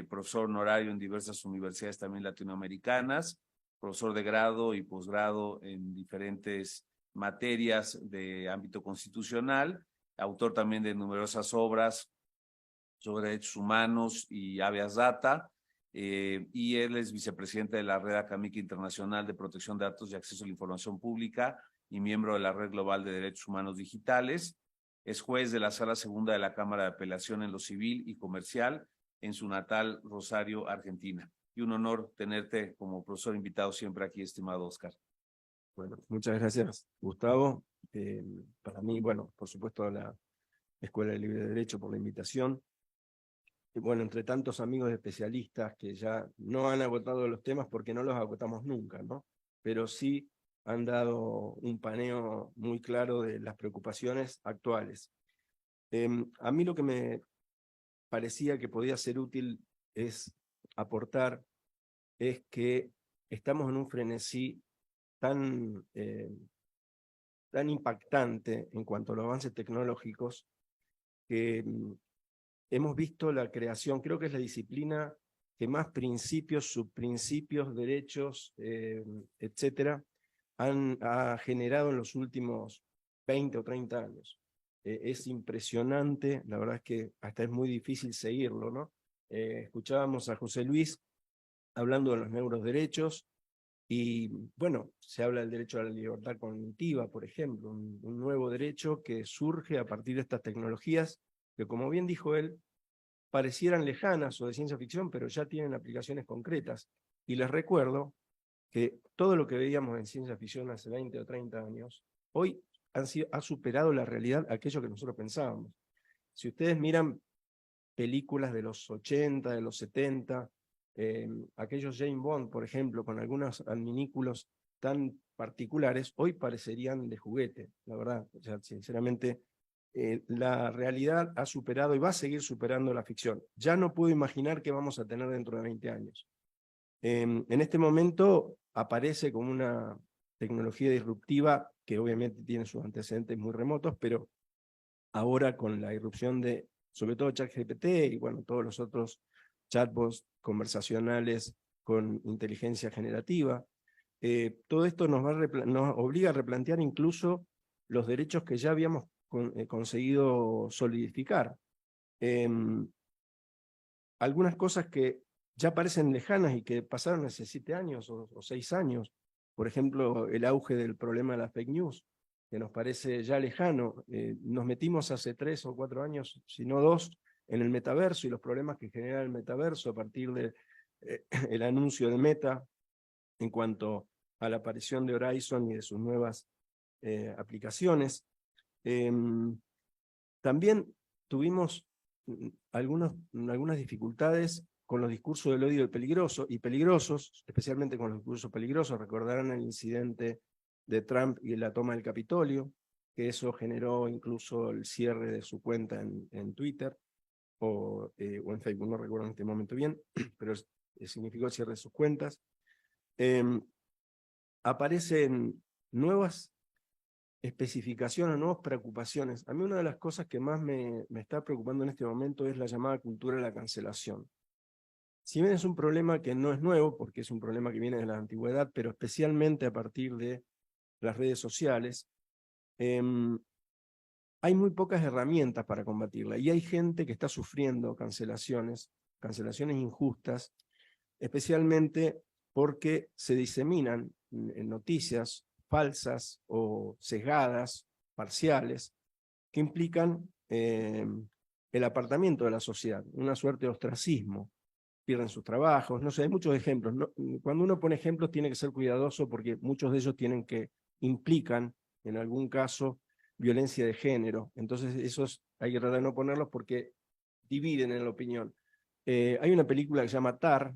profesor honorario en diversas universidades también latinoamericanas, profesor de grado y posgrado en diferentes materias de ámbito constitucional, autor también de numerosas obras sobre derechos humanos y habeas data, y él es vicepresidente de la Red Académica Internacional de Protección de Datos y Acceso a la Información Pública y miembro de la Red Global de Derechos Humanos Digitales. Es juez de la Sala Segunda de la Cámara de Apelación en lo Civil y Comercial en su natal Rosario, Argentina. Y un honor tenerte como profesor invitado siempre aquí, estimado Óscar. Bueno, muchas gracias, Gustavo. Para mí, bueno, por supuesto, la Escuela Libre de Derecho por la invitación. Y bueno, entre tantos amigos especialistas que ya no han agotado los temas porque no los agotamos nunca, ¿no? Pero sí han dado un paneo muy claro de las preocupaciones actuales. A mí lo que me parecía que podía ser útil es aportar, es que estamos en un frenesí tan impactante en cuanto a los avances tecnológicos que hemos visto la creación, creo que es la disciplina que más principios, subprincipios, derechos, etcétera, ha generado en los últimos 20 o 30 años. Es impresionante, la verdad es que hasta es muy difícil seguirlo, ¿no? Escuchábamos a José Luis hablando de los neuroderechos, y bueno, se habla del derecho a la libertad cognitiva, por ejemplo, un nuevo derecho que surge a partir de estas tecnologías, que como bien dijo él, parecieran lejanas o de ciencia ficción, pero ya tienen aplicaciones concretas. Y les recuerdo que todo lo que veíamos en ciencia ficción hace 20 o 30 años, hoy ha superado la realidad aquello que nosotros pensábamos. Si ustedes miran películas de los 80, de los 70, aquellos James Bond, por ejemplo, con algunos adminículos tan particulares, hoy parecerían de juguete, la verdad. O sea, sinceramente, la realidad ha superado y va a seguir superando la ficción. Ya no puedo imaginar qué vamos a tener dentro de 20 años. En este momento aparece como una tecnología disruptiva que obviamente tiene sus antecedentes muy remotos, pero ahora con la irrupción de, sobre todo ChatGPT y bueno, todos los otros chatbots conversacionales con inteligencia generativa, todo esto nos obliga a replantear incluso los derechos que ya habíamos conseguido solidificar. algunas cosas que ya parecen lejanas y que pasaron hace 7 años o 6 años. Por ejemplo, el auge del problema de las fake news, que nos parece ya lejano. Nos metimos hace 3 o 4 años, si no 2, en el metaverso y los problemas que genera el metaverso a partir de el anuncio de Meta en cuanto a la aparición de Horizon y de sus nuevas aplicaciones. También tuvimos algunas dificultades con los discursos del odio y peligrosos, especialmente con los discursos peligrosos. Recordarán el incidente de Trump y la toma del Capitolio, que eso generó incluso el cierre de su cuenta en Twitter o en Facebook, no recuerdo en este momento bien, pero significó el cierre de sus cuentas. Aparecen nuevas especificaciones, nuevas preocupaciones. A mí una de las cosas que más me está preocupando en este momento es la llamada cultura de la cancelación. Si bien es un problema que no es nuevo, porque es un problema que viene de la antigüedad, pero especialmente a partir de las redes sociales, hay muy pocas herramientas para combatirla, y hay gente que está sufriendo cancelaciones injustas, especialmente porque se diseminan en noticias falsas o sesgadas, parciales, que implican el apartamiento de la sociedad, una suerte de ostracismo. Pierden sus trabajos, no sé, hay muchos ejemplos. Cuando uno pone ejemplos tiene que ser cuidadoso porque muchos de ellos implican, en algún caso, violencia de género. Entonces esos hay que tratar de no ponerlos porque dividen en la opinión. Hay una película que se llama Tar,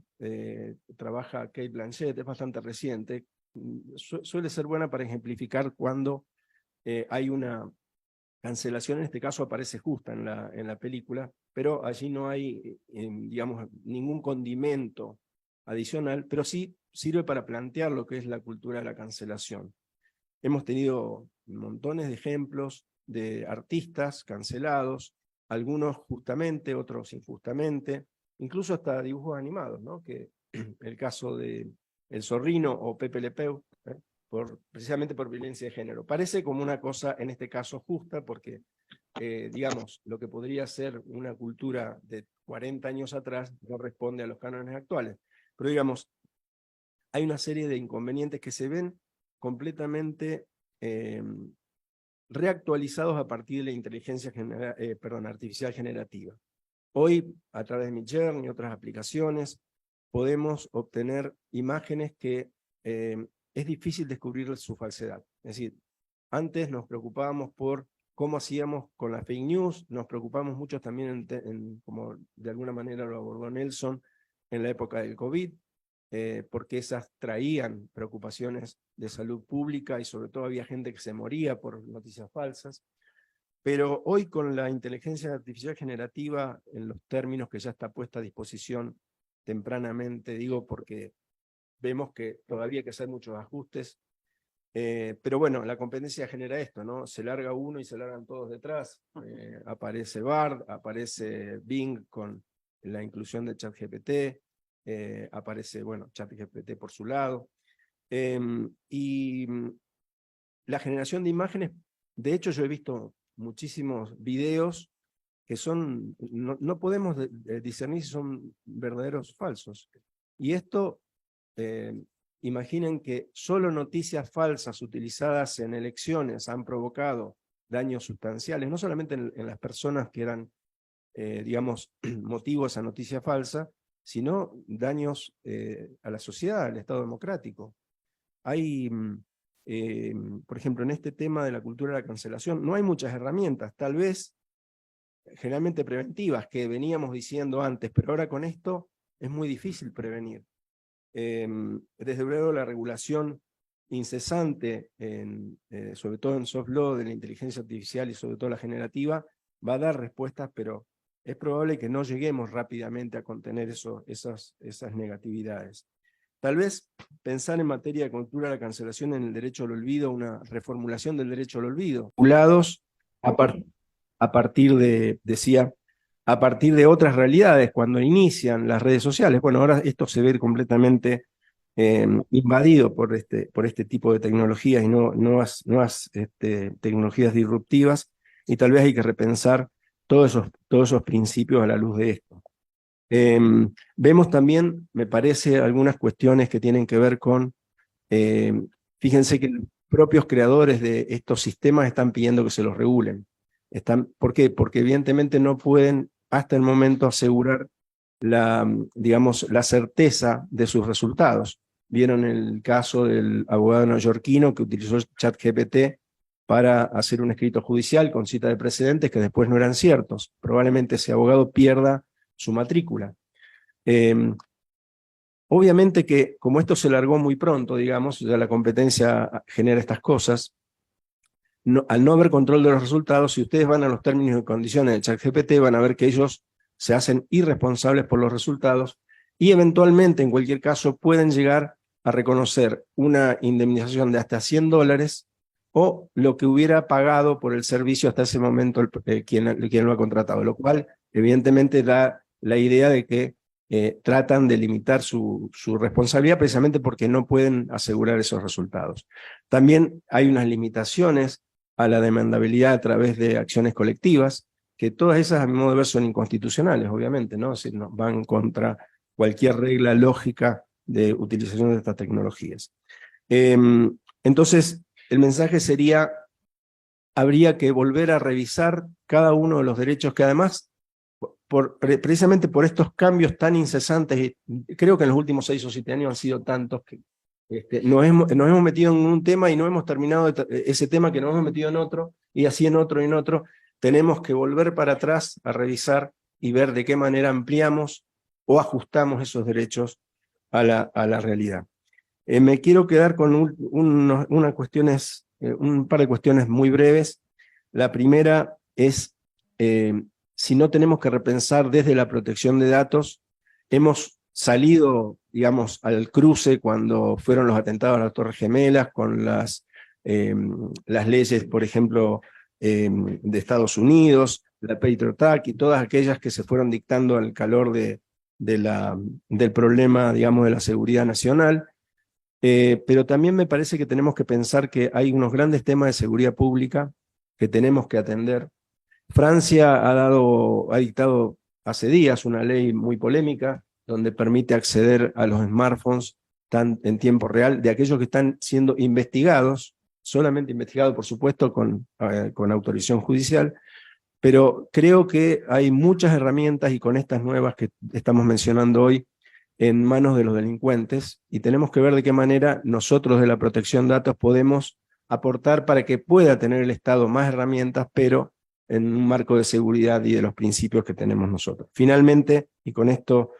trabaja Cate Blanchett, es bastante reciente, suele ser buena para ejemplificar cuando hay una cancelación, en este caso aparece justa en la película, pero allí no hay, digamos, ningún condimento adicional, pero sí sirve para plantear lo que es la cultura de la cancelación. Hemos tenido montones de ejemplos de artistas cancelados, algunos justamente, otros injustamente, incluso hasta dibujos animados, ¿no? Que el caso de El Zorrino o Pepe Le Pew, precisamente por violencia de género. Parece como una cosa, en este caso, justa, porque, digamos, lo que podría ser una cultura de 40 años atrás no responde a los cánones actuales. Pero, digamos, hay una serie de inconvenientes que se ven completamente reactualizados a partir de la inteligencia artificial generativa. Hoy, a través de Midjourney y otras aplicaciones, podemos obtener imágenes que es difícil descubrir su falsedad. Es decir, antes nos preocupábamos por cómo hacíamos con las fake news, nos preocupamos mucho también, como de alguna manera lo abordó Nelson, en la época del COVID, porque esas traían preocupaciones de salud pública y sobre todo había gente que se moría por noticias falsas. Pero hoy con la inteligencia artificial generativa, en los términos que ya está puesta a disposición tempranamente, digo porque vemos que todavía hay que hacer muchos ajustes, pero bueno, la competencia genera esto, ¿no? Se larga uno y se largan todos detrás. Aparece Bard, aparece Bing con la inclusión de ChatGPT, aparece, bueno, ChatGPT por su lado, y la generación de imágenes, de hecho yo he visto muchísimos videos que son, no podemos discernir si son verdaderos o falsos. Y esto, imaginen que solo noticias falsas utilizadas en elecciones han provocado daños sustanciales, no solamente en las personas que eran, digamos, motivo de esa noticia falsa, sino daños a la sociedad, al Estado democrático. Hay, por ejemplo, en este tema de la cultura de la cancelación, no hay muchas herramientas, tal vez generalmente preventivas, que veníamos diciendo antes, pero ahora con esto es muy difícil prevenir. Desde luego la regulación incesante, sobre todo en soft law, de la inteligencia artificial y sobre todo la generativa, va a dar respuestas, pero es probable que no lleguemos rápidamente a contener esas negatividades. Tal vez pensar en materia de cultura de la cancelación en el derecho al olvido, una reformulación del derecho al olvido, regulados a partir de, decía, a partir de otras realidades, cuando inician las redes sociales. Bueno, ahora esto se ve completamente invadido por este tipo de tecnologías y nuevas tecnologías disruptivas, y tal vez hay que repensar todos esos principios a la luz de esto. Vemos también, me parece, algunas cuestiones que tienen que ver con, fíjense que los propios creadores de estos sistemas están pidiendo que se los regulen. ¿Por qué? Porque evidentemente no pueden hasta el momento asegurar digamos, la certeza de sus resultados. Vieron el caso del abogado neoyorquino que utilizó ChatGPT para hacer un escrito judicial con cita de precedentes que después no eran ciertos. Probablemente ese abogado pierda su matrícula. Obviamente que como esto se largó muy pronto, digamos, ya la competencia genera estas cosas, al no haber control de los resultados, si ustedes van a los términos y condiciones de ChatGPT, van a ver que ellos se hacen irresponsables por los resultados y eventualmente, en cualquier caso, pueden llegar a reconocer una indemnización de hasta $100 o lo que hubiera pagado por el servicio hasta ese momento quien lo ha contratado, lo cual evidentemente da la idea de que tratan de limitar su responsabilidad precisamente porque no pueden asegurar esos resultados. También hay unas limitaciones a la demandabilidad a través de acciones colectivas, que todas esas, a mi modo de ver, son inconstitucionales, obviamente, ¿no? Es decir, van contra cualquier regla lógica de utilización de estas tecnologías. Entonces, el mensaje sería, habría que volver a revisar cada uno de los derechos que además, precisamente por estos cambios tan incesantes, y creo que en los últimos 6 o 7 años han sido tantos que nos hemos metido en un tema y no hemos terminado ese tema, que nos hemos metido en otro, y así en otro y en otro. Tenemos que volver para atrás a revisar y ver de qué manera ampliamos o ajustamos esos derechos a la realidad. Me quiero quedar con un par de cuestiones muy breves. La primera es, si no tenemos que repensar desde la protección de datos, hemos salido, digamos, al cruce cuando fueron los atentados a las Torres Gemelas, con las leyes, por ejemplo, de Estados Unidos, la Patriot Act y todas aquellas que se fueron dictando al calor del problema, digamos, de la seguridad nacional. Pero también me parece que tenemos que pensar que hay unos grandes temas de seguridad pública que tenemos que atender. Francia ha dictado hace días una ley muy polémica donde permite acceder a los smartphones en tiempo real de aquellos que están siendo investigados, solamente investigado, por supuesto, con autorización judicial, pero creo que hay muchas herramientas y con estas nuevas que estamos mencionando hoy en manos de los delincuentes y tenemos que ver de qué manera nosotros de la protección de datos podemos aportar para que pueda tener el Estado más herramientas, pero en un marco de seguridad y de los principios que tenemos nosotros. Finalmente, y con esto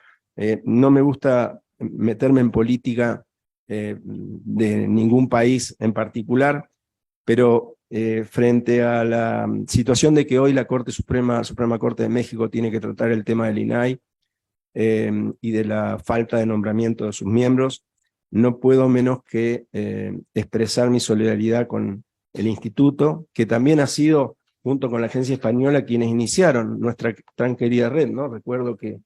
no me gusta meterme en política de ningún país en particular, pero frente a la situación de que hoy la Suprema Corte de México tiene que tratar el tema del INAI y de la falta de nombramiento de sus miembros, no puedo menos que expresar mi solidaridad con el instituto, que también ha sido, junto con la agencia española, quienes iniciaron nuestra tan querida red, ¿no? Recuerdo que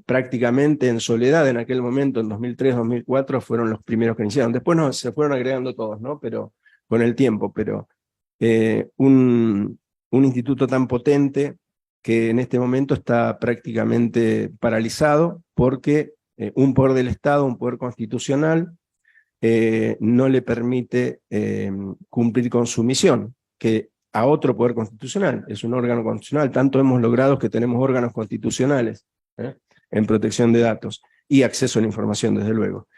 prácticamente en soledad en aquel momento, en 2003-2004, fueron los primeros que iniciaron. Después se fueron agregando todos, ¿no? Pero con el tiempo, pero un instituto tan potente que en este momento está prácticamente paralizado porque un poder del Estado, un poder constitucional, no le permite cumplir con su misión, que a otro poder constitucional, es un órgano constitucional. Tanto hemos logrado que tenemos órganos constitucionales en protección de datos y acceso a la información, desde luego.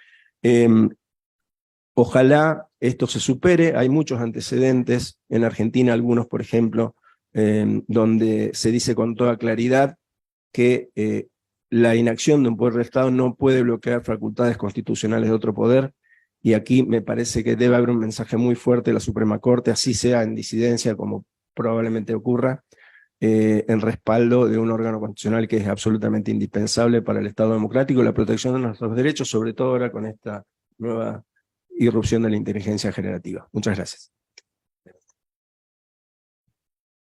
Ojalá esto se supere. Hay muchos antecedentes, en Argentina algunos, por ejemplo, donde se dice con toda claridad que la inacción de un poder del Estado no puede bloquear facultades constitucionales de otro poder, y aquí me parece que debe haber un mensaje muy fuerte de la Suprema Corte, así sea en disidencia, como probablemente ocurra, en respaldo de un órgano constitucional que es absolutamente indispensable para el Estado democrático y la protección de nuestros derechos, sobre todo ahora con esta nueva irrupción de la inteligencia generativa. Muchas gracias.